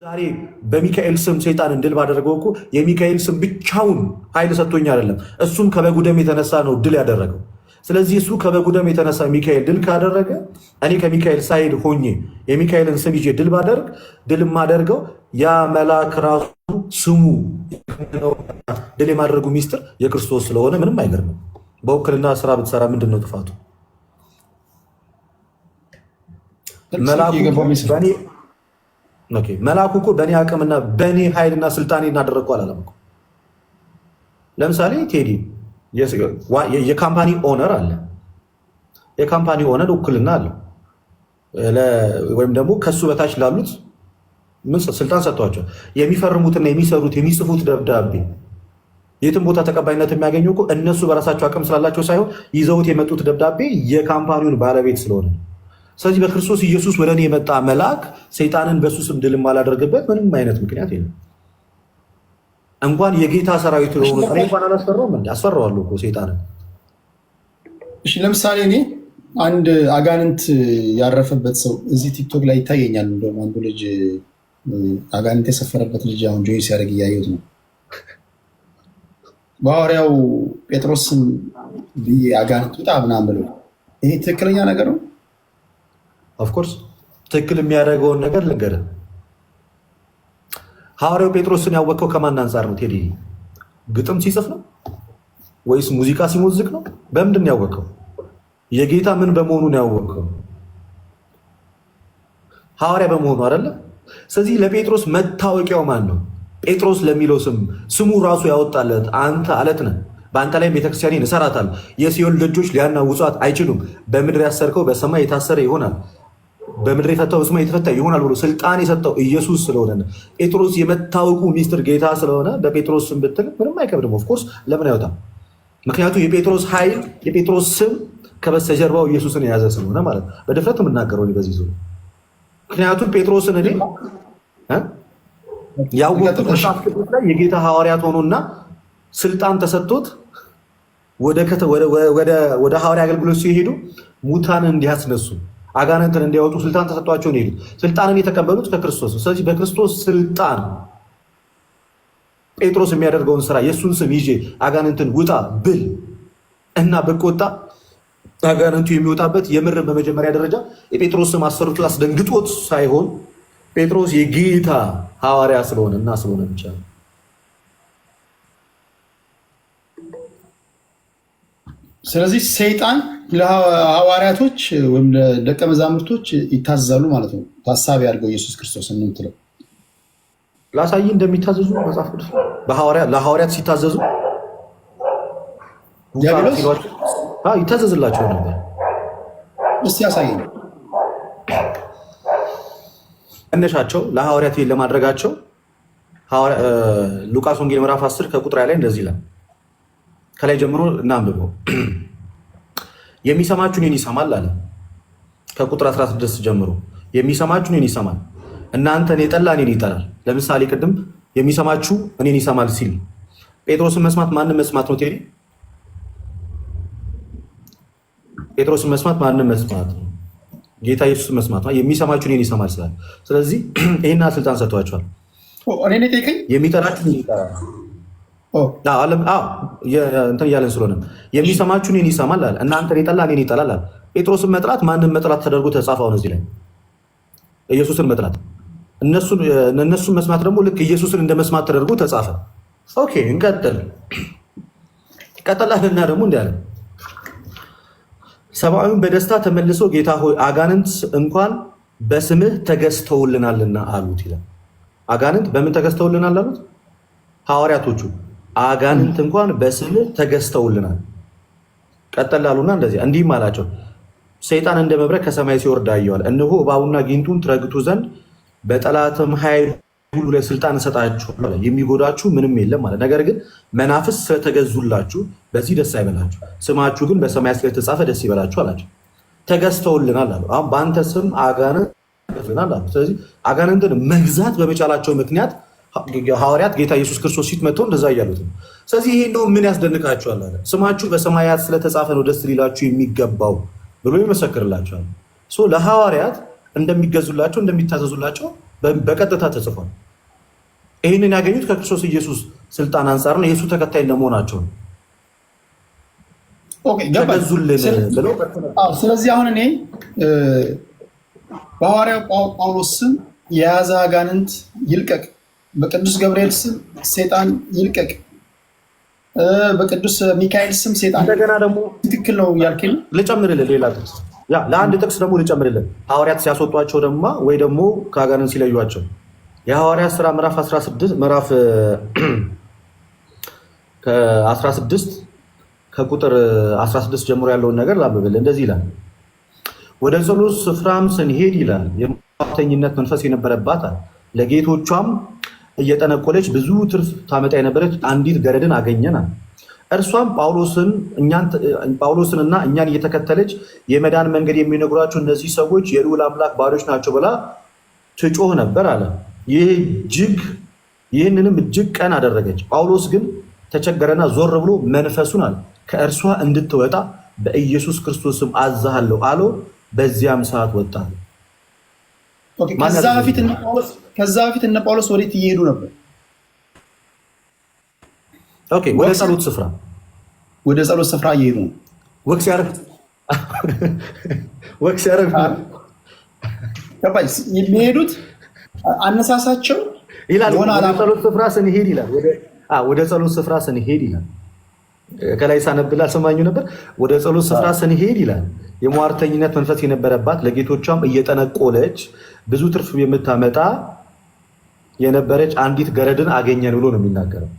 ዛሬ በሚካኤል ስም ሰይጣንን ድል ባደረገው እኮ የሚካኤል ስም ብቻውን ኃይል ሰጥቶኝ አይደለም። እሱም ከበጉ ደም የተነሳ ነው ድል ያደረገው። ስለዚህ እሱ ከበጉ ደም የተነሳ ሚካኤል ድል ካደረገ እኔ ከሚካኤል ሳይድ ሆኜ የሚካኤልን ስም ይዤ ድል ባደርግ ድል የማደርገው ያ መልአክ ራሱ ስሙ ድል የማድረጉ ሚስጥር የክርስቶስ ስለሆነ ምንም አይገርምም። በውክልና ስራ ብትሰራ ምንድን ነው ጥፋቱ? መልአኩ እኮ በእኔ አቅምና በእኔ ኃይልና ስልጣኔ እናደረግኩ አላለም እኮ። ለምሳሌ ቴዲ የካምፓኒ ኦነር አለ። የካምፓኒ ኦነር ውክልና አለ፣ ወይም ደግሞ ከሱ በታች ላሉት ስልጣን ሰጥቷቸው የሚፈርሙትና የሚሰሩት የሚጽፉት ደብዳቤ የትም ቦታ ተቀባይነት የሚያገኙ እኮ እነሱ በራሳቸው አቅም ስላላቸው ሳይሆን ይዘውት የመጡት ደብዳቤ የካምፓኒውን ባለቤት ስለሆነ። ስለዚህ በክርስቶስ ኢየሱስ ወደ እኔ የመጣ መልአክ ሰይጣንን በሱ ስም ድል የማላደርግበት ምንም አይነት ምክንያት የለም። እንኳን የጌታ ሰራዊት ለሆኑ እኔ እንኳን አላስፈራውም እንዴ? አስፈራዋለሁ እኮ ሰይጣንን። እሺ ለምሳሌ እኔ አንድ አጋንንት ያረፈበት ሰው እዚህ ቲክቶክ ላይ ይታየኛል። እንደውም አንዱ ልጅ አጋንንት የሰፈረበት ልጅ አሁን ጆይ ሲያደርግ እያየሁት ነው። በሐዋርያው ጴጥሮስ ስም ብዬ አጋንንት ውጣ ምናምን ብሎ ይሄ ትክክለኛ ነገር ነው? ኦፍኮርስ ትክክል የሚያደርገውን ነገር ልንገርህ። ሐዋርያው ጴጥሮስን ያወቀው ከማን አንጻር ነው ቴዲ? ግጥም ሲጽፍ ነው ወይስ ሙዚቃ ሲሞዝቅ ነው? በምንድን ነው ያወቀው? የጌታ ምን በመሆኑ ነው ያወቀው? ሐዋርያ በመሆኑ አይደለም። ስለዚህ ለጴጥሮስ መታወቂያው ማን ነው? ጴጥሮስ ለሚለው ስሙ ራሱ ያወጣለት አንተ አለት ነህ፣ በአንተ ላይ ቤተክርስቲያኔን እሰራታለሁ፣ የሲኦል ደጆች ሊያናውጧት አይችሉም፣ በምድር ያሰርከው በሰማይ የታሰረ ይሆናል፣ በምድር የፈታው በሰማይ የተፈታ ይሆናል ብሎ ስልጣን የሰጠው ኢየሱስ ስለሆነ ጴጥሮስ የመታወቁ ሚስጥር ጌታ ስለሆነ በጴጥሮስ ስም ብትል ምንም አይከብድም። ኦፍኮርስ ለምን አይወጣም? ምክንያቱም የጴጥሮስ ኃይል የጴጥሮስ ስም ከበስተጀርባው ኢየሱስን የያዘ ስለሆነ ማለት ነው። በድፍረት የምናገረው በዚህ ዙ ምክንያቱም ጴጥሮስን እኔ ያወቁት መጽሐፍ ቅዱስ ላይ የጌታ ሐዋርያት ሆኖና ስልጣን ተሰጥቶት ወደ ሐዋርያ አገልግሎት ሲሄዱ ሙታንን እንዲያስነሱ አጋንንትን እንዲያወጡ ስልጣን ተሰጥቷቸው ነው የሄዱት። ስልጣንን የተቀበሉት ከክርስቶስ ነው። ስለዚህ በክርስቶስ ስልጣን ጴጥሮስ የሚያደርገውን ስራ የእሱን ስም ይዤ አጋንንትን ውጣ ብል እና ብቆጣ አጋንንቱ የሚወጣበት የምር በመጀመሪያ ደረጃ የጴጥሮስ ስም አሰርቶ አስደንግጦት ሳይሆን ጴጥሮስ የጌታ ሐዋርያ ስለሆነ እና ስለሆነ ብቻ ነው። ስለዚህ ሰይጣን ለሐዋርያቶች ወይም ለደቀ መዛሙርቶች ይታዘዛሉ ማለት ነው። ታሳቢ አድርገው ኢየሱስ ክርስቶስ የምትለው ላሳይ እንደሚታዘዙ መጽሐፍ ቅዱስ ለሐዋርያት ሲታዘዙ ይታዘዝላቸው ነበር። እስቲ ያሳይ እነሻቸው ለሐዋርያት ለማድረጋቸው ሉቃስ ወንጌል ምዕራፍ 10 ከቁጥር ላይ እንደዚህ ይላል። ከላይ ጀምሮ እናንብበው። የሚሰማችሁን እኔን ይሰማል አለ። ከቁጥር 16 ጀምሮ የሚሰማችሁን እኔን ይሰማል፣ እናንተን የጠላ እኔን ይጠላል። ለምሳሌ ቅድም የሚሰማችሁ እኔን ይሰማል ሲል ጴጥሮስን መስማት ማንም መስማት ነው ቴዲ? ጴጥሮስን መስማት ማንም መስማት ነው፣ ጌታ ኢየሱስን መስማት ነው። የሚሰማችሁ እኔን ይሰማል ስላለ ስለዚህ ይሄን ስልጣን ሰጥቷቸዋል። የሚጠላችሁ ይጠላል እንትን እያለን ስለሆነ የሚሰማችሁ እኔን ይሰማል አለ፣ እናንተን የጠላ እኔን ይጠላል አለ። ጴጥሮስን መጥላት ማንም መጥላት ተደርጎ ተጻፈው ነው እዚህ ላይ ኢየሱስን መጥላት፣ እነሱን መስማት ደግሞ ልክ ኢየሱስን እንደ መስማት ተደርጎ ተጻፈ። ኦኬ እንቀጥል። ቀጠላልና ደግሞ እንዲህ አለ፣ ሰብአዊውን በደስታ ተመልሶ ጌታ ሆይ አጋንንት እንኳን በስምህ ተገዝተውልናልና አሉት ይላል። አጋንንት በምን ተገዝተውልናል አሉት? ሐዋርያቶቹ አጋንንት እንኳን በስምህ ተገዝተውልናል። ቀጠል አሉና እንደዚህ እንዲህም አላቸው፣ ሰይጣን እንደ መብረቅ ከሰማይ ሲወርድ አየዋል። እነሆ እባቡና ጊንጡን ትረግጡ ዘንድ በጠላትም ኃይል ሁሉ ላይ ስልጣን እሰጣችኋለሁ፣ የሚጎዳችሁ ምንም የለም ማለት። ነገር ግን መናፍስት ስለተገዙላችሁ በዚህ ደስ አይበላችሁ፣ ስማችሁ ግን በሰማይ ስለተጻፈ ደስ ይበላችሁ አላቸው። ተገዝተውልናል አሉ። አሁን በአንተ ስም አጋንንት ተገዝተውልናል አሉ። ስለዚህ አጋንንትን መግዛት በመቻላቸው ምክንያት ሐዋርያት ጌታ ኢየሱስ ክርስቶስ ፊት መጥተው እንደዛ እያሉት ነው። ስለዚህ ይሄ እንደው ምን ያስደንቃችኋል አለ። ስማችሁ በሰማያት ስለተጻፈ ነው ደስ ሊላችሁ የሚገባው ብሎ ይመሰክርላችኋል። ለሐዋርያት እንደሚገዙላቸው እንደሚታዘዙላቸው በቀጥታ ተጽፏል። ይህንን ያገኙት ከክርስቶስ ኢየሱስ ስልጣን አንጻር ነው። የእሱ ተከታይ እንደመሆናቸው ነው። ተገዙልን ብለው። ስለዚህ አሁን እኔ በሐዋርያው ጳውሎስ ስም የያዘ አጋንንት ይልቀቅ፣ በቅዱስ ገብርኤል ስም ሴጣን ይልቀቅ፣ በቅዱስ ሚካኤል ስም ሴጣን እንደገና ደግሞ ትክክል ነው ያልከኝ ልጨምርልህ። ሌላ ጥቅስ ለአንድ ጥቅስ ደግሞ ልጨምርልህ። ሐዋርያት ሲያስወጧቸው ደግሞ ወይ ደግሞ ከአጋንንት ሲለዩቸው የሐዋርያት ሥራ ምዕራፍ 16 ምዕራፍ 16 ከቁጥር 16 ጀምሮ ያለውን ነገር ላንብብልህ። እንደዚህ ይላል፣ ወደ ጸሎት ስፍራም ስንሄድ ይላል የሟርተኝነት መንፈስ የነበረባት ለጌቶቿም እየጠነቆለች ብዙ ትርፍ ታመጣ የነበረች አንዲት ገረድን አገኘናል። እርሷም ጳውሎስንና እኛን እየተከተለች የመዳን መንገድ የሚነግሯቸው እነዚህ ሰዎች የልዑል አምላክ ባሪያዎች ናቸው ብላ ትጮህ ነበር አለ። ይህንንም እጅግ ቀን አደረገች። ጳውሎስ ግን ተቸገረና ዞር ብሎ መንፈሱን አለ ከእርሷ እንድትወጣ በኢየሱስ ክርስቶስም አዛሃለሁ አለው። በዚያም ሰዓት ወጣ። ከዛ በፊት እነ ጳውሎስ ወዴት እየሄዱ ነበር? ወደ ጸሎት ስፍራ እየሄዱ ነው። ወቅት ሲያደርግ የሚሄዱት አነሳሳቸው ይላል። ወደ ጸሎት ስፍራ ስንሄድ ይላል። ወደ ጸሎት ስፍራ ስንሄድ ይላል። ከላይ ሳነብላ ሰማኙ ነበር። ወደ ጸሎት ስፍራ ስንሄድ ይላል የሟርተኝነት መንፈስ የነበረባት ለጌቶቿም እየጠነቆለች ብዙ ትርፍ የምታመጣ የነበረች አንዲት ገረድን አገኘን ብሎ ነው የሚናገረው።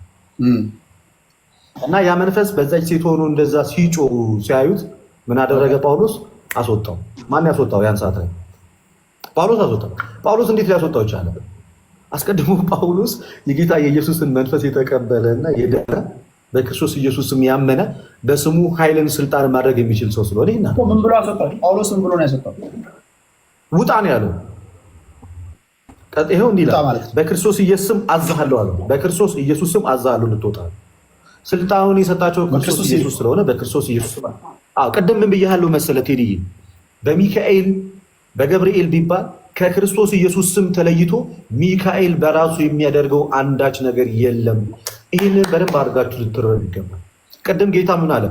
እና ያ መንፈስ በዛች ሴት ሆኖ እንደዛ ሲጮሁ ሲያዩት ምን አደረገ? ጳውሎስ አስወጣው። ማን ያስወጣው? ያን ሰዓት ላይ ጳውሎስ አስወጣው። ጳውሎስ እንዴት ሊያስወጣው ቻለ? አስቀድሞ ጳውሎስ የጌታ የኢየሱስን መንፈስ የተቀበለ እና የዳነ በክርስቶስ ኢየሱስም ያመነ በስሙ ኃይልን ስልጣን ማድረግ የሚችል ሰው ስለሆነ ምን ብሎ አስወጣው? ጳውሎስ ምን ብሎ ነው ያስወጣው? ውጣ ነው ያለው። ይኸው እንዲህ ይላል፣ በክርስቶስ ኢየሱስም አዝሃለሁ አለው። በክርስቶስ ኢየሱስም አዝሃለሁ ልትወጣ። ስልጣኑን የሰጣቸው ክርስቶስ ኢየሱስ ስለሆነ በክርስቶስ ኢየሱስ ቅድም ምን ብያለሁ መሰለህ ቴዲዬ? በሚካኤል በገብርኤል ቢባል ከክርስቶስ ኢየሱስ ስም ተለይቶ ሚካኤል በራሱ የሚያደርገው አንዳች ነገር የለም። ይህንን በደንብ አድርጋችሁ ልትረዱ ይገባል። ቅድም ጌታ ምን አለ?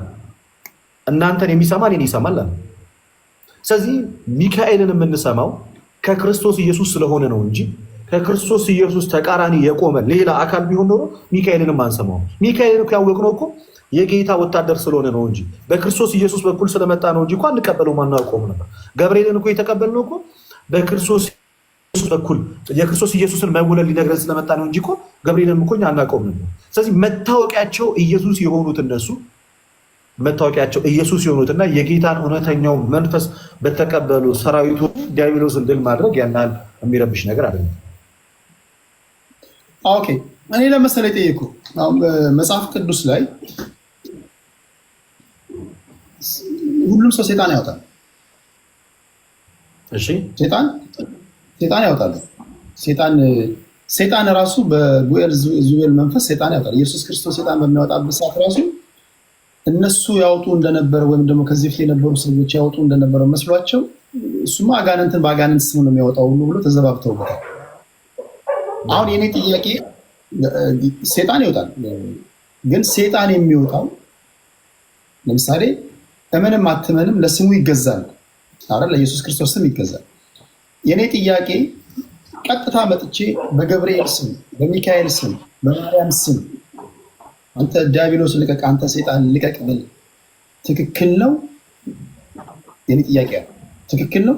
እናንተን የሚሰማ እኔን ይሰማል አለ። ስለዚህ ሚካኤልን የምንሰማው ከክርስቶስ ኢየሱስ ስለሆነ ነው እንጂ ከክርስቶስ ኢየሱስ ተቃራኒ የቆመ ሌላ አካል ቢሆን ኖሮ ሚካኤልንም አንሰማው። ሚካኤልን ያወቅነው እኮ የጌታ ወታደር ስለሆነ ነው እንጂ በክርስቶስ ኢየሱስ በኩል ስለመጣ ነው እንጂ እኮ አንቀበለውም አናውቀውም ነበር። ገብርኤልን እኮ የተቀበልነው እኮ በክርስቶስ በኩል የክርስቶስ ኢየሱስን መወለድ ሊነግረን ስለመጣ ነው እንጂ እኮ ገብርኤልን እኮ አናውቀውም ነበር። ስለዚህ መታወቂያቸው ኢየሱስ የሆኑት እነሱ መታወቂያቸው ኢየሱስ የሆኑትና የጌታን እውነተኛው መንፈስ በተቀበሉ ሰራዊቱ ዲያብሎስን ድል ማድረግ ያን ያህል የሚረብሽ ነገር አይደለም። ኦኬ፣ እኔ ለምሳሌ ጠየቁ መጽሐፍ ቅዱስ ላይ ሁሉም ሰው ሴጣን ያወጣል። እሺ፣ ሴጣን ያወጣል። ሴጣን ራሱ በጉኤል ዙዌል መንፈስ ሴጣን ያወጣል። ኢየሱስ ክርስቶስ ሴጣን በሚያወጣበት ሰዓት ራሱ እነሱ ያወጡ እንደነበረ ወይም ደግሞ ከዚህ ፊት የነበሩ ሰዎች ያወጡ እንደነበረ መስሏቸው እሱማ አጋንንትን በአጋንንት ስም ነው የሚያወጣው ሁሉ ብሎ ተዘባብተውበታል። አሁን የኔ ጥያቄ ሴጣን ይወጣል፣ ግን ሴጣን የሚወጣው ለምሳሌ እመንም አትመንም ለስሙ ይገዛል አይደል? ለኢየሱስ ክርስቶስ ስም ይገዛል። የኔ ጥያቄ ቀጥታ መጥቼ በገብርኤል ስም፣ በሚካኤል ስም፣ በማርያም ስም አንተ ዲያብሎስ ልቀቅ፣ አንተ ሴጣን ልቀቅ ብል ትክክል ነው? የኔ ጥያቄ ትክክል ነው?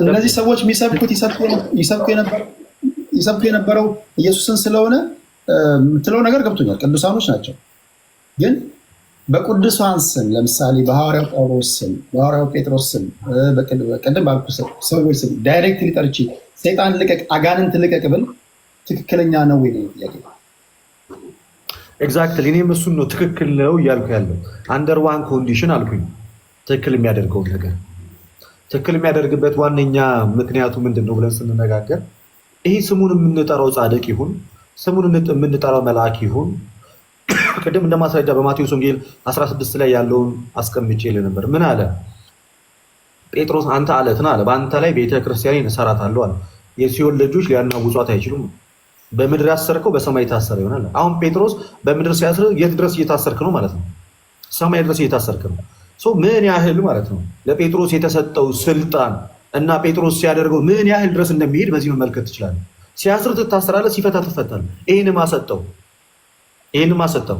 እነዚህ ሰዎች የሚሰብኩት ይሰብኩ የነበረው ኢየሱስን ስለሆነ የምትለው ነገር ገብቶኛል። ቅዱሳኖች ናቸው። ግን በቅዱሳን ስም ለምሳሌ በሐዋርያው ጳውሎስ ስም፣ በሐዋርያው ጴጥሮስ ስም፣ በቅድም ባልኩ ሰዎች ስም ዳይሬክትሊ ጠርቼ ሴጣን ልቀቅ፣ አጋንንት ልቀቅ ብል ትክክለኛ ነው ወይ? ጥያቄ ኤግዛክትሊ። እኔም እሱን ነው ትክክል ነው እያልኩ ያለው። አንደር ዋን ኮንዲሽን አልኩኝ። ትክክል የሚያደርገውን ነገር ትክክል የሚያደርግበት ዋነኛ ምክንያቱ ምንድን ነው ብለን ስንነጋገር ይህ ስሙን የምንጠራው ጻድቅ ይሁን ስሙን የምንጠራው መልአክ ይሁን፣ ቅድም እንደ ማስረጃ በማቴዎስ ወንጌል 16 ላይ ያለውን አስቀምጬ ነበር። ምን አለ ጴጥሮስ? አንተ አለት ነህ አለ፣ በአንተ ላይ ቤተክርስቲያኔን እሰራታለሁ አለ። የሲኦል ልጆች ሊያናውጧት አይችሉም። በምድር ያሰርከው በሰማይ የታሰረ ይሆናል። አሁን ጴጥሮስ በምድር ሲያስር የት ድረስ እየታሰርክ ነው ማለት ነው? ሰማይ ድረስ እየታሰርክ ነው። ምን ያህል ማለት ነው ለጴጥሮስ የተሰጠው ስልጣን እና ጴጥሮስ ሲያደርገው ምን ያህል ድረስ እንደሚሄድ በዚህ መመልከት ትችላለህ። ሲያስር ትታሰራለህ፣ ሲፈታ ትፈታለህ። ይህንም አሰጠው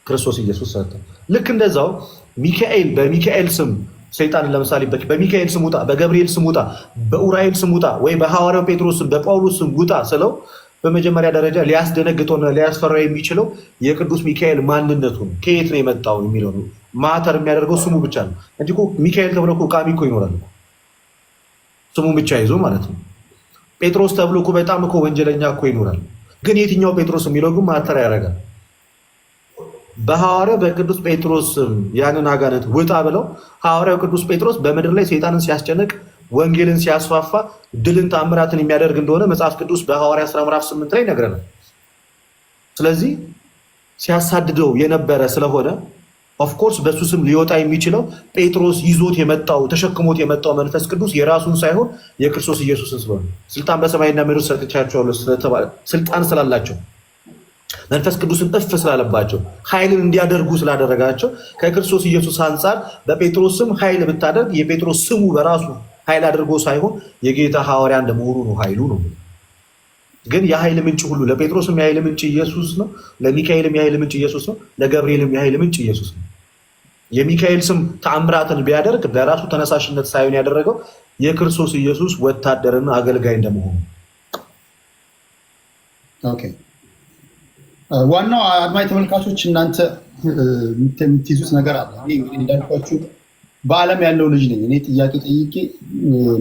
ክርስቶስ ኢየሱስ ሰጠው። ልክ እንደዛው ሚካኤል በሚካኤል ስም ሰይጣንን ለምሳሌ በሚካኤል ስም ውጣ፣ በገብርኤል ስም ውጣ፣ በኡራኤል ስም ውጣ ወይ በሐዋርያው ጴጥሮስ ስም በጳውሎስ ስም ውጣ ስለው በመጀመሪያ ደረጃ ሊያስደነግጠውና ሊያስፈራ የሚችለው የቅዱስ ሚካኤል ማንነቱ ነው። ከየት ነው የመጣው የሚለው ነው። ማተር የሚያደርገው ስሙ ብቻ ነው እንጂ ሚካኤል ተብሎ ቃሚ እኮ ይኖራል ስሙ ብቻ ይዞ ማለት ነው። ጴጥሮስ ተብሎ በጣም ወንጀለኛ እኮ ይኖራል። ግን የትኛው ጴጥሮስ የሚለው ግን ማተር ያደርጋል። በሐዋርያው በቅዱስ ጴጥሮስ ያንን አጋንንት ውጣ ብለው ሐዋርያው ቅዱስ ጴጥሮስ በምድር ላይ ሰይጣንን ሲያስጨንቅ ወንጌልን ሲያስፋፋ ድልን ተአምራትን የሚያደርግ እንደሆነ መጽሐፍ ቅዱስ በሐዋርያ ሥራ ምዕራፍ 8 ላይ ይነግረናል። ስለዚህ ሲያሳድደው የነበረ ስለሆነ ኦፍኮርስ በሱ ስም ሊወጣ የሚችለው ጴጥሮስ ይዞት የመጣው ተሸክሞት የመጣው መንፈስ ቅዱስ የራሱን ሳይሆን የክርስቶስ ኢየሱስን ስለሆነ ስልጣን በሰማይና ምድር ሰጥቻቸዋለሁ ስለተባለ ስልጣን ስላላቸው መንፈስ ቅዱስን እፍ ስላለባቸው ኃይልን እንዲያደርጉ ስላደረጋቸው ከክርስቶስ ኢየሱስ አንጻር በጴጥሮስ ስም ኃይል ብታደርግ የጴጥሮስ ስሙ በራሱ ኃይል አድርጎ ሳይሆን የጌታ ሐዋርያ እንደመሆኑ ነው ኃይሉ ነው። ግን የኃይል ምንጭ ሁሉ ለጴጥሮስም የኃይል ምንጭ ኢየሱስ ነው፣ ለሚካኤልም የኃይል ምንጭ ኢየሱስ ነው፣ ለገብርኤልም የኃይል ምንጭ ኢየሱስ ነው። የሚካኤል ስም ተአምራትን ቢያደርግ በራሱ ተነሳሽነት ሳይሆን ያደረገው የክርስቶስ ኢየሱስ ወታደርና አገልጋይ እንደመሆኑ። ኦኬ ዋናው አድማጭ ተመልካቾች እናንተ የምትይዙት ነገር አለ። እንዳልኳችሁ በዓለም ያለው ልጅ ነኝ እኔ። ጥያቄ ጠይቄ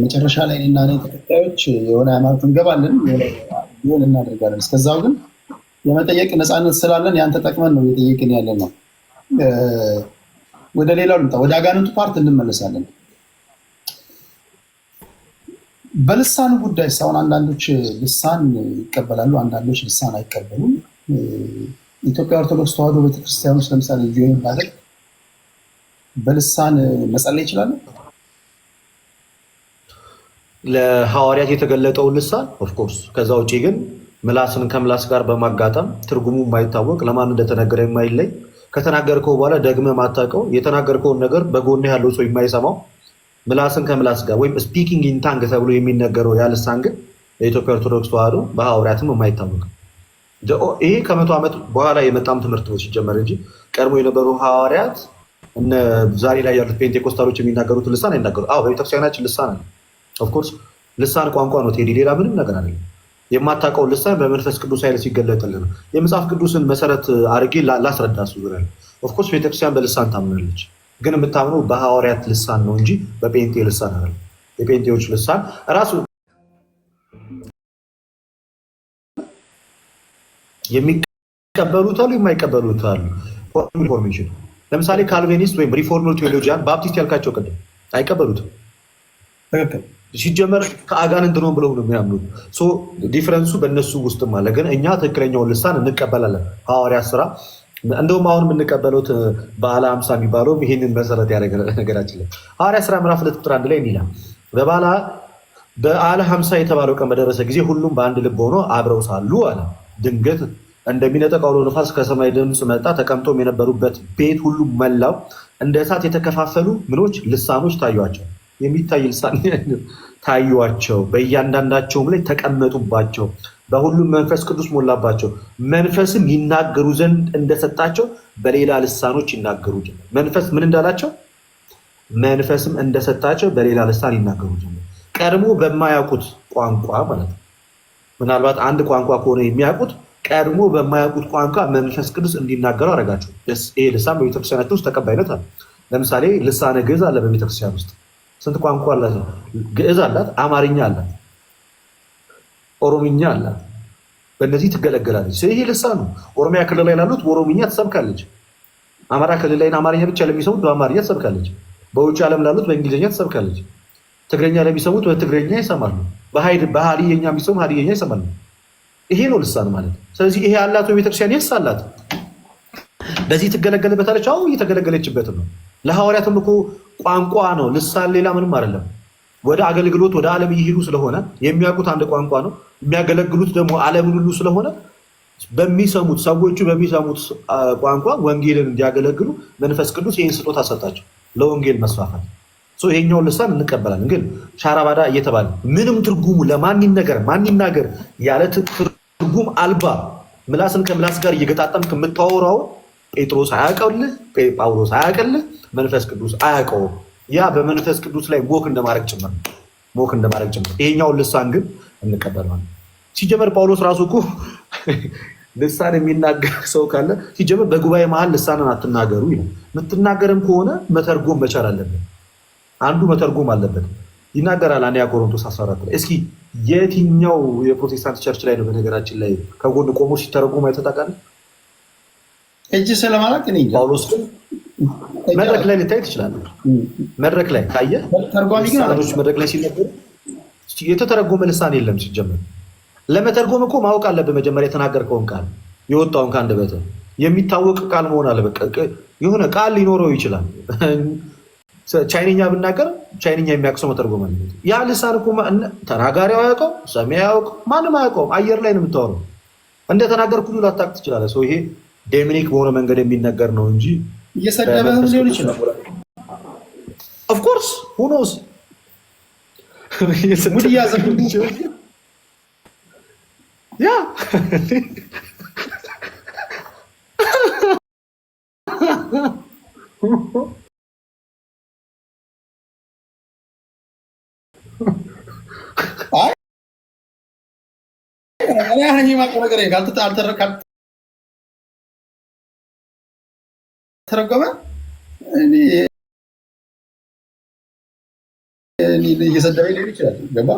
መጨረሻ ላይ እኔና እኔ ተከታዮች የሆነ ሃይማኖት እንገባለን ሆን እናደርጋለን። እስከዛው ግን የመጠየቅ ነፃነት ስላለን ያን ተጠቅመን ነው እየጠየቅን ያለን ነው። ወደ ሌላው ልምጣ፣ ወደ አጋንንቱ ፓርት እንመለሳለን። በልሳን ጉዳይ ሳይሆን አንዳንዶች ልሳን ይቀበላሉ፣ አንዳንዶች ልሳን አይቀበሉም። ኢትዮጵያ ኦርቶዶክስ ተዋሕዶ ቤተክርስቲያን ውስጥ ለምሳሌ ጆይን ባደርግ በልሳን መጸለይ ይችላል። ለሐዋርያት የተገለጠው ልሳን ኦፍኮርስ። ከዛ ውጭ ግን ምላስን ከምላስ ጋር በማጋጠም ትርጉሙ የማይታወቅ ለማን እንደተነገረ የማይለይ ከተናገርከው በኋላ ደግመ ማታውቀው የተናገርከውን ነገር በጎን ያለው ሰው የማይሰማው ምላስን ከምላስ ጋር ወይም ስፒኪንግ ኢን ታንግ ተብሎ የሚነገረው ያ ልሳን ግን የኢትዮጵያ ኦርቶዶክስ ተዋሕዶ በሐዋርያትም የማይታወቅ ይሄ ከመቶ ዓመት በኋላ የመጣም ትምህርት ነው ሲጀመር እንጂ ቀድሞ የነበሩ ሐዋርያት ዛሬ ላይ ያሉት ፔንቴኮስታሎች የሚናገሩት ልሳን አይናገሩ። በቤተክርስቲያናችን ልሳን አለ። ኦፍኮርስ ልሳን ቋንቋ ነው ቴዲ፣ ሌላ ምንም ነገር አለ። የማታውቀው ልሳን በመንፈስ ቅዱስ ኃይል ሲገለጥልህ ነው። የመጽሐፍ ቅዱስን መሰረት አድርጌ ላስረዳ ሱዙራል። ኦፍኮርስ ቤተክርስቲያን በልሳን ታምናለች፣ ግን የምታምነው በሐዋርያት ልሳን ነው እንጂ በፔንቴ ልሳን አለ። የፔንቴዎች ልሳን ራሱ የሚቀበሉት አሉ፣ የማይቀበሉት አሉ። ኢንፎርሜሽን ለምሳሌ ካልቪኒስት ወይም ሪፎርመር ቴዎሎጂያን ባፕቲስት ያልካቸው ቅድም አይቀበሉትም። ሲጀመር ከአጋንንት ነው ብለው ነው የሚያምኑት። ዲፍረንሱ በእነሱ ውስጥም አለ። ግን እኛ ትክክለኛውን ልሳን እንቀበላለን። ሐዋርያት ስራ እንደውም አሁን የምንቀበለው በዓለ ሃምሳ የሚባለው ይህንን መሰረት ያደረገ ነገራችን ላይ ሐዋርያት ስራ ምዕራፍ 2 ቁጥር 1 ላይ የሚላል በዓለ ሃምሳ የተባለው ቀን በደረሰ ጊዜ ሁሉም በአንድ ልብ ሆኖ አብረው ሳሉ አለ ድንገት እንደሚነጠቅ አውሎ ነፋስ ከሰማይ ድምፅ መጣ። ተቀምጦም የነበሩበት ቤት ሁሉ መላው እንደ እሳት የተከፋፈሉ ምኖች ልሳኖች ታዩአቸው። የሚታይ ልሳን ታዩአቸው፣ በእያንዳንዳቸውም ላይ ተቀመጡባቸው። በሁሉም መንፈስ ቅዱስ ሞላባቸው። መንፈስም ይናገሩ ዘንድ እንደሰጣቸው በሌላ ልሳኖች ይናገሩ ጀመር። መንፈስ ምን እንዳላቸው? መንፈስም እንደሰጣቸው በሌላ ልሳን ይናገሩ ጀመር። ቀድሞ በማያውቁት ቋንቋ ማለት ነው። ምናልባት አንድ ቋንቋ ከሆነ የሚያውቁት ቀድሞ በማያውቁት ቋንቋ መንፈስ ቅዱስ እንዲናገሩ አደረጋቸው። ይህ ልሳን በቤተክርስቲያናችን ውስጥ ተቀባይነት አለ። ለምሳሌ ልሳነ ግዕዝ አለ በቤተክርስቲያን ውስጥ። ስንት ቋንቋ አላት? ግዕዝ አላት፣ አማርኛ አላት፣ ኦሮምኛ አላት። በእነዚህ ትገለገላለች። ይሄ ልሳን ነው። ኦሮሚያ ክልል ላይ ላሉት በኦሮምኛ ትሰብካለች። አማራ ክልል ላይ አማርኛ ብቻ ለሚሰሙት በአማርኛ ትሰብካለች። በውጭ ዓለም ላሉት በእንግሊዝኛ ትሰብካለች። ትግረኛ ለሚሰሙት በትግረኛ ይሰማሉ። በሀዲየኛ የሚሰሙ ሀዲየኛ ይሰማሉ። ይሄ ነው ልሳን ማለት። ስለዚህ ይሄ ያላት ቤተክርስቲያን የስ አላት። በዚህ ትገለገልበታለች። እየተገለገለችበትም ነው። ለሐዋርያትም እኮ ቋንቋ ነው ልሳን፣ ሌላ ምንም አይደለም። ወደ አገልግሎት ወደ ዓለም እየሄዱ ስለሆነ የሚያውቁት አንድ ቋንቋ ነው። የሚያገለግሉት ደግሞ ዓለምን ሁሉ ስለሆነ በሚሰሙት ሰዎቹ በሚሰሙት ቋንቋ ወንጌልን እንዲያገለግሉ መንፈስ ቅዱስ ይህን ስጦታ ሰጣቸው ለወንጌል መስፋፋት። ይሄኛውን ልሳን እንቀበላለን። ግን ሻራባዳ እየተባለ ምንም ትርጉሙ ለማን ይነገር ማን ይናገር ያለ ትርጉም አልባ ምላስን ከምላስ ጋር እየገጣጠምክ የምታወራው ጴጥሮስ አያውቅልህ፣ ጳውሎስ አያውቅልህ፣ መንፈስ ቅዱስ አያውቀውም። ያ በመንፈስ ቅዱስ ላይ ሞክ እንደማድረግ ጭምር ይሄኛውን ልሳን ግን እንቀበላለን። ሲጀመር ጳውሎስ ራሱ እኮ ልሳን የሚናገር ሰው ካለ ሲጀመር በጉባኤ መሀል ልሳንን አትናገሩ ይላል። የምትናገርም ከሆነ መተርጎም መቻል አለበት። አንዱ መተርጎም አለበት። ይናገራል አንደኛ ቆሮንቶስ 14 ላይ። እስኪ የትኛው የፕሮቴስታንት ቸርች ላይ ነው በነገራችን ላይ ከጎን ቆሞ ሲተረጎም አይተጣቃል? እጅ ስለማለት እኔ ጳውሎስ መድረክ ላይ ልታይ ትችላለህ። መድረክ ላይ ካየህ ልሳኖች መድረክ ላይ ሲነበሩ የተተረጎመ ልሳን የለም። ሲጀመር ለመተርጎም እኮ ማወቅ አለብህ። መጀመሪያ የተናገርከውን ቃል የወጣውን ከአንደበትህ የሚታወቅ ቃል መሆን አለበት። የሆነ ቃል ሊኖረው ይችላል። ቻይንኛ ብናገር ቻይንኛ የሚያውቅ ሰው መተርጎም አለበት። ያ ልሳን እኮ ተናጋሪው አያውቀው፣ ሰሚ አያውቀው፣ ማንም አያውቀውም። አየር ላይ ነው የምታወራው። እንደተናገርኩ ሁሉ ላታውቅ ትችላለህ። ሰው ይሄ ዴሚኒክ በሆነ መንገድ የሚነገር ነው እንጂ እየሰደበህም ሊሆን ይችላል። ኦፍኮርስ ሁኖስ ሙድ እያዘብህ ያ ተረጎመ እየሰደበ ሊሆን ይችላል። ገባ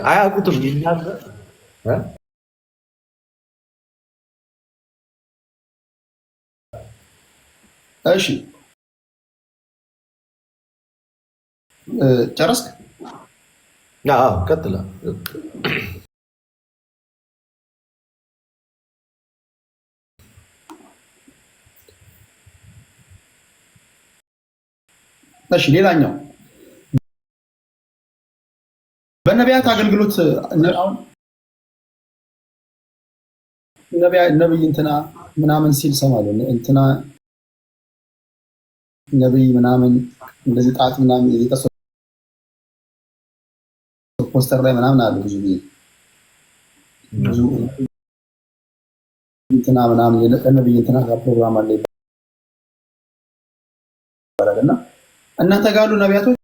አያውቁትም። እሺ ጨረስክ? ቀጥላ እሺ ሌላኛው በነቢያት አገልግሎት ነብይ እንትና ምናምን ሲል ሰማለሁ። እንትና ነብይ ምናምን እንደዚህ ጣት ምናምን የጠሰ ፖስተር ላይ ምናምን አለ። ብዙ እንትና ምናምን ነብይ እንትና ጋር ፕሮግራም አለ ይባላል። እና እናንተ ጋር ያሉ ነቢያቶች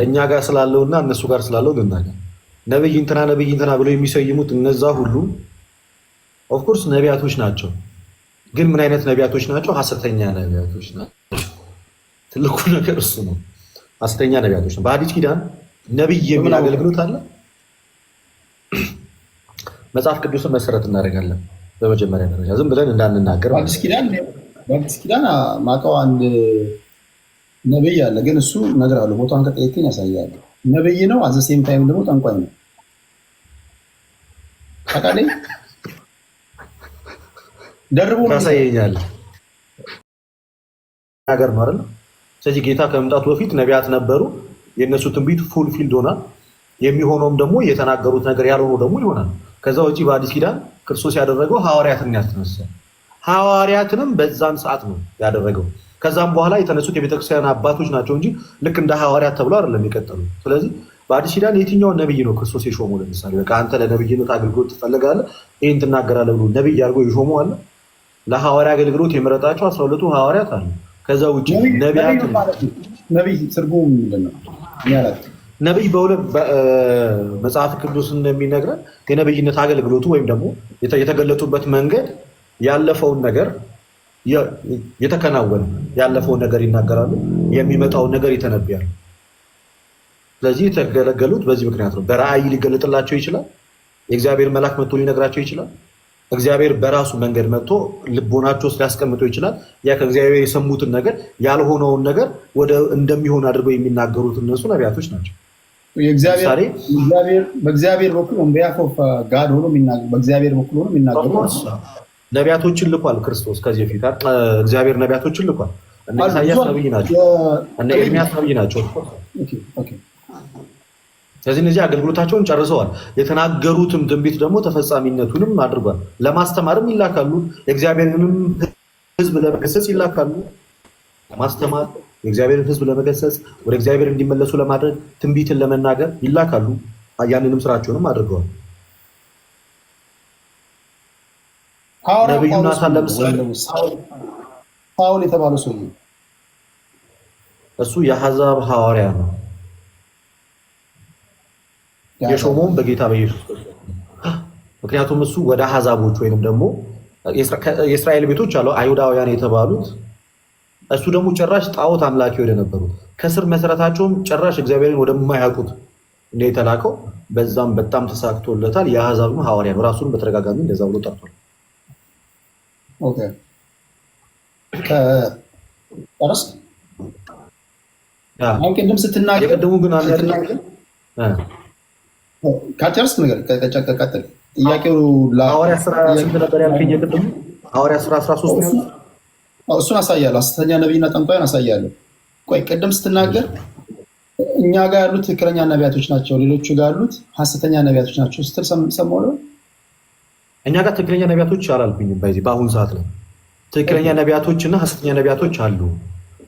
እኛ ጋር ስላለውና እነሱ ጋር ስላለው ልናገር። ነብይ እንትና ብለው የሚሰይሙት እነዛ ሁሉ ኦፍኮርስ ነቢያቶች ናቸው። ግን ምን አይነት ነቢያቶች ናቸው? ሐሰተኛ ነቢያቶች ናቸው። ትልቁ ነገር እሱ ነው። ሐሰተኛ ነቢያቶች ነው። በአዲስ ኪዳን ነብይ የሚል አገልግሎት አለ። መጽሐፍ ቅዱስን መሰረት እናደርጋለን። በመጀመሪያ ደረጃ ዝም ብለን እንዳንናገር በአዲስ ኪዳን ማውቀው አንድ ነብይ አለ። ግን እሱ ነገር አለ ቦታን ከጠየቅኝ ያሳያል። ነብይ ነው፣ አዘሴም ታይም ደግሞ ጠንቋይ ነው። ታውቃለህ? ደርቦ ታሳየኛለህ ነገር ነው አይደል? ስለዚህ ጌታ ከመምጣቱ በፊት ነቢያት ነበሩ። የእነሱ ትንቢት ፉል ፊልድ ሆናል። የሚሆነውም ደግሞ የተናገሩት ነገር ያልሆነው ደግሞ ይሆናል። ከዛ ውጭ በአዲስ ኪዳን ክርስቶስ ያደረገው ሐዋርያትን ያስነሳ፣ ሐዋርያትንም በዛን ሰዓት ነው ያደረገው። ከዛም በኋላ የተነሱት የቤተክርስቲያን አባቶች ናቸው እንጂ ልክ እንደ ሐዋርያት ተብሎ አይደለም የቀጠሉ። ስለዚህ በአዲስ ኪዳን የትኛውን ነብይ ነው ክርስቶስ የሾመው? ለምሳሌ በቃ አንተ ለነብይነት አገልግሎት ትፈልጋለህ፣ ይህን ትናገራለህ ብሎ ነብይ አድርጎ የሾመው አለ? ለሐዋርያ አገልግሎት የመረጣቸው 12ቱ ሐዋርያት አሉ። ከዛ ውጭ ነቢያት ነብይ ትርጉም ምንድን ነው? ነብይ መጽሐፍ ቅዱስ እንደሚነግረን የነብይነት አገልግሎቱ ወይም ደግሞ የተገለጡበት መንገድ ያለፈውን ነገር የተከናወነ ያለፈውን ነገር ይናገራሉ፣ የሚመጣውን ነገር ይተነብያሉ። ስለዚህ የተገለገሉት በዚህ ምክንያት ነው። በራእይ ሊገለጥላቸው ይችላል። የእግዚአብሔር መልአክ መጥቶ ሊነግራቸው ይችላል። እግዚአብሔር በራሱ መንገድ መጥቶ ልቦናቸው ውስጥ ሊያስቀምጠው ይችላል። ያ ከእግዚአብሔር የሰሙትን ነገር ያልሆነውን ነገር ወደ እንደሚሆን አድርገው የሚናገሩት እነሱ ነቢያቶች ናቸው። በእግዚአብሔር በኩል ኦንቢያፎፍ ጋድ ሆኖ የሚናገር በእግዚአብሔር በኩል ሆኖ የሚናገሩ ነቢያቶችን ልኳል ክርስቶስ። ከዚህ በፊት እግዚአብሔር ነቢያቶችን ልኳል። እነ ኢሳያስ ነብይ ናቸው፣ እነ ኤርሚያስ ነብይ ናቸው። ስለዚህ እነዚህ አገልግሎታቸውን ጨርሰዋል። የተናገሩትም ትንቢት ደግሞ ተፈጻሚነቱንም አድርጓል። ለማስተማርም ይላካሉ፣ የእግዚአብሔርንም ሕዝብ ለመገሰጽ ይላካሉ። ለማስተማር የእግዚአብሔርን ሕዝብ ለመገሰጽ ወደ እግዚአብሔር እንዲመለሱ ለማድረግ ትንቢትን ለመናገር ይላካሉ። ያንንም ስራቸውንም አድርገዋል። ነብዩ ናታን ለምሳሌ ሳውል የተባለው ሰው እሱ የአሕዛብ ሐዋርያ ነው። የሾመውም በጌታ በኢየሱስ ምክንያቱም እሱ ወደ አሕዛቦች ወይንም ደግሞ የእስራኤል ቤቶች አሉ አይሁዳውያን የተባሉት እሱ ደግሞ ጭራሽ ጣዖት አምላኪ ወደ ነበሩት ከስር መሰረታቸውም ጭራሽ እግዚአብሔርን ወደማያውቁት እንደ የተላከው በዛም በጣም ተሳክቶለታል። የአሕዛብም ሐዋርያ ነው። ራሱን በተደጋጋሚ እንደዛ ብሎ ጠርቷል። ኦኬ ከጨረስክ ቅድም ስትናገር የቀደሙ ግን ካልጨረስክ ነገር ቀጥል። ጥያቄው ሐዋርያ ስራ ስንት ነበር ያልከኝ? የቀደሙ ሐዋርያ ስራ 13 እሱን አሳያለሁ። ሐሰተኛ ነቢይና ጠንቋይን አሳያለሁ። ቆይ ቅድም ስትናገር እኛ ጋር ያሉት ትክክለኛ ነቢያቶች ናቸው፣ ሌሎቹ ጋር ያሉት ሐሰተኛ ነቢያቶች ናቸው ስትል ሰማሁ ነው። እኛ ጋር ትክክለኛ ነቢያቶች አላልኩኝም። በአሁኑ ሰዓት ላይ ትክክለኛ ነቢያቶች እና ሐሰተኛ ነቢያቶች አሉ።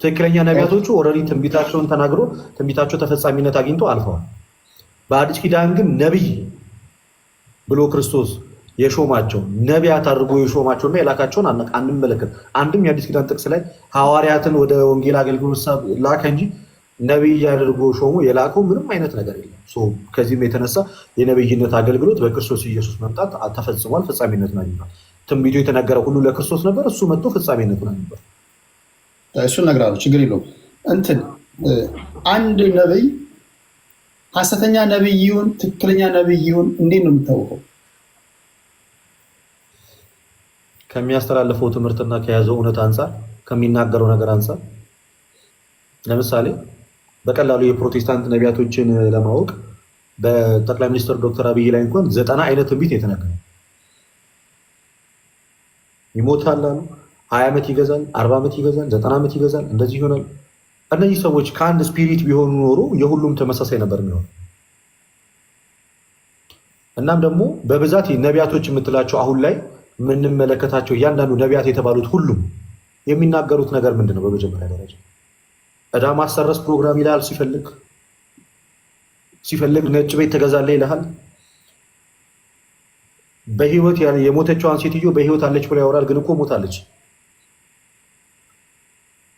ትክክለኛ ነቢያቶቹ ኦልሬዲ ትንቢታቸውን ተናግሮ ትንቢታቸው ተፈጻሚነት አግኝቶ አልፈዋል። በአዲስ ኪዳን ግን ነቢይ ብሎ ክርስቶስ የሾማቸው ነቢያት አድርጎ የሾማቸውና የላካቸውን አንመለከት። አንድም የአዲስ ኪዳን ጥቅስ ላይ ሐዋርያትን ወደ ወንጌል አገልግሎት ላከ እንጂ ነቢይ አድርጎ ሾሞ የላከው ምንም አይነት ነገር የለም። ከዚህም የተነሳ የነቢይነት አገልግሎት በክርስቶስ ኢየሱስ መምጣት ተፈጽሟል፣ ፍጻሜነቱን አግኝቷል። ትንቢቱ የተነገረው ሁሉ ለክርስቶስ ነበር፣ እሱ መጥቶ ፍጻሜነቱን አግኝቷል። እሱን እነግርሃለሁ፣ ችግር የለውም። አንድ ነቢይ ሐሰተኛ ነቢይውን ትክክለኛ ነቢይውን እንዴት ነው የሚታወቀው? ከሚያስተላልፈው ትምህርትና ከያዘው እውነት አንጻር፣ ከሚናገረው ነገር አንጻር። ለምሳሌ በቀላሉ የፕሮቴስታንት ነቢያቶችን ለማወቅ በጠቅላይ ሚኒስትር ዶክተር አብይ ላይ እንኳን 90 አይነት ትንቢት የተነገረ ይሞታል አሉ፣ 20 ዓመት ይገዛል፣ 40 ዓመት ይገዛል፣ 90 ዓመት ይገዛል፣ እንደዚህ ይሆናል። እነዚህ ሰዎች ከአንድ ስፒሪት ቢሆኑ ኖሮ የሁሉም ተመሳሳይ ነበር የሚሆነው። እናም ደግሞ በብዛት ነቢያቶች የምትላቸው አሁን ላይ የምንመለከታቸው እያንዳንዱ ነቢያት የተባሉት ሁሉም የሚናገሩት ነገር ምንድን ነው? በመጀመሪያ ደረጃ ዕዳ ማሰረስ ፕሮግራም ይልሃል። ሲፈልግ ነጭ ቤት ተገዛለ ይልሃል። በህይወት የሞተችዋን ሴትዮ በህይወት አለች ብሎ ያወራል፣ ግን እኮ ሞታለች።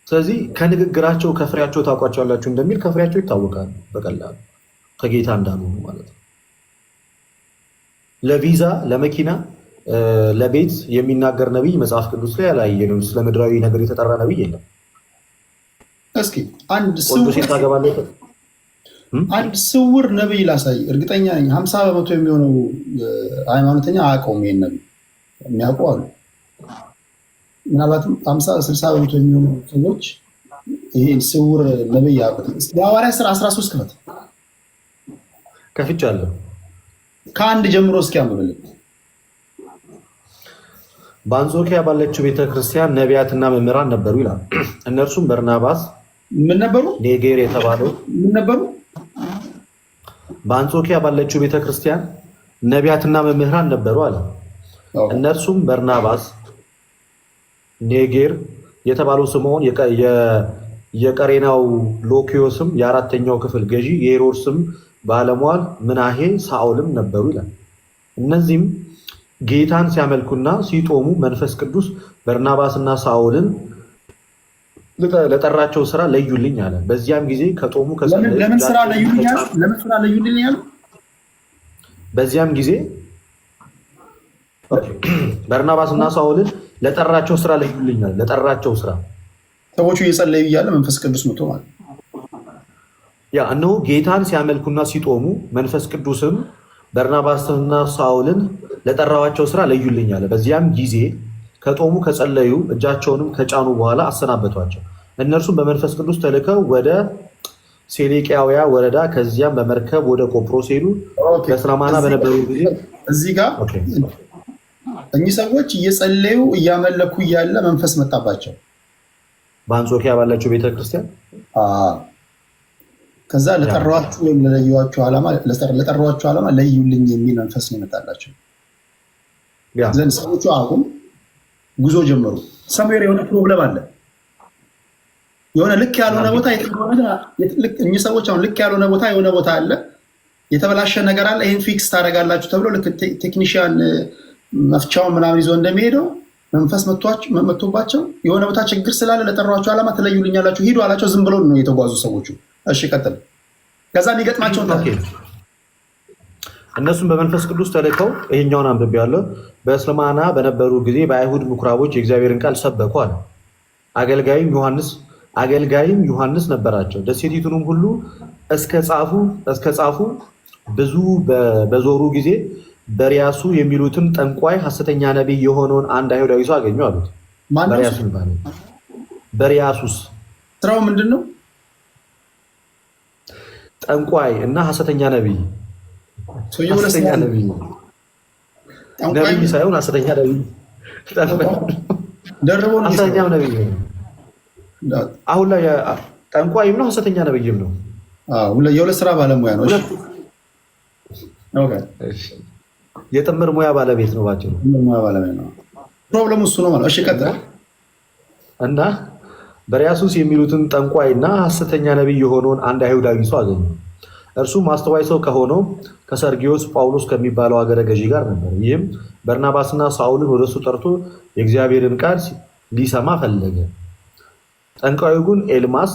ስለዚህ ከንግግራቸው ከፍሬያቸው ታውቋቸዋላችሁ እንደሚል ከፍሬያቸው ይታወቃሉ በቀላሉ ከጌታ እንዳልሆኑ ማለት ነው። ለቪዛ ለመኪና ለቤት የሚናገር ነቢይ መጽሐፍ ቅዱስ ላይ ያላየነው። ስለ ምድራዊ ነገር የተጠራ ነቢይ የለም። እስኪ አንድ ስውር ነቢይ ላሳይ። እርግጠኛ 50 በመቶ የሚሆነው ሃይማኖተኛ አያውቀውም። ይሄን ነቢይ የሚያውቁ አሉ። ምናልባትም 50-60 በመቶ የሚሆኑ ሰዎች ይሄን ስውር ነቢይ ያውቁት። የሐዋርያት ሥራ 13 ክፈት። ከፍቻለሁ። ከአንድ ጀምሮ እስኪ አንብብልን። በአንጾኪያ ባለችው ቤተክርስቲያን ነቢያትና መምህራን ነበሩ ይላል። እነርሱም በርናባስ ምን ነበሩ? ኔጌር የተባለው ምን ነበሩ? በአንጾኪያ ባለችው ቤተክርስቲያን ነቢያትና መምህራን ነበሩ አለ። እነርሱም በርናባስ፣ ኔጌር የተባለው ስምዖን፣ የቀሬናው ሉኪዮስም፣ የአራተኛው ክፍል ገዢ የሄሮድስም ባለሟል ምናሄ፣ ሳኦልም ነበሩ ይላል። እነዚህም ጌታን ሲያመልኩና ሲጦሙ መንፈስ ቅዱስ በርናባስና ሳኦልን ለጠራቸው ስራ ለዩልኝ አለ። በዚያም ጊዜ ከጦሙ ለምን ስራ ለዩልኝ አለ? በዚያም ጊዜ በርናባስና ሳኦልን ለጠራቸው ስራ ለዩልኝ አለ። ለጠራቸው ስራ ሰዎቹ እየጸለዩ እያለ መንፈስ ቅዱስ መጥቶ ማለት ያ እነሆ ጌታን ሲያመልኩና ሲጦሙ መንፈስ ቅዱስም በርናባስና ሳኦልን ለጠራዋቸው ስራ ለዩልኝ አለ። በዚያም ጊዜ ከጦሙ ከጸለዩ እጃቸውንም ከጫኑ በኋላ አሰናበቷቸው። እነርሱም በመንፈስ ቅዱስ ተልከው ወደ ሴሌቅያውያ ወረዳ ከዚያም በመርከብ ወደ ቆጵሮስ ሄዱ። በስላማና በነበሩ ጊዜ እዚህ ጋር እኚህ ሰዎች እየጸለዩ እያመለኩ እያለ መንፈስ መጣባቸው በአንጾኪያ ባላቸው ቤተክርስቲያን። ከዛ ለጠራኋችሁ ወይም ለጠራኋችሁ ዓላማ ለዩልኝ የሚል መንፈስ ነው የመጣላቸው። ዘንድ ሰዎቹ አሁን ጉዞ ጀመሩ። ሰሜር የሆነ ፕሮብለም አለ። የሆነ ልክ ያልሆነ ቦታ እኚህ ሰዎች አሁን ልክ ያልሆነ ቦታ የሆነ ቦታ አለ፣ የተበላሸ ነገር አለ። ይህን ፊክስ ታደርጋላችሁ ተብሎ ልክ ቴክኒሽያን መፍቻውን ምናምን ይዞ እንደሚሄደው መንፈስ መጥቶባቸው የሆነ ቦታ ችግር ስላለ ለጠራኋችሁ ዓላማ ትለዩልኛላችሁ ሂዱ አላቸው። ዝም ብሎ ነው የተጓዙ ሰዎቹ። እሺ ቀጥል። ከዛ የሚገጥማቸውን እነሱም በመንፈስ ቅዱስ ተልከው ይሄኛውን አንብቤያለሁ። በእስልምና በነበሩ ጊዜ በአይሁድ ምኩራቦች የእግዚአብሔርን ቃል ሰበኩ አለ። አገልጋይም ዮሐንስ ነበራቸው። ደሴቲቱንም ሁሉ እስከ ጻፉ ብዙ በዞሩ ጊዜ በሪያሱ የሚሉትን ጠንቋይ ሐሰተኛ ነቢይ የሆነውን አንድ አይሁዳዊ ሰው አገኙ አሉት። በሪያሱስ ስራው ምንድን ነው? ጠንቋይ እና ሐሰተኛ ነቢይ ሳይሆን ሐሰተኛ ነቢይ ሐሰተኛ ነቢይ አሁን ላይ ጠንቋይም ነው ሐሰተኛ ነቢይም ነው። የሁለት ስራ ባለሙያ ነው። የጥምር ሙያ ባለቤት ነው። ባጭሩ ፕሮብለሙ እሱ ነው ማለት። እሺ ቀጥል። እና በሪያሱስ የሚሉትን ጠንቋይ እና ሐሰተኛ ነቢይ የሆነውን አንድ አይሁዳዊ ሰው አገኙ። እርሱም አስተዋይ ሰው ከሆነው ከሰርጊዮስ ጳውሎስ ከሚባለው ሀገረ ገዢ ጋር ነበር። ይህም በርናባስና ሳውልን ወደሱ ጠርቶ የእግዚአብሔርን ቃል ሊሰማ ፈለገ። ጠንቋዩ ግን ኤልማስ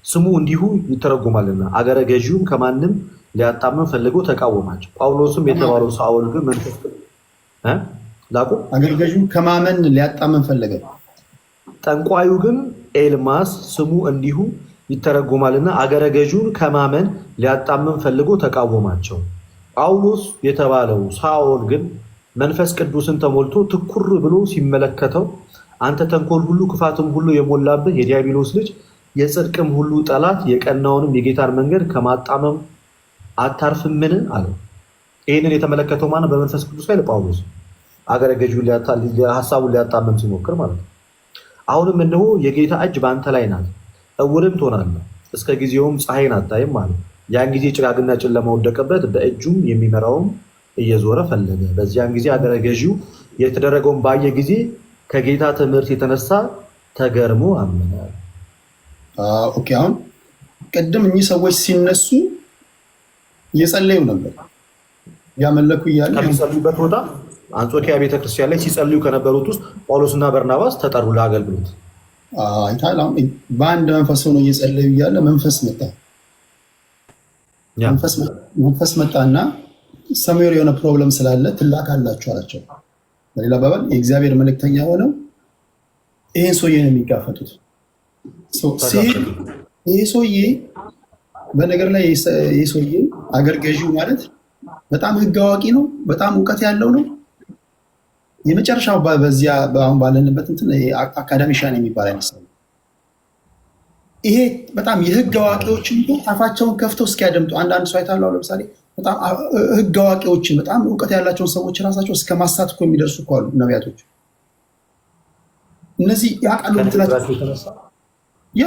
ስሙ እንዲሁ ይተረጎማልና አገረ ገዢውም ከማንም ሊያጣመም ፈልጎ ተቃወማቸው። ጳውሎስም የተባለው ሳውል ግን አገረ ገዢው ከማመን ሊያጣመም ፈለገ። ጠንቋዩ ግን ኤልማስ ስሙ እንዲሁ ይተረጎማልና አገረ ገዢውን ከማመን ሊያጣመም ፈልጎ ተቃወማቸው። ጳውሎስ የተባለው ሳኦል ግን መንፈስ ቅዱስን ተሞልቶ ትኩር ብሎ ሲመለከተው አንተ ተንኮል ሁሉ ክፋትም ሁሉ የሞላብህ የዲያብሎስ ልጅ የጽድቅም ሁሉ ጠላት የቀናውንም የጌታን መንገድ ከማጣመም አታርፍምን አለው። ይህንን የተመለከተው ማነው? በመንፈስ ቅዱስ ላይ ጳውሎስ አገረ ገዢውን ሀሳቡን ሊያጣመም ሲሞክር ማለት ነው። አሁንም እነሆ የጌታ እጅ በአንተ ላይ ናት፣ እውርም ትሆናለህ፣ እስከ ጊዜውም ፀሐይን አታይም አለ። ያን ጊዜ ጭጋግና ጨለማ ወደቀበት፣ በእጁም የሚመራውም እየዞረ ፈለገ። በዚያን ጊዜ አገረ ገዢው የተደረገውን ባየ ጊዜ ከጌታ ትምህርት የተነሳ ተገርሞ አመነ። ኦኬ፣ አሁን ቅድም እኚህ ሰዎች ሲነሱ እየጸለዩ ነበር፣ ያመለኩ እያለ ከሚጸልዩበት ቦታ አንጾኪያ ቤተክርስቲያን ላይ ሲጸልዩ ከነበሩት ውስጥ ጳውሎስና በርናባስ ተጠሩ ለአገልግሎት። በአንድ መንፈስ ሆኖ እየጸለዩ እያለ መንፈስ መጣና ሰሜር የሆነ ፕሮብለም ስላለ ትላካላችሁ አላቸው። በሌላ አባባል የእግዚአብሔር መልእክተኛ ሆነው ይሄን ሰውዬ ነው የሚጋፈጡት። ይሄ ሰውዬ በነገር ላይ ይሄ ሰውዬ አገር ገዢው ማለት በጣም ህግ አዋቂ ነው፣ በጣም እውቀት ያለው ነው። የመጨረሻው በዚያ አሁን ባለንበት እንትን አካዳሚሻን የሚባል አይነት ሰው። ይሄ በጣም የህግ አዋቂዎችን አፋቸውን ከፍተው እስኪያደምጡ አንዳንድ ሰው አይታሉ። ለምሳሌ በጣም ህግ አዋቂዎችን በጣም እውቀት ያላቸውን ሰዎች ራሳቸው እስከ ማሳት እኮ የሚደርሱ እኮ አሉ ነቢያቶች። እነዚህ ያውቃሉ ምትላቸው ያ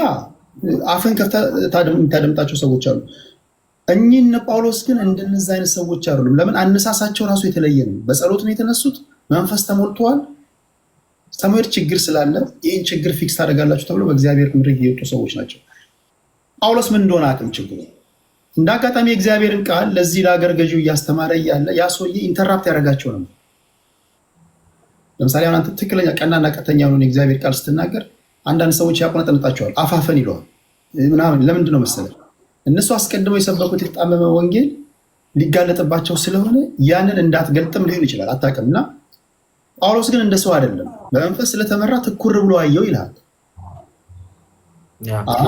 አፍን ከፍተህ የምታደምጣቸው ሰዎች አሉ። እኚህን ጳውሎስ ግን እንደነዚህ አይነት ሰዎች አይደሉም። ለምን? አነሳሳቸው ራሱ የተለየ ነው። በጸሎት ነው የተነሱት፣ መንፈስ ተሞልተዋል። ሰሜር ችግር ስላለ ይህን ችግር ፊክስ ታደርጋላችሁ ተብሎ በእግዚአብሔር ምድር የወጡ ሰዎች ናቸው። ጳውሎስ ምን እንደሆነ አቅም ችግሩ እንደ አጋጣሚ የእግዚአብሔርን ቃል ለዚህ ለሀገር ገዢው እያስተማረ እያለ ያ ሰውዬ ኢንተራፕት ያደርጋቸው ነው። ለምሳሌ አሁን አንተ ትክክለኛ ቀናና ቀጥተኛ የሆነ የእግዚአብሔር ቃል ስትናገር አንዳንድ ሰዎች ያቆነጠንጣቸዋል፣ አፋፈን ይለዋል ምናምን። ለምንድን ነው መሰለህ? እነሱ አስቀድመው የሰበኩት የተጣመመ ወንጌል ሊጋለጥባቸው ስለሆነ ያንን እንዳትገልጥም ሊሆን ይችላል፣ አታውቅም። እና ጳውሎስ ግን እንደ ሰው አይደለም፣ በመንፈስ ስለተመራ ትኩር ብሎ አየው ይልሃል።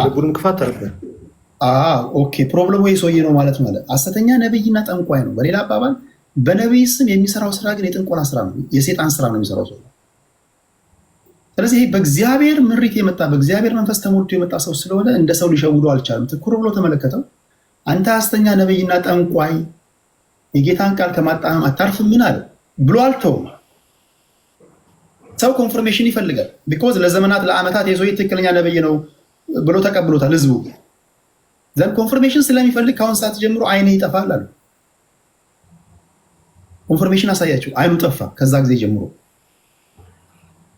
ልቡንም ክፋት ተረፈ። ኦኬ፣ ፕሮብለሙ የሰውዬ ነው ማለት ሐሰተኛ ነብይና ጠንቋይ ነው። በሌላ አባባል በነቢይ ስም የሚሰራው ስራ ግን የጥንቆላ ስራ ነው፣ የሴጣን ስራ ነው የሚሰራው ሰው። ስለዚህ በእግዚአብሔር ምሪት የመጣ በእግዚአብሔር መንፈስ ተሞልቶ የመጣ ሰው ስለሆነ እንደ ሰው ሊሸውዶ አልቻለም። ትኩር ብሎ ተመለከተው። አንተ ሐሰተኛ ነብይና ጠንቋይ የጌታን ቃል ከማጣመም አታርፍምን አለ ብሎ አልተውም። ሰው ኮንፈርሜሽን ይፈልጋል። ቢኮዝ ለዘመናት ለዓመታት የሰውዬ ትክክለኛ ነብይ ነው ብሎ ተቀብሎታል ህዝቡ። ዘንድ ኮንፈርሜሽን ስለሚፈልግ ከአሁን ሰዓት ጀምሮ አይኔ ይጠፋል አሉ። ኮንፈርሜሽን አሳያቸው፣ አይኑ ጠፋ ከዛ ጊዜ ጀምሮ።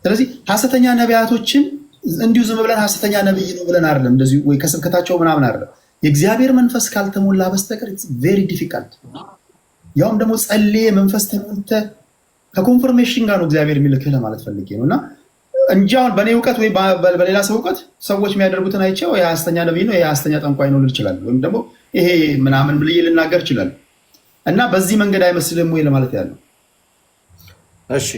ስለዚህ ሐሰተኛ ነቢያቶችን እንዲሁ ዝም ብለን ሐሰተኛ ነብይ ነው ብለን አይደለም፣ እንደዚሁ ወይ ከስብከታቸው ምናምን አይደለም። የእግዚአብሔር መንፈስ ካልተሞላ በስተቀር ቬሪ ዲፊካልት። ያውም ደግሞ ጸልዬ መንፈስ ተሞልተ ከኮንፈርሜሽን ጋር ነው እግዚአብሔር የሚልክህ ለማለት ፈልጌ ነው። እና እንጂ አሁን በእኔ እውቀት ወይ በሌላ ሰው እውቀት ሰዎች የሚያደርጉትን አይቼ ወይ ሐሰተኛ ነብይ ነው ሐሰተኛ ጠንቋይ ነው ልል እችላለሁ፣ ወይም ደግሞ ይሄ ምናምን ብዬ ልናገር እችላለሁ። እና በዚህ መንገድ አይመስልም ወይ ለማለት ያለው። እሺ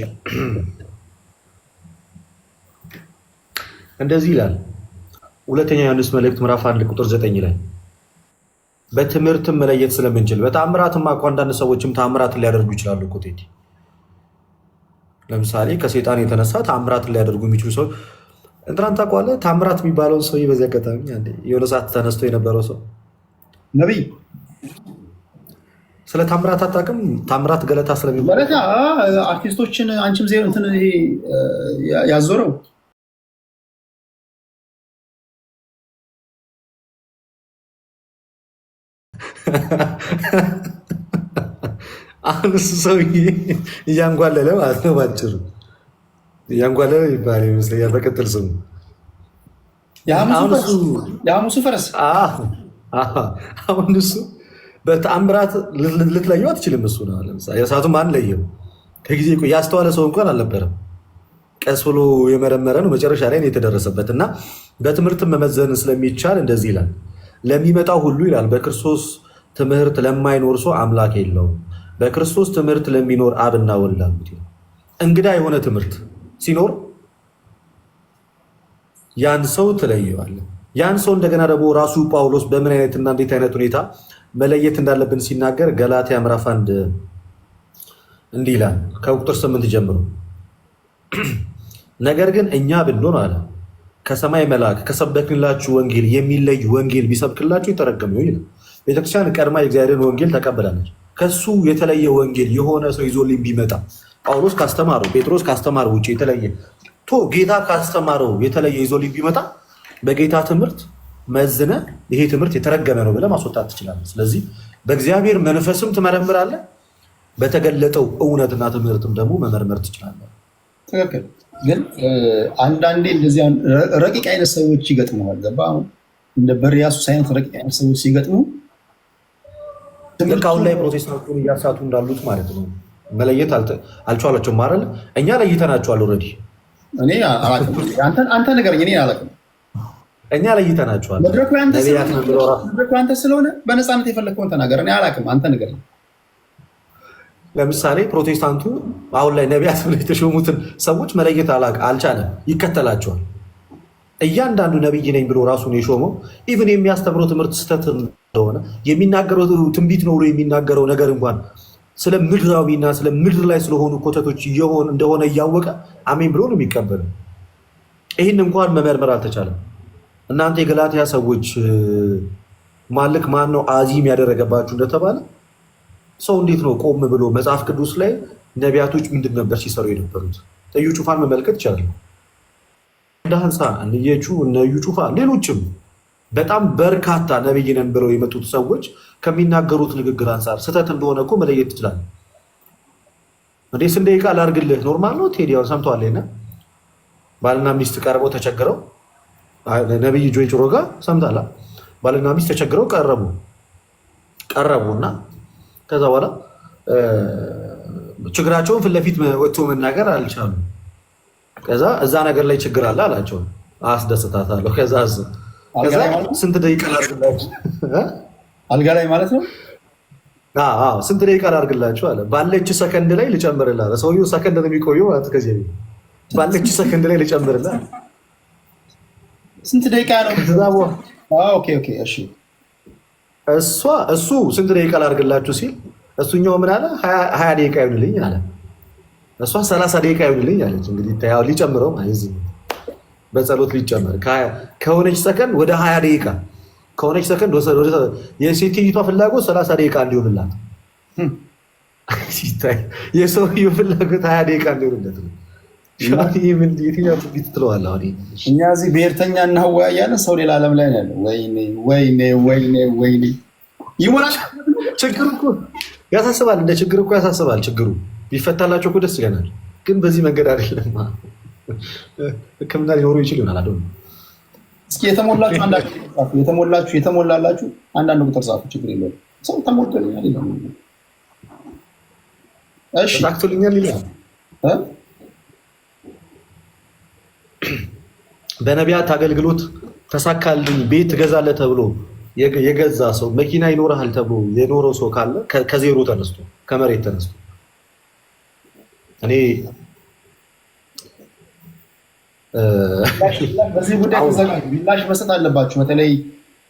እንደዚህ ይላል ሁለተኛ ዮሐንስ መልእክት ምዕራፍ 1 ቁጥር 9 ላይ በትምህርትም መለየት ስለምንችል። በታምራትም እኮ አንዳንድ ሰዎችም ታምራትን ሊያደርጉ ይችላሉ እኮ ቴዲ። ለምሳሌ ከሰይጣን የተነሳ ታምራትን ሊያደርጉ የሚችሉ ሰው እንትናን ታውቀዋለህ? ታምራት የሚባለውን ሰው በዚህ አጋጣሚ የሆነ ሰዓት ተነስቶ የነበረው ሰው ነቢይ ስለ ታምራት አታውቅም? ታምራት ገለታ ስለሚባል አርቲስቶችን አንቺም ዜሮ እንትን ይሄ ያዞረው አሁን እሱ ሰውዬ እያንጓለለ ማለት ነው። ባጭሩ እያንጓለለ ይባል ይመስለኛል በቅጥል ስሙ የሐሙሱ ፈረስ። አሁን እሱ በተአምራት ልትለየው አትችልም። እሱ ነው ለምሳሌ የእሳቱ ማን ለየው? ከጊዜ ያስተዋለ ሰው እንኳን አልነበረም። ቀስ ብሎ የመረመረ ነው መጨረሻ ላይ የተደረሰበት። እና በትምህርት መመዘን ስለሚቻል እንደዚህ ይላል፣ ለሚመጣው ሁሉ ይላል በክርስቶስ ትምህርት ለማይኖር ሰው አምላክ የለውም፣ በክርስቶስ ትምህርት ለሚኖር አብና ወልድ አሉት። እንግዳ የሆነ ትምህርት ሲኖር ያን ሰው ትለየዋለህ። ያን ሰው እንደገና ደግሞ ራሱ ጳውሎስ በምን አይነትና እንዴት አይነት ሁኔታ መለየት እንዳለብን ሲናገር ገላትያ ምዕራፍ 1 እንዲህ ይላል ከቁጥር 8 ጀምሮ፣ ነገር ግን እኛ ብንሆን አለ ከሰማይ መልአክ ከሰበክንላችሁ ወንጌል የሚለይ ወንጌል ቢሰብክላችሁ የተረገመ ይላል። ቤተክርስቲያን ቀድማ የእግዚአብሔርን ወንጌል ተቀብላለች። ከሱ የተለየ ወንጌል የሆነ ሰው ይዞልኝ ቢመጣ ጳውሎስ ካስተማረው ጴጥሮስ ካስተማረው ውጭ የተለየ ጌታ ካስተማረው የተለየ ይዞልኝ ቢመጣ በጌታ ትምህርት መዝነ ይሄ ትምህርት የተረገመ ነው ብለህ ማስወጣት ትችላለህ። ስለዚህ በእግዚአብሔር መንፈስም ትመረምራለህ፣ በተገለጠው እውነትና ትምህርትም ደግሞ መመርመር ትችላለህ። ትክክል። ግን አንዳንዴ እንደዚህ ረቂቅ አይነት ሰዎች ይገጥመዋል። ገባ? አሁን እንደ በሪያሱስ አይነት ረቂቅ አይነት ሰዎች ሲገጥሙ ልክ አሁን ላይ ፕሮቴስታንቱን እያሳቱ እንዳሉት ማለት ነው። መለየት አልቻላቸውም ማለት እኛ ለይተናቸዋል። ኦልሬዲ አንተ ንገረኝ፣ እኔ አላውቅም። እኛ ለይተናቸዋል። መድረኩ አንተ ስለሆነ በነፃነት የፈለግከውን ተናገር። እኔ አላውቅም፣ አንተ ንገረኝ። ለምሳሌ ፕሮቴስታንቱ አሁን ላይ ነቢያት ብለው የተሾሙትን ሰዎች መለየት አልቻለም፣ ይከተላቸዋል። እያንዳንዱ ነቢይ ነኝ ብሎ ራሱን የሾመው ኢቭን የሚያስተምረው ትምህርት ስህተት እንደሆነ የሚናገረው ትንቢት ነው የሚናገረው ነገር እንኳን ስለ ምድራዊና ስለ ምድር ላይ ስለሆኑ ኮተቶች እንደሆነ እያወቀ አሜን ብሎ ነው የሚቀበለው። ይህን እንኳን መመርመር አልተቻለም። እናንተ የገላትያ ሰዎች ማልክ ማን ነው አዚም ያደረገባችሁ እንደተባለ ሰው እንዴት ነው ቆም ብሎ መጽሐፍ ቅዱስ ላይ ነቢያቶች ምንድን ነበር ሲሰሩ የነበሩት? እዩ ጩፋን መመልከት ይቻላል። ዳንሳ እነዩ ጩፋ ሌሎችም በጣም በርካታ ነብይ ነን ብለው የመጡት ሰዎች ከሚናገሩት ንግግር አንጻር ስህተት እንደሆነ እኮ መለየት ትችላል። እንዴ ስንት ደቂቃ ላድርግልህ? ኖርማል ነው። ቴዲያውን ሰምተዋል። ና ባልና ሚስት ቀርበው ተቸግረው ነብይ ጆይ ጭሮ ጋር ሰምታላ። ባልና ሚስት ተቸግረው ቀረቡና ከዛ በኋላ ችግራቸውን ፊት ለፊት ወጥቶ መናገር አልቻሉም። ከዛ እዛ ነገር ላይ ችግር አለ አላቸው። አስደስታታለሁ። ከዛ ስንት ደቂቃ ላድርግላችሁ? አልጋ ላይ ማለት ነው። ስንት ደቂቃ ላድርግላችሁ አለ። ባለች ሰከንድ ላይ ልጨምርልህ አለ። ሰውየው ሰከንድ ነው የሚቆየው ማለት ከዚህ ባለች ሰከንድ ላይ ልጨምርልህ። ስንት ደቂቃ ነው? እሱ ስንት ደቂቃ ላድርግላችሁ ሲል እሱኛው ምን አለ? 20 ደቂቃ ይሆንልኝ አለ። እሷ 30 ደቂቃ ይሆንልኝ አለች። እንግዲህ ሊጨምረው ማለት በጸሎት ሊጨመር ከሆነች ሰከንድ ወደ 20 ደቂቃ ከሆነች ሰከንድ የሴትዮቷ ፍላጎት 30 ደቂቃ እንዲሆንላት የሰውየው ፍላጎት 20 ደቂቃ እንዲሆንለት ነው። የትኛው ትንቢት ትለዋለህ? አሁን እኛ እዚህ ብሔርተኛ እናወያያለን፣ ሰው ሌላ ዓለም ላይ ነው ያለው። ወይኔ ይሞላል። ችግሩ እኮ ያሳስባል፣ እንደ ችግር እኮ ያሳስባል። ችግሩ ቢፈታላቸው እኮ ደስ ይለናል፣ ግን በዚህ መንገድ አይደለም። ሕክምና ሊኖሩ ይችል ይሆናል። አደ እስኪ የተሞላላችሁ አንዳንድ ቁጥር ጻፉ። ችግር የለውም። ሰው ተሞልቶልኛል ይላል። እሺ ታክቶልኛል ይላል። በነቢያት አገልግሎት ተሳካልኝ ቤት ትገዛለህ ተብሎ የገዛ ሰው መኪና ይኖርሃል ተብሎ የኖረው ሰው ካለ ከዜሮ ተነስቶ ከመሬት ተነስቶ እኔ በዚህ ጉዳይ ምላሽ መስጠት አለባችሁ። በተለይ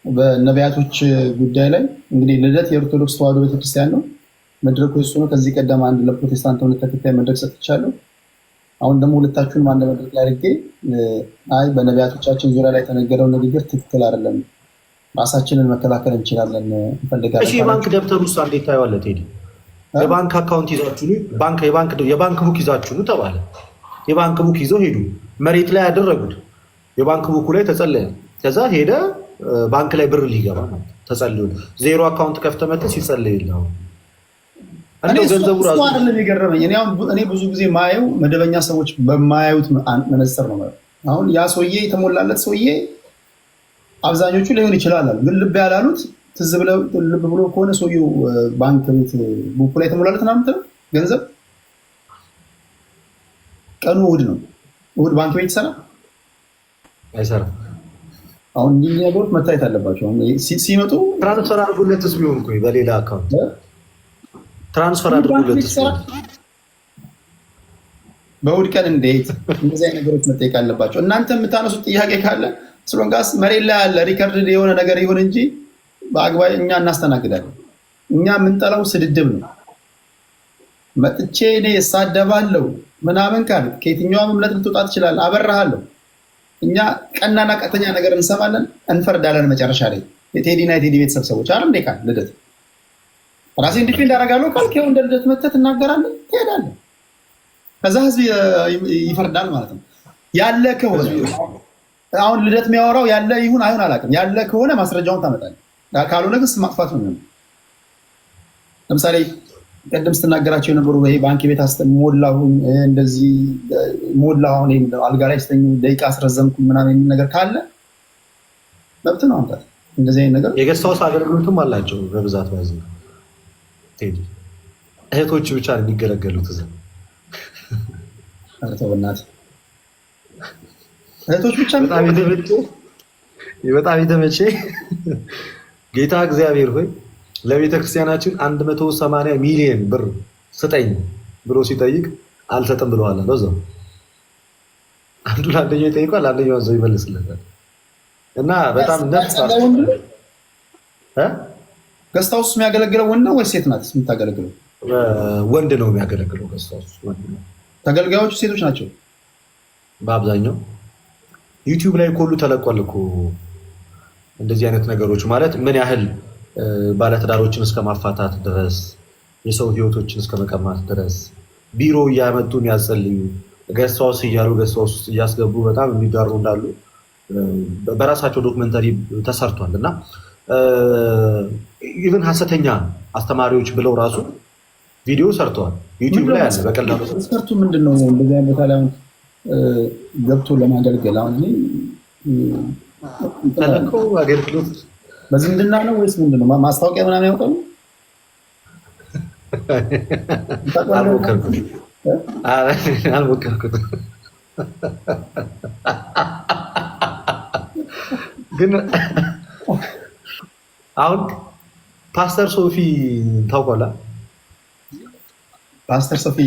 በነቢያቶች ጉዳይ ላይ እንግዲህ ልደት የኦርቶዶክስ ተዋሕዶ ቤተክርስቲያን ነው መድረኩ እሱ ነው። ከዚህ ቀደም አንድ ለፕሮቴስታንት እምነት ተከታይ መድረክ ሰጥቻለሁ። አሁን ደግሞ ሁለታችሁንም አንድ መድረክ ላይ አድርጌ አይ በነቢያቶቻችን ዙሪያ ላይ የተነገረው ንግግር ትክክል አይደለም፣ ራሳችንን መከላከል እንችላለን እንፈልጋለን። እሺ የባንክ ደብተር ውስጥ እንዴት ታየዋለህ ቴዲ? የባንክ አካውንት ይዛችሁ የባንክ ቡክ ይዛችሁ ተባለ። የባንክ ቡክ ይዘው ሄዱ። መሬት ላይ ያደረጉት የባንክ ቡኩ ላይ ተጸለየ። ከዛ ሄደ ባንክ ላይ ብር ሊገባ ማለት ተጸልዮ ዜሮ አካውንት ከፍተህ መጥተህ ሲጸልይ ይላል። ገንዘቡ ራሱ አይደለም የገረመኝ። እኔ ብዙ ጊዜ ማየው መደበኛ ሰዎች በማያዩት መነጽር ነው። አሁን ያ ሰውዬ የተሞላለት ሰውዬ አብዛኞቹ ሊሆን ይችላል፣ ግን ልብ ያላሉት ልብ ብሎ ከሆነ ሰውዬው ባንክ ቤት ቡኩ ላይ የተሞላለት ምናምን ገንዘብ ቀኑ እሑድ ነው። እሑድ ባንክ ቤት ይሰራ አይሰራም? አሁን እንዲህ ነገሮች መታየት አለባቸው። ሲመጡ ትራንስፈር አድርጉለትስ ቢሆን እኮ በሌላ አካውንት ትራንስፈር አድርጉለት። በእሑድ ቀን እንዴት እንደዚህ አይነት ነገሮች መጠየቅ አለባቸው። እናንተ የምታነሱት ጥያቄ ካለ ስሎንጋስ መሬት ላይ ያለ ሪከርድ የሆነ ነገር ይሁን እንጂ በአግባብ እኛ እናስተናግዳለን። እኛ የምንጠላው ስድድብ ነው። መጥቼ እኔ እሳደባለሁ ምናምን ካል ከየትኛውም እምነት ልትወጣ ትችላለህ፣ አበራሃለሁ። እኛ ቀናና ቀጥተኛ ነገር እንሰማለን፣ እንፈርዳለን። መጨረሻ ላይ የቴዲና የቴዲ ቤተሰብ ሰዎች አረ እንዴ ካል ልደት ራሴን ዲፌንድ አደርጋለሁ ካልክ ይኸው እንደ ልደት መተህ ትናገራለህ፣ ትሄዳለህ። ከዛ ህዝብ ይፈርዳል ማለት ነው። ያለ ከሆነ አሁን ልደት የሚያወራው ያለ ይሁን አይሁን አላውቅም። ያለ ከሆነ ማስረጃውን ታመጣለህ፣ ካልሆነ ግን ማጥፋት ነው። ለምሳሌ ቀደም ስትናገራቸው የነበሩ ይሄ ባንክ ቤት ሞላሁኝ እንደዚህ ሞላሁን አልጋ ላይ ስተኝ ደቂቃ አስረዘምኩ ምናምን የሚል ነገር ካለ መብት ነው አምጣት። እንደዚህ አይነት ነገር የገስታውስ አገልግሎትም አላቸው በብዛት ባይዘ እህቶች ብቻ ነው የሚገለገሉት። እዛ እህቶች ብቻ በጣም የተመቼ ጌታ እግዚአብሔር ሆይ ለቤተክርስቲያናችን 180 ሚሊዮን ብር ስጠኝ ብሎ ሲጠይቅ አልሰጥም ብለዋል። እዛው አንዱ ለአንደኛው ይጠይቋል፣ አንደኛው እዛው ይመልስለታል። እና በጣም ነፍስ ገስት ሃውስ የሚያገለግለው ወንድ ነው ወይስ ሴት ናት የምታገለግለው? ወንድ ነው የሚያገለግለው ገስት ሃውስ። ተገልጋዮቹ ሴቶች ናቸው በአብዛኛው። ዩቲዩብ ላይ ሁሉ ተለቋል እኮ እንደዚህ አይነት ነገሮች ማለት ምን ያህል ባለትዳሮችን እስከ ማፋታት ድረስ የሰው ህይወቶችን እስከ መቀማት ድረስ ቢሮ እያመጡ የሚያጸልዩ ገስት ሃውስ እያሉ ገስት ሃውስ ውስጥ እያስገቡ በጣም የሚጋሩ እንዳሉ በራሳቸው ዶክመንተሪ ተሰርቷል። እና ኢቨን ሀሰተኛ አስተማሪዎች ብለው ራሱ ቪዲዮ ሰርተዋል ዩቲዩብ ላይ አለ። በቀላሉ መስፈርቱ ምንድነው? እንደዚህ አይነት ቦታ ላይ ገብቶ ለማገልገል አሁን ተለቀው አገልግሎት በዝምድና ነው ወይስ ምንድነው? ማስታወቂያ ምናምን ያውቃሉ? አልሞከርኩትም ግን አሁን ፓስተር ሶፊ ታውቃለህ? ፓስተር ሶፊ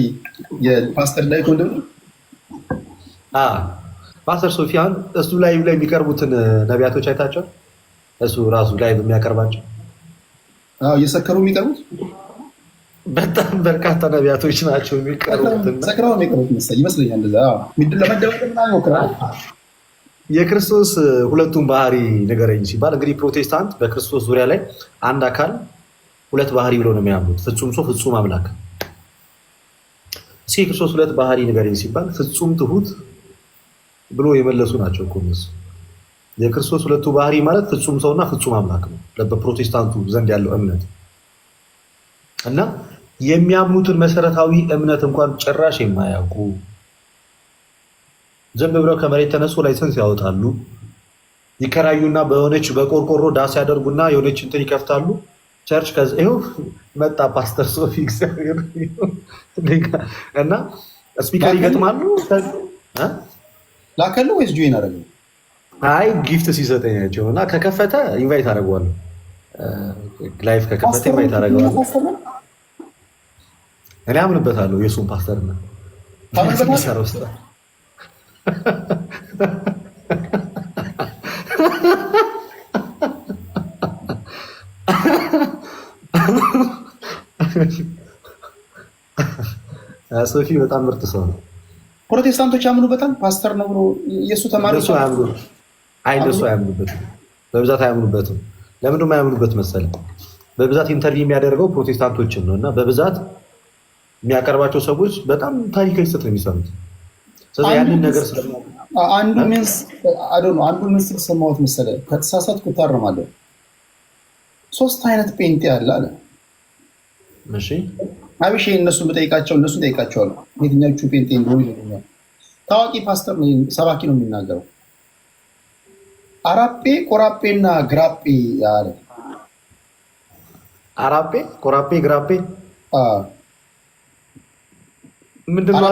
የፓስተር ዳዊት ወንድም ነው። ፓስተር ሶፊ አሁን እሱ ላይ የሚቀርቡትን ነቢያቶች አይታቸው እሱ ራሱ ላይ የሚያቀርባቸው እየሰከሩ የሚቀርቡት በጣም በርካታ ነቢያቶች ናቸው የሚቀርቡት። ሰክረው የሚቀርቡት ይመስለኛል። እንደዛ ለመደባደብ ምናምን ይሞክራል። የክርስቶስ ሁለቱም ባህሪ ንገረኝ ሲባል እንግዲህ ፕሮቴስታንት በክርስቶስ ዙሪያ ላይ አንድ አካል ሁለት ባህሪ ብሎ ነው የሚያምኑት፣ ፍጹም ሰው ፍጹም አምላክ። እስኪ የክርስቶስ ሁለት ባህሪ ንገረኝ ሲባል ፍጹም ትሁት ብሎ የመለሱ ናቸው እኮ እነሱ። የክርስቶስ ሁለቱ ባህሪ ማለት ፍጹም ሰውና ፍጹም አምላክ ነው በፕሮቴስታንቱ ዘንድ ያለው እምነት እና የሚያምኑትን መሰረታዊ እምነት እንኳን ጭራሽ የማያውቁ ዝም ብለው ከመሬት ተነሱ ላይሰንስ ያወጣሉ፣ ይከራዩና በሆነች በቆርቆሮ ዳስ ያደርጉና የሆነች እንትን ይከፍታሉ ቸርች። ይኸው መጣ ፓስተር ሶፊ እግዚአብሔር እና ስፒከር ይገጥማሉ። ላከሉ ወይስ ጆይን አደረገ? አይ ጊፍት ሲሰጠኛቸው እና ከከፈተ ኢንቫይት አደርገዋለሁ። ላይፍ ከከፈተ ኢንቫይት አደርገዋለሁ። እኔ አምንበታለሁ የእሱን ፓስተርና ሚሰራው ስራ ሶፊ በጣም ምርጥ ሰው ነው። ፕሮቴስታንቶች ያምኑበታል። ፓስተር ነው ብሎ የእሱ ተማሪዎች እነሱ አያምኑበትም፣ በብዛት አያምኑበትም። ለምንድን ነው አያምኑበት መሰለህ? በብዛት ኢንተርቪው የሚያደርገው ፕሮቴስታንቶችን ነው እና በብዛት የሚያቀርባቸው ሰዎች በጣም ታሪካዊ ስህተት ነው የሚሰሩት። ስለዚህ ያንን ነገር አንዱ ምስል ሰማሁት መሰለህ፣ ከተሳሳትኩ እታረማለሁ። 3 አይነት ጴንጤ አለ አለ። እሺ አብሽ እነሱን ብጠይቃቸው እነሱን ጠይቃቸዋለሁ የትኛዎቹ ጴንጤ እንደሆኑ ይሉኛል። ታዋቂ ፓስተር ነው ሰባኪ ነው የሚናገረው። አራጴ ቆራጴና ግራጴ ያለ። አራጴ ቆራጴ ግራጴ ምንድን ነው?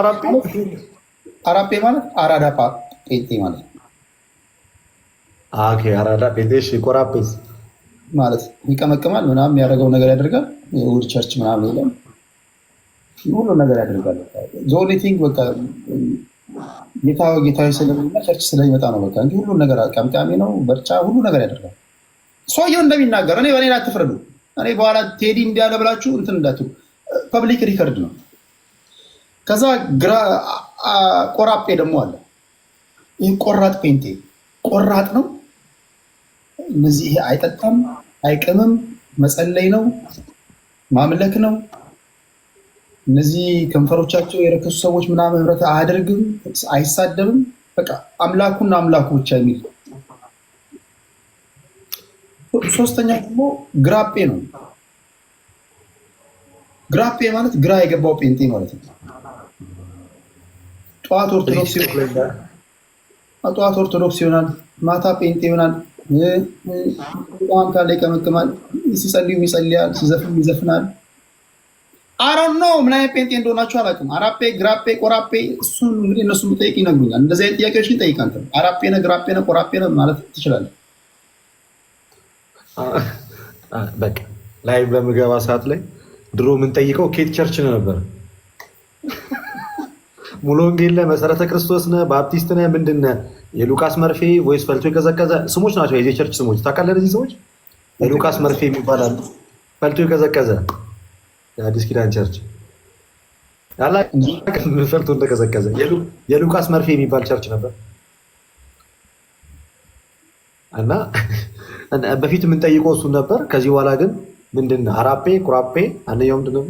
አራጴ ማለት አራዳ ጴንጤ ማለት ነው። አራዳ ጴንጤ። ቆራጴስ ማለት ይቀመቅማል ምናምን የሚያደርገው ነገር ያደርጋል። የእሑድ ቸርች ምናምን የለም ሁሉ ነገር ያደርጋል። ዞኔቲንግ በቃ ጌታዊ ስለሚመጣ ቸርች ስለሚመጣ ነው። በቃ እንጂ ሁሉ ነገር ቀምቃሚ ነው፣ በርጫ ሁሉ ነገር ያደርጋል። ሰውየው እንደሚናገር እኔ በሌላ አትፍረዱ። እኔ በኋላ ቴዲ እንዲያለ ብላችሁ እንትን እንዳትሉ፣ ፐብሊክ ሪከርድ ነው። ከዛ ቆራጴ ደግሞ አለ። ይህ ቆራጥ ጴንጤ ቆራጥ ነው። እነዚህ አይጠጣም፣ አይቅምም፣ መጸለይ ነው፣ ማምለክ ነው። እነዚህ ከንፈሮቻቸው የረከሱ ሰዎች ምናምን ህብረት አያደርግም፣ አይሳደብም። በቃ አምላኩና አምላኩ ብቻ የሚል። ሶስተኛ ደግሞ ግራጴ ነው። ግራጴ ማለት ግራ የገባው ጴንጤ ማለት ነው። ጠዋት ኦርቶዶክስ ይሆናል፣ ማታ ጴንጤ ይሆናል። ካለ ይቀመቅማል፣ ሲጸልዩ ይጸልያል፣ ሲዘፍን ይዘፍናል። አሮን ነው ምን አይነት ጴንጤ እንደሆናችሁ አላውቅም። አራጴ ግራጴ ቆራጴ እሱን እንግዲህ እነሱ ብጠይቅ ይነግሩኛል። እንደዚህ አይነት ጥያቄዎችን ጠይቅ አንተ። አራጴ ነህ ግራጴ ነህ ቆራጴ ነህ ማለት ትችላለህ። በቃ ላይ በምገባ ሰዓት ላይ ድሮ የምንጠይቀው ኬት ቸርች ነው ነበር። ሙሉ ወንጌል ነህ፣ መሰረተ ክርስቶስ ነህ፣ ባፕቲስት ነህ፣ ምንድን ነህ? የሉቃስ መርፌ ወይስ ፈልቶ የቀዘቀዘ ስሞች ናቸው የዚህ ቸርች ስሞች። ታውቃለህ እነዚህ ሰዎች የሉቃስ መርፌ የሚባላሉ፣ ፈልቶ የቀዘቀዘ የአዲስ ኪዳን ቸርች ፈልቶ እንደቀዘቀዘ የሉቃስ መርፌ የሚባል ቸርች ነበር እና በፊት የምንጠይቀው እሱን ነበር። ከዚህ በኋላ ግን ምንድን ነው አራጴ ቁራጴ፣ አንደኛው ምንድን ነው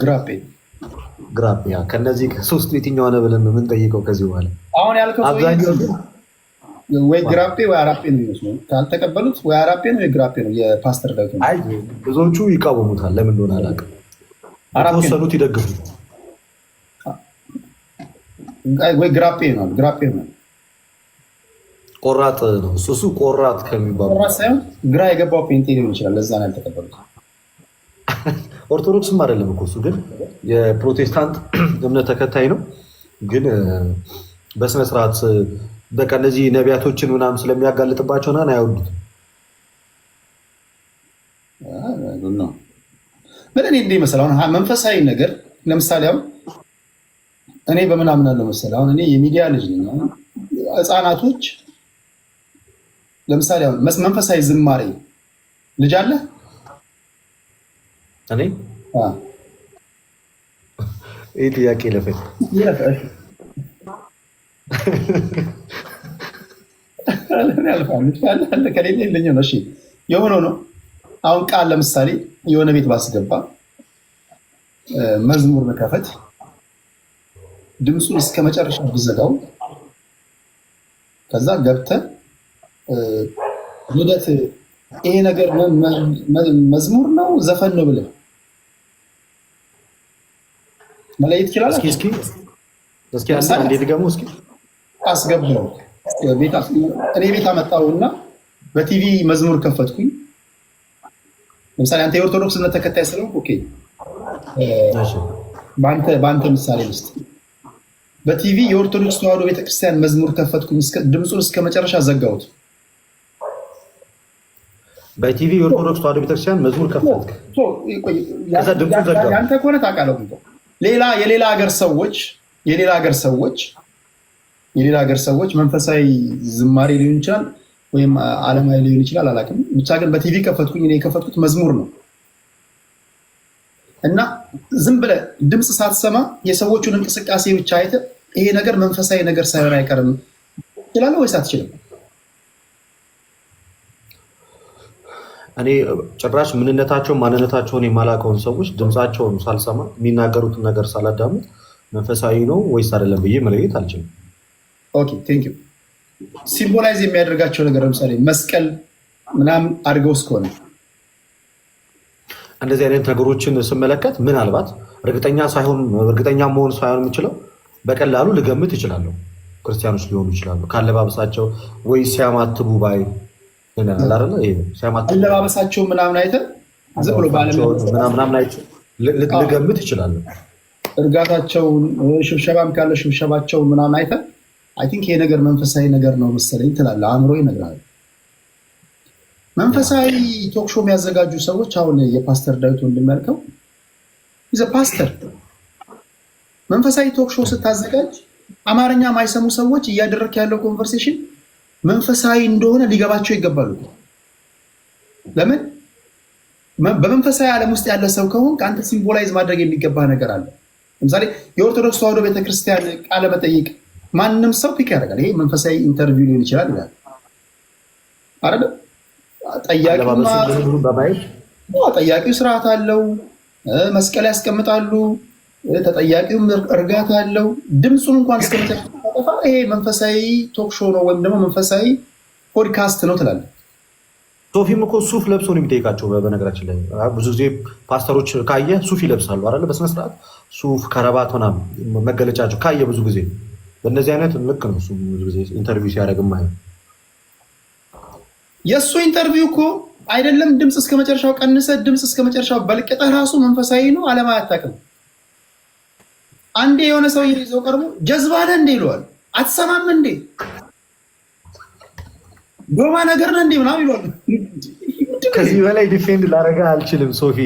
ግራጴ። ከነዚህ ከሶስቱ የትኛው ሆነ ብለን ነው የምንጠይቀው ከዚህ በኋላ። አሁን ያልከው ወይ ግራጴ ወይ አራጴ ነው የሚመስለው። ካልተቀበሉት ወይ አራጴ ነው ወይ ግራጴ ነው። የፓስተር ዳዊት አይ ብዙዎቹ ይቃወሙታል። ለምን እንደሆነ አላውቅም። የተወሰኑት ይደግፉት ወይ ግራጴ ነው። ግራጴ ነው ቆራጥ ነው እሱ ቆራጥ ከሚባሉ ቆራጥ ሳይሆን ግራ የገባው ጴንጤ ሊሆን ይችላል። ለዛ ነው ያልተቀበሉት። ኦርቶዶክስም አይደለም እኮ እሱ ግን የፕሮቴስታንት እምነት ተከታይ ነው። ግን በስነስርዓት በቃ እነዚህ ነቢያቶችን ምናምን ስለሚያጋልጥባቸው ና አይወዱት። ምን እኔ እንደ መሰለህ አሁን መንፈሳዊ ነገር ለምሳሌ አሁን እኔ በምን አምናለሁ መሰለህ? አሁን እኔ የሚዲያ ልጅ ነኝ። ህፃናቶች ለምሳሌ አሁን መንፈሳዊ ዝማሬ ልጅ አለ እኔ ይህ ጥያቄ ለፈኝ ያልፋል ከሌለ የለኝ ነው። እሺ የሆነው ነው። አሁን ቃል ለምሳሌ የሆነ ቤት ባስገባ መዝሙር መከፈት ድምፁን እስከ መጨረሻ ብዘጋው ከዛ ገብተህ ልደት ይሄ ነገር መዝሙር ነው ዘፈን ነው ብለህ መለየት ይችላል። እስኪ አንዴ ድገሙ። እስኪ አስገባው እኔ ቤት አመጣውና በቲቪ መዝሙር ከፈትኩኝ። ለምሳሌ አንተ የኦርቶዶክስ እምነት ተከታይ ስለሆንክ ኦኬ፣ በአንተ ምሳሌ ውስጥ በቲቪ የኦርቶዶክስ ተዋሕዶ ቤተክርስቲያን መዝሙር ከፈትኩኝ፣ ድምፁን እስከ መጨረሻ ዘጋሁት። በቲቪ የኦርቶዶክስ ተዋሕዶ ቤተክርስቲያን መዝሙር ከፈትክ፣ ከዛ ድምፁን ዘጋው። ያንተ ከሆነ ታውቃለህ። የሌላ ሀገር ሰዎች መንፈሳዊ ዝማሬ ሊሆን ይችላል ወይም ዓለማዊ ሊሆን ይችላል፣ አላውቅም። ብቻ ግን በቲቪ ከፈትኩኝ፣ እኔ የከፈትኩት መዝሙር ነው እና ዝም ብለህ ድምፅ ሳትሰማ የሰዎቹን እንቅስቃሴ ብቻ አይተህ ይሄ ነገር መንፈሳዊ ነገር ሳይሆን አይቀርም ትችላለህ ወይስ አትችልም? እኔ ጭራሽ ማንነታቸውን የማላውቀውን ሰዎች ድምፃቸውን ሳልሰማ የሚናገሩትን ነገር ሳላዳምጥ መንፈሳዊ ነው ወይስ አይደለም ብዬ መለየት አልችልም። ኦኬ ቴንክ ዩ። ሲምቦላይዝ የሚያደርጋቸው ነገር ለምሳሌ መስቀል ምናምን አድርገው እስከሆነ እንደዚህ አይነት ነገሮችን ስመለከት ምናልባት እርግጠኛ መሆን ሳይሆን የምችለው በቀላሉ ልገምት ይችላለሁ። ክርስቲያኖች ሊሆኑ ይችላሉ ካለባበሳቸው ወይ ሲያማትቡ ባይ አለባበሳቸው ምናምን አይተህ ዝም ብሎ ምናምን አይተህ ልገምት ይችላለሁ። እርጋታቸውን ሽብሸባም ካለ ሽብሸባቸውን ምናምን አይተህ አይ ቲንክ ይሄ ነገር መንፈሳዊ ነገር ነው መሰለኝ ትላለህ። አእምሮ ይነግራል። መንፈሳዊ ቶክ ሾው የሚያዘጋጁ ሰዎች አሁን የፓስተር ዳዊት ወንድም ያልከው ፓስተር መንፈሳዊ ቶክ ሾው ስታዘጋጅ አማርኛ ማይሰሙ ሰዎች እያደረክ ያለው ኮንቨርሴሽን መንፈሳዊ እንደሆነ ሊገባቸው ይገባሉ። ለምን በመንፈሳዊ ዓለም ውስጥ ያለ ሰው ከሆንክ አንተ ሲምቦላይዝ ማድረግ የሚገባ ነገር አለ። ለምሳሌ የኦርቶዶክስ ተዋሕዶ ቤተክርስቲያን ቃለ መጠይቅ ማንም ሰው ፒክ ያደርጋል። ይሄ መንፈሳዊ ኢንተርቪው ሊሆን ይችላል ይላል አይደል? ጠያቂው ስርዓት አለው፣ መስቀል ያስቀምጣሉ፣ ተጠያቂውም እርጋታ አለው። ድምፁን እንኳን እስከመጠፋ ይሄ መንፈሳዊ ቶክ ሾው ነው ወይም ደግሞ መንፈሳዊ ፖድካስት ነው ትላለህ። ሶፊም እኮ ሱፍ ለብሶ ነው የሚጠይቃቸው። በነገራችን ላይ ብዙ ጊዜ ፓስተሮች ካየ ሱፍ ይለብሳሉ አይደለ? በስነስርዓት ሱፍ ከረባት ምናምን መገለጫቸው ካየ ብዙ ጊዜ በእነዚህ አይነት ልክ ነው። እሱ ብዙ ጊዜ ኢንተርቪው ሲያደርግ ማየ የእሱ ኢንተርቪው እኮ አይደለም ድምፅ እስከ መጨረሻው ቀንሰህ ድምፅ እስከ መጨረሻው በልቅጠህ ራሱ መንፈሳዊ ነው። ዓለም አያታቅም። አንዴ የሆነ ሰው ይዘው ቀርቦ ጀዝባ ነህ እንዴ ይለዋል። አትሰማም እንዴ ዶማ ነገር ነህ እንዴ ምናምን ይለዋል። ከዚህ በላይ ዲፌንድ ላደርግህ አልችልም ሶፊ።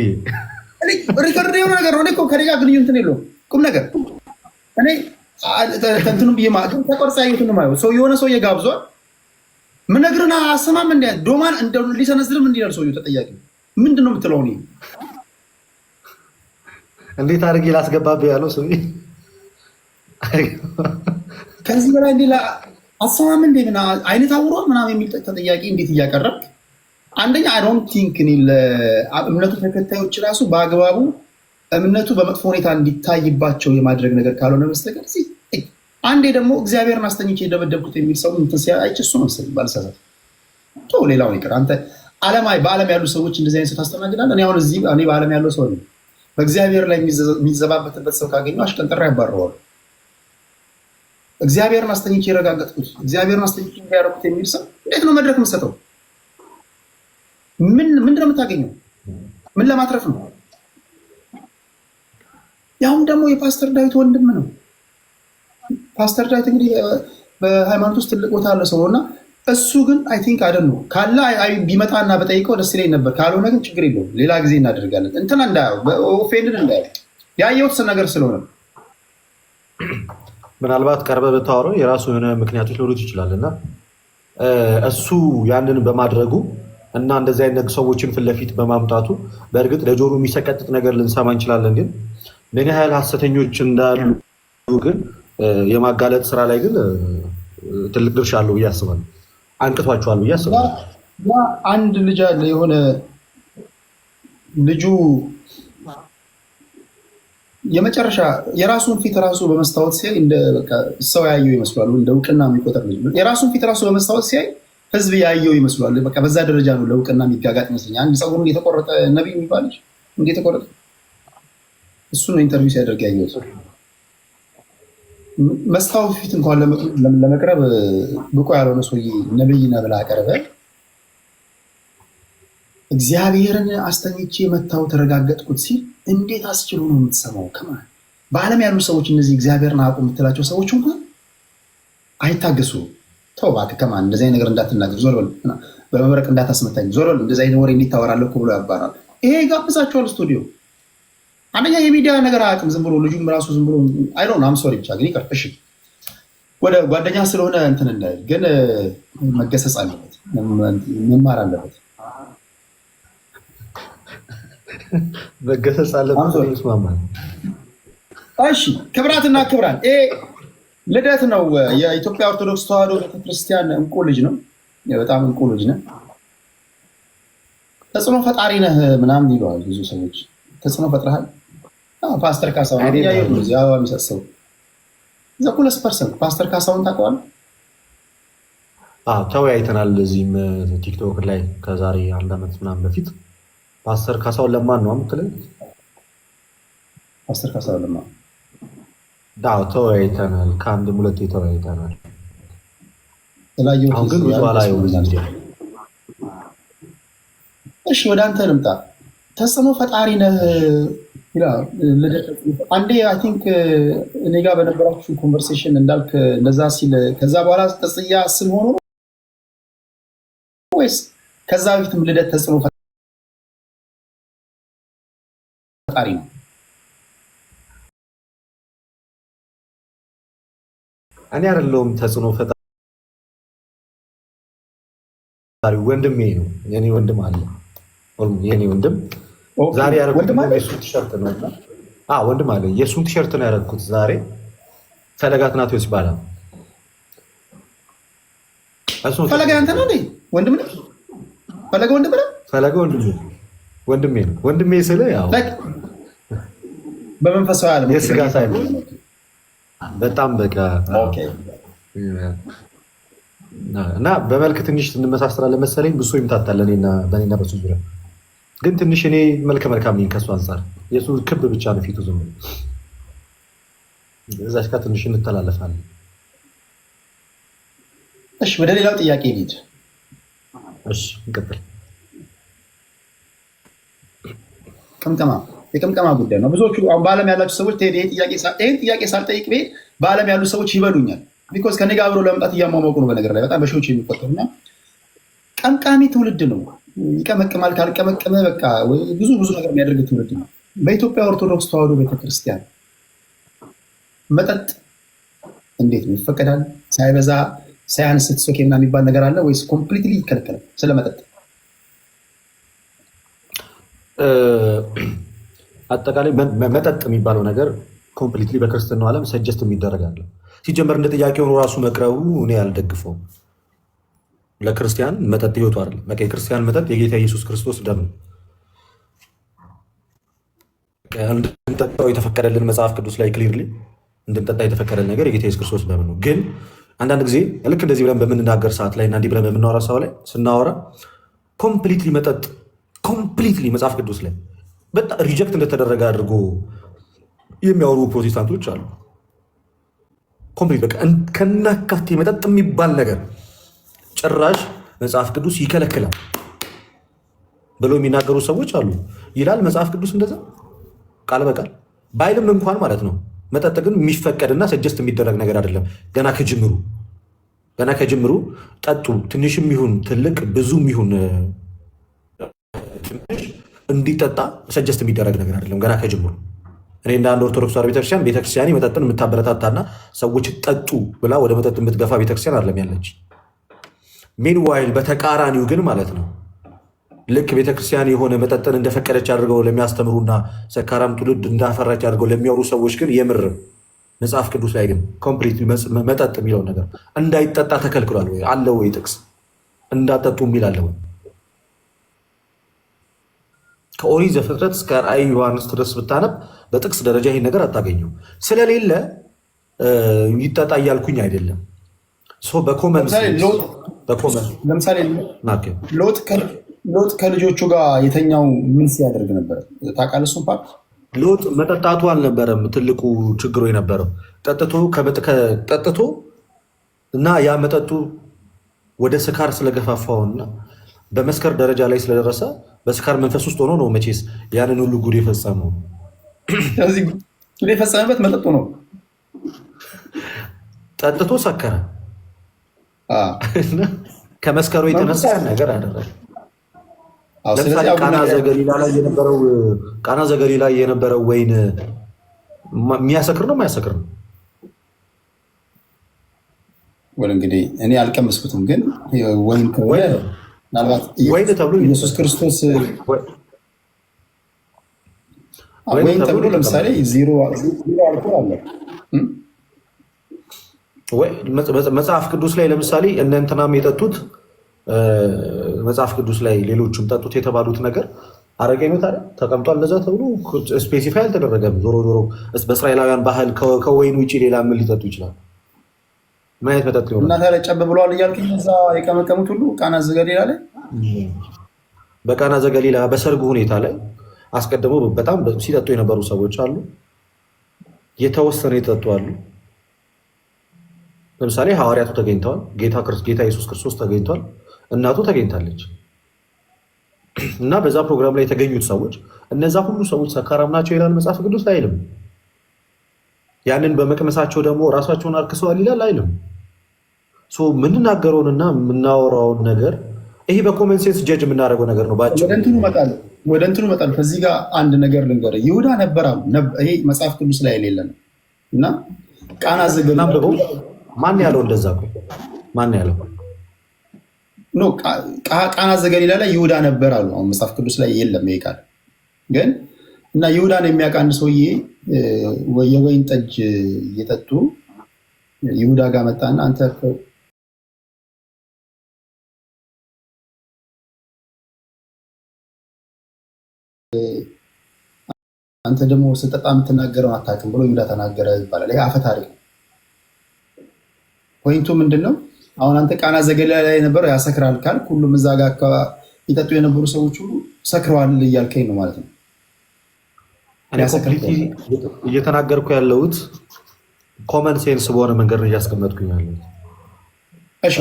ሪከርድ የሆነ ነገር ነው። እኔ እኮ ከእኔ ጋር ግንኙነት የለውም። ቁም ነገር እኔ ከእንትኑ ብዬ ተቆርጻ ያዩትን ነው ሰው የሆነ ሰው የጋብዟል ምነግርህን አሰማም እንዲ ዶማን ሊሰነዝርም እንዲላል ሰውዬው ተጠያቂ ምንድን ነው የምትለው? እንዴት አድርጌ ላስገባብህ ያለው ሰው ከዚህ በላይ እንዲ አሰማም እንዴ አይነት አውሯል ምናምን የሚል ተጠያቂ እንዴት እያቀረብክ አንደኛ አይ ዶንት ቲንክ ለእምነቱ ተከታዮች ራሱ በአግባቡ እምነቱ በመጥፎ ሁኔታ እንዲታይባቸው የማድረግ ነገር ካልሆነ በስተቀር አንዴ ደግሞ እግዚአብሔርን አስተኝቼ የደበደብኩት የሚል ሰው ሲያይች እሱ መሰለኝ ባልሳሳት ሌላውን ይቅር። አንተ በዓለም ያሉ ሰዎች እንደዚህ አይነት ሰው ታስተናግዳለህ። እኔ አሁን እኔ በዓለም ያለው ሰው ነኝ። በእግዚአብሔር ላይ የሚዘባበትበት ሰው ካገኘሁ አሽቀንጥሬ ያባረዋል። እግዚአብሔርን አስተኝቼ የረጋገጥኩት እግዚአብሔርን አስተኝቼ ያደረኩት የሚል ሰው እንዴት ነው መድረክ የምትሰጠው? ምንድን ነው የምታገኘው? ምን ለማትረፍ ነው? ያሁን ደግሞ የፓስተር ዳዊት ወንድም ነው። ፓስተር ዳዊት እንግዲህ በሃይማኖት ውስጥ ትልቅ ቦታ ያለ ሰው እና እሱ ግን አይ ቲንክ አይደል ነው ካለ ቢመጣ እና በጠይቀው ደስ ይለኝ ነበር። ካልሆነ ግን ችግር የለውም ሌላ ጊዜ እናደርጋለን። እንትና እንዳያው ኦፌንድድ እንዳያው ያየሁት ነገር ስለሆነ ምናልባት ቀርበህ ብታወራው የራሱ የሆነ ምክንያቶች ሊኖሩት ይችላል እና እሱ ያንን በማድረጉ እና እንደዚህ አይነት ሰዎችን ፊት ለፊት በማምጣቱ በእርግጥ ለጆሮ የሚሰቀጥጥ ነገር ልንሰማ እንችላለን። ግን ምን ያህል ሐሰተኞች እንዳሉ ግን የማጋለጥ ስራ ላይ ግን ትልቅ ድርሻ አለው ብዬ አስባለሁ። አንቅቷቸዋል ብዬ አስባለሁ። አንድ ልጅ አለ የሆነ ልጁ የመጨረሻ የራሱን ፊት ራሱ በመስታወት ሲያይ እንደ በቃ ሰው ያየው ይመስላል። እንደ እውቅና የሚቆጠር ልጅ የራሱን ፊት ራሱ በመስታወት ሲያይ ህዝብ ያየው ይመስላል። በቃ በዛ ደረጃ ነው ለእውቅና የሚጋጋጥ ይመስለኛል። አንድ ፀጉሩን የተቆረጠ ነቢይ የሚባል ልጅ እንዴት ተቆረጠ? እሱ ነው ኢንተርቪው ሲያደርግ ያየሁት። መስታወት ፊት እንኳን ለመቅረብ ብቁ ያልሆነ ሰውዬ ነብይ ነህ ብለህ አቀርበህ እግዚአብሔርን አስተኝቼ መታው ተረጋገጥኩት ሲል እንዴት አስችሎ ነው የምትሰማው? ከማን በዓለም ያሉ ሰዎች እነዚህ እግዚአብሔርን አቁ የምትላቸው ሰዎች እንኳን አይታገሱ። ተው እባክህ ከማን እንደዚህ አይነት ነገር እንዳትናገር፣ ዞር በል፣ በመብረቅ እንዳታስመታኝ፣ ዞር በል፣ እንደዚህ አይነት ወሬ እንዴት ታወራለህ ብሎ ያባራል። ይሄ ይጋብዛቸዋል ስቱዲዮ። አንደኛ የሚዲያ ነገር አያውቅም። ዝም ብሎ ልጁም ራሱ ዝም ብሎ አይዶን አምሶሪ ብቻ ግን ይቀር። እሺ ወደ ጓደኛ ስለሆነ እንትን እንዳይል ግን መገሰጽ አለበት፣ መማር አለበት። መገሰጽ አለበት። ይስማማል። እሺ ክብራትና ክብራን፣ ልደት ነው። የኢትዮጵያ ኦርቶዶክስ ተዋሕዶ ቤተክርስቲያን እንቁ ልጅ ነው። በጣም እንቁ ልጅ ነው። ተጽዕኖ ፈጣሪ ነህ ምናምን ይለዋል ብዙ ሰዎች። ተጽዕኖ ፈጥረሃል። ፓስተር ካሳሁን አበባ የሚሰጥ እዛ 2% ፓስተር ካሳሁን ታውቀዋለህ? ተወያይተናል። እዚህም ቲክቶክ ላይ ከዛሬ 1 ዓመት ምናምን በፊት ፓስተር ካሳሁን ለማን ነው የምትለኝ? ፓስተር ካሳሁን ለማ ተወያይተናል። ከአንድም 2 ተወያይተናል። አሁን ግን ብዙ አላየሁም። እሺ ወደ አንተ ልምጣ። ተጽዕኖ ፈጣሪ ነህ ይላል። አንዴ አይ ቲንክ እኔ ጋር በነበራችሁ ኮንቨርሴሽን እንዳልክ እንደዛ ሲል ከዛ በኋላ ቅጽያ ስም ሆኖ ነው ወይስ ከዛ በፊትም ልደት ተጽዕኖ ፈጣሪ ነው? እኔ አይደለሁም ተጽዕኖ ፈጣሪ፣ ወንድሜ ነው። የኔ ወንድም አለ። የኔ ወንድም ዛሬ ያደረኩት የእሱን ቲሸርት ነው። ወንድም አለ። የእሱን ቲሸርት ነው ያደረኩት ዛሬ። ፈለገ አትናቴዎስ ይባላል። ፈለገ አንተ ነው እንዴ? ወንድም ነው ፈለገ? ወንድም ነው ፈለገ? ወንድሜ ነው። ወንድሜ ስለ ያው በመንፈሳዊ ዓለም የስጋ ሳይሆን በጣም በቃ እና በመልክ ትንሽ እንመሳሰላለን መሰለኝ። ብሶ ይምታታል በእኔና በሱ ዙሪያ ግን ትንሽ እኔ መልከ መልካም ነኝ ከሱ አንጻር። የሱ ክብ ብቻ ነው ፊቱ ዝም ብሎ። እዛች ጋር ትንሽ እንተላለፋለን። እሺ ወደ ሌላው ጥያቄ ልሂድ። እሺ እንቀጥል። የቅምቀማ ጉዳይ ነው። ብዙዎቹ አሁን በዓለም ያላችሁ ሰዎች ይህን ጥያቄ ሳልጠይቅ ብሄድ በዓለም ያሉ ሰዎች ይበሉኛል። ቢኮዝ ከኔ ጋር አብረው ለመምጣት እያሟሟቁ ነው። በነገር ላይ በጣም በሺዎች የሚቆጠሩና ቀምቃሚ ትውልድ ነው። ይቀመቅማል። ካልቀመቀመ በቃ ብዙ ነገር የሚያደርግ ትውልድ ነው። በኢትዮጵያ ኦርቶዶክስ ተዋሕዶ ቤተክርስቲያን መጠጥ እንዴት ነው ይፈቀዳል? ሳይበዛ ሳያንስ ሶኬና የሚባል ነገር አለ ወይስ ኮምፕሊትሊ ይከለከላል? ስለ መጠጥ አጠቃላይ መጠጥ የሚባለው ነገር ኮምፕሊትሊ በክርስትናው ዓለም ሰጀስት የሚደረግ አለ። ሲጀመር እንደ ጥያቄ ሆኖ ራሱ መቅረቡ እኔ አልደግፈውም። ለክርስቲያን መጠጥ ህይወቱ አይደለም። በቃ የክርስቲያን መጠጥ የጌታ ኢየሱስ ክርስቶስ ደም ነው። እንድንጠጣው የተፈቀደልን መጽሐፍ ቅዱስ ላይ ክሊርሊ እንድንጠጣ የተፈቀደልን ነገር የጌታ ኢየሱስ ክርስቶስ ደም ነው። ግን አንዳንድ ጊዜ ልክ እንደዚህ ብለን በምንናገር ሰዓት ላይ እና እንዲህ ብለን በምናወራ ሰው ላይ ስናወራ ኮምፕሊትሊ መጠጥ ኮምፕሊትሊ መጽሐፍ ቅዱስ ላይ በጣም ሪጀክት እንደተደረገ አድርጎ የሚያወሩ ፕሮቴስታንቶች አሉ። ኮምፕሊት በቃ ከናካቴ መጠጥ የሚባል ነገር ጭራሽ መጽሐፍ ቅዱስ ይከለክላል ብሎ የሚናገሩ ሰዎች አሉ። ይላል መጽሐፍ ቅዱስ እንደዛ ቃል በቃል ባይልም እንኳን ማለት ነው። መጠጥ ግን የሚፈቀድና ሰጀስት የሚደረግ ነገር አይደለም። ገና ከጅምሩ ጠጡ፣ ትንሽም ይሁን ትልቅ፣ ብዙም ይሁን ትንሽ እንዲጠጣ ሰጀስት የሚደረግ ነገር አይደለም። ገና ከጅምሩ እኔ እንደ አንድ ኦርቶዶክስ ተዋሕዶ ቤተክርስቲያን መጠጥን የምታበረታታና ሰዎች ጠጡ ብላ ወደ መጠጥ የምትገፋ ቤተክርስቲያን አይደለም ያለች። ሚንዋይል በተቃራኒው ግን ማለት ነው ልክ ቤተክርስቲያን የሆነ መጠጥን እንደፈቀደች አድርገው ለሚያስተምሩና ሰካራም ትውልድ እንዳፈራች አድርገው ለሚያወሩ ሰዎች ግን የምር መጽሐፍ ቅዱስ ላይ ግን ኮምፕሊት መጠጥ የሚለው ነገር እንዳይጠጣ ተከልክሏል ወይ? አለ ወይ ጥቅስ? እንዳጠጡ የሚል አለ ወይ? ከኦሪት ዘፍጥረት እስከ ራዕየ ዮሐንስ ድረስ ብታነብ በጥቅስ ደረጃ ይህን ነገር አታገኘው። ስለሌለ ይጠጣ እያልኩኝ አይደለም። ለምሳሌ ሎጥ ከልጆቹ ጋር የተኛው ምን ሲያደርግ ነበር ታውቃለህ? እሱን ፓርት ሎጥ መጠጣቱ አልነበረም ትልቁ ችግሩ የነበረው ጠጥቶ እና ያ መጠጡ ወደ ስካር ስለገፋፋውና በመስከር ደረጃ ላይ ስለደረሰ በስካር መንፈስ ውስጥ ሆኖ ነው መቼስ ያንን ሁሉ ጉድ የፈጸመው። ስለዚህ ጉድ የፈጸመበት መጠጡ ነው። ጠጥቶ ሰከረ። ከመስከሩ የተነሳ ያን ነገር አደረገ። ለምሳሌ ቃና ዘገሊላ የነበረው ወይን የሚያሰክር ነው የማያሰክር ነው? ወደ እንግዲህ እኔ አልቀመስኩትም፣ ግን ወይን ከሆነ ምናልባት ወይን ተብሎ ኢየሱስ ክርስቶስ ወይን ተብሎ ለምሳሌ ዜሮ አልኮል አለ። መጽሐፍ ቅዱስ ላይ ለምሳሌ እነ እንትናም የጠጡት መጽሐፍ ቅዱስ ላይ ሌሎችም ጠጡት የተባሉት ነገር አረቄ ነው ታዲያ ተቀምጧል። እንደዛ ተብሎ ስፔሲፋይ አልተደረገም። ዞሮ ዞሮ በእስራኤላውያን ባህል ከወይን ውጭ ሌላ ምን ሊጠጡ ይችላል? ምን አይነት መጠጥ ይሆናል? እና ታዲያ ጨብ ብለዋል እያልክኝ እዛ የቀመቀሙት ሁሉ ቃና ዘገሊላ ላይ በቃና ዘገሊላ በሰርጉ ሁኔታ ላይ አስቀድመው በጣም ሲጠጡ የነበሩ ሰዎች አሉ። የተወሰነ የጠጡ አሉ። ለምሳሌ ሐዋርያቱ ተገኝተዋል። ጌታ ኢየሱስ ክርስቶስ ተገኝቷል። እናቱ ተገኝታለች። እና በዛ ፕሮግራም ላይ የተገኙት ሰዎች እነዛ ሁሉ ሰዎች ሰካራም ናቸው ይላል መጽሐፍ ቅዱስ አይልም። ያንን በመቅመሳቸው ደግሞ ራሳቸውን አርክሰዋል ይላል አይልም። የምንናገረውንና የምናወራውን ነገር ይሄ በኮመን ሴንስ ጀጅ የምናደርገው ነገር ነው። ወደ እንትኑ እመጣለሁ። ከዚህ ጋር አንድ ነገር ልንገርህ። ይሁዳ ነበር አሉ። ይሄ መጽሐፍ ቅዱስ ላይ የሌለ ነው እና ቃና ዘገሊላ ማን ያለው እንደዛ? ማን ያለው? ቃና ዘገሊላ ላይ ይሁዳ ነበር አሉ። አሁን መጽሐፍ ቅዱስ ላይ የለም ይሄ ቃል ግን እና ይሁዳን የሚያውቅ አንድ ሰውዬ የወይን ጠጅ እየጠጡ ይሁዳ ጋር መጣና አንተ ደግሞ ስጠጣ የምትናገረውን አታውቅም ብሎ ይሁዳ ተናገረ ይባላል። ይሄ አፈ ታሪክ ነው። ፖይንቱ ምንድን ነው? አሁን አንተ ቃና ዘገሊላ ላይ የነበረው ያሰክራል ካልክ ሁሉም እዛ ጋር ይጠጡ የነበሩ ሰዎች ሁሉ ሰክረዋል እያልከኝ ነው ማለት ነው። እየተናገርኩ ያለሁት ኮመን ሴንስ በሆነ መንገድ ነው እያስቀመጥኩኝ ያለሁት።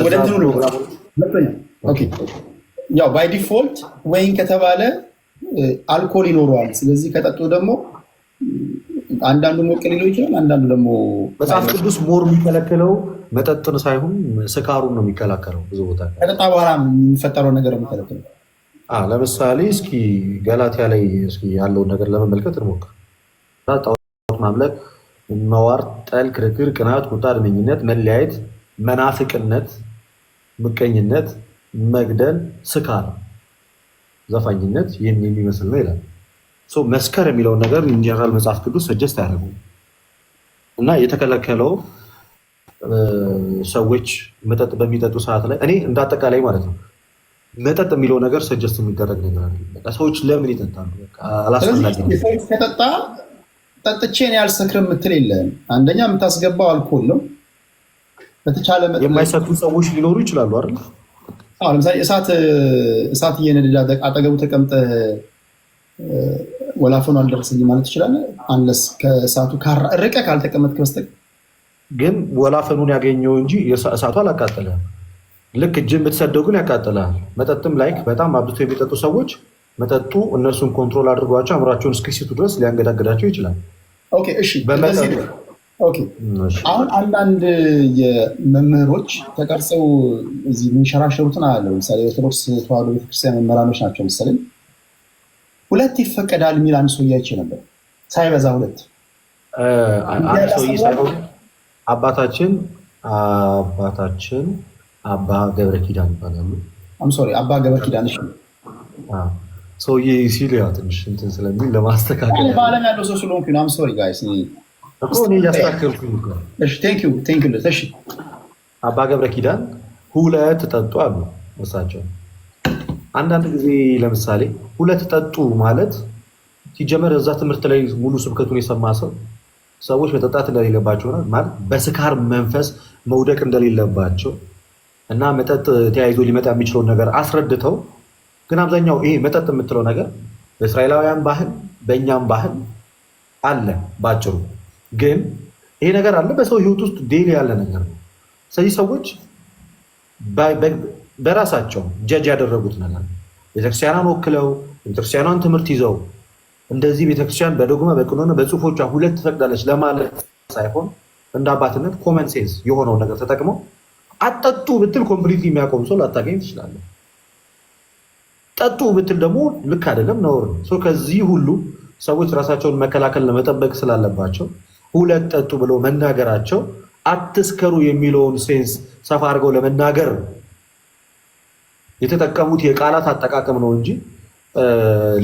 ወደ እንትኑ ያው ባይ ዲፎልት ወይን ከተባለ አልኮል ይኖረዋል። ስለዚህ ከጠጡ ደግሞ አንዳንዱ ሞቅ ሊለው ይችላል፣ አንዳንዱ ደግሞ መጽሐፍ ቅዱስ ሞር የሚከለክለው መጠጥን ሳይሆን ስካሩን ነው የሚከላከለው። ብዙ ቦታ ከጠጣ በኋላ የሚፈጠረው ነገር የሚከለክለው። ለምሳሌ እስኪ ገላትያ ላይ እስኪ ያለውን ነገር ለመመልከት እንሞክር። ጣዖት ማምለክ፣ መዋር፣ ጠል፣ ክርክር፣ ቅናት፣ ቁጣ፣ እድመኝነት፣ መለያየት፣ መናፍቅነት፣ ምቀኝነት፣ መግደል፣ ስካር፣ ዘፋኝነት ይህን የሚመስል ነው ይላል። መስከር የሚለውን ነገር ኢንጀነራል መጽሐፍ ቅዱስ ሰጀስት አያደርጉም እና የተከለከለው ሰዎች መጠጥ በሚጠጡ ሰዓት ላይ እኔ እንዳጠቃላይ ማለት ነው መጠጥ የሚለው ነገር ሰጀስት የሚደረግ ነገር አለ። ሰዎች ለምን ይጠጣሉ? አላስፈላጊ ከጠጣ ጠጥቼ እኔ አልሰክርም የምትል የለም። አንደኛ የምታስገባው አልኮል ነው። በተቻለ መጠን የማይሰክሩ ሰዎች ሊኖሩ ይችላሉ አይደል? ለምሳሌ እሳት እየነደደ አጠገቡ ተቀምጠህ ወላፈኑ አልደረሰኝ ማለት ትችላለህ። አንለስ ከእሳቱ ርቀህ ካልተቀመጥክ በስተቀር ግን ወላፈኑን ያገኘው እንጂ እሳቱ አላቃጠለህም። ልክ እጅን ብትሰደው ግን ያቃጥልሃል። መጠጥም ላይ በጣም አብዝቶ የሚጠጡ ሰዎች መጠጡ እነሱን ኮንትሮል አድርጓቸው አእምሯቸውን እስኪስቱ ድረስ ሊያንገዳግዳቸው ይችላል። አሁን አንዳንድ የመምህሮች ተቀርጸው እዚህ የሚንሸራሸሩትን አለ። ለምሳሌ ኦርቶዶክስ ተዋሕዶ ቤተክርስቲያን መምህራኖች ናቸው መሰለኝ። 2 ይፈቀዳል የሚል አንድ ሰው እያይቼ ነበር። ሳይበዛ 2 አንድ ሰው ሳይሆን አባታችን አባ ገብረ ኪዳን ይባላሉ። አባ ገብረ ኪዳን ሰውዬ ሲል ያው ትንሽ እንትን ስለሚል ለማስተካከል በዓለም ያለው ሰው ስለሆንኩ ነው። ሶሪ ጋይስ እኮ እኔ እያስተካከልኩኝ እኮ። እሺ ቴንክ ዩ። እሺ አባ ገብረ ኪዳን 2 ጠጡ አሉ። እሳቸው አንዳንድ ጊዜ ለምሳሌ ሁለት ጠጡ ማለት ሲጀመር እዛ ትምህርት ላይ ሙሉ ስብከቱን የሰማ ሰዎች መጠጣት እንደሌለባቸው ማለት በስካር መንፈስ መውደቅ እንደሌለባቸው እና መጠጥ ተያይዞ ሊመጣ የሚችለውን ነገር አስረድተው፣ ግን አብዛኛው ይሄ መጠጥ የምትለው ነገር በእስራኤላውያን ባህል በእኛም ባህል አለ። ባጭሩ ግን ይሄ ነገር አለ በሰው ህይወት ውስጥ ዴሊ ያለ ነገር ነው። ስለዚህ ሰዎች በራሳቸው ጀጅ ያደረጉት ነገር ቤተክርስቲያኗን ወክለው ቤተክርስቲያኗን ትምህርት ይዘው እንደዚህ ቤተክርስቲያን በዶግማ በቀኖና በጽሁፎቿ ሁለት ትፈቅዳለች ለማለት ሳይሆን እንደ አባትነት ኮመን ሴንስ የሆነውን ነገር ተጠቅመው አጠጡ ብትል ኮምፕሊት የሚያቆም ሰው ላታገኝ ትችላለህ። ጠጡ ብትል ደግሞ ልክ አይደለም፣ ነውር ነው። ከዚህ ሁሉ ሰዎች ራሳቸውን መከላከል ለመጠበቅ ስላለባቸው ሁለት ጠጡ ብለው መናገራቸው አትስከሩ የሚለውን ሴንስ ሰፋ አድርገው ለመናገር የተጠቀሙት የቃላት አጠቃቀም ነው እንጂ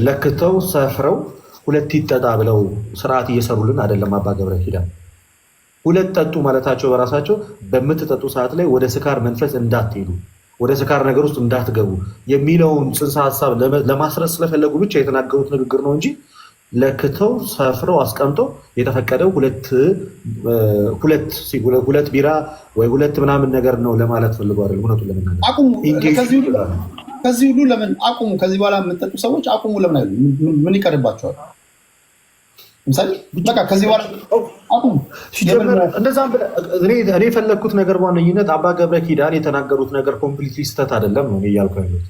ለክተው ሰፍረው ሁለት ይጠጣ ብለው ስርዓት እየሰሩልን አይደለም። አባ ገብረ ኪዳን ሁለት ጠጡ ማለታቸው በራሳቸው በምትጠጡ ሰዓት ላይ ወደ ስካር መንፈስ እንዳትሄዱ፣ ወደ ስካር ነገር ውስጥ እንዳትገቡ የሚለውን ጽንሰ ሀሳብ ለማስረጽ ስለፈለጉ ብቻ የተናገሩት ንግግር ነው እንጂ ለክተው ሰፍረው አስቀምጠው የተፈቀደው ሁለት ቢራ ወይ ሁለት ምናምን ነገር ነው ለማለት ፈልገው አይደለም። እውነቱን ለመናገር ከዚህ ሁሉ ለምን አቁሙ? ከዚህ በኋላ የምጠጡ ሰዎች አቁሙ ለምን አይሉ? ምን ይቀርባቸዋል? ምሳሌ በቃ ከዚህ በኋላ አቁሙ። እኔ የፈለግኩት ነገር በዋነኝነት አባ ገብረ ኪዳን የተናገሩት ነገር ኮምፕሊትሊ ስህተት አይደለም ነው እያልኩ ያሉት።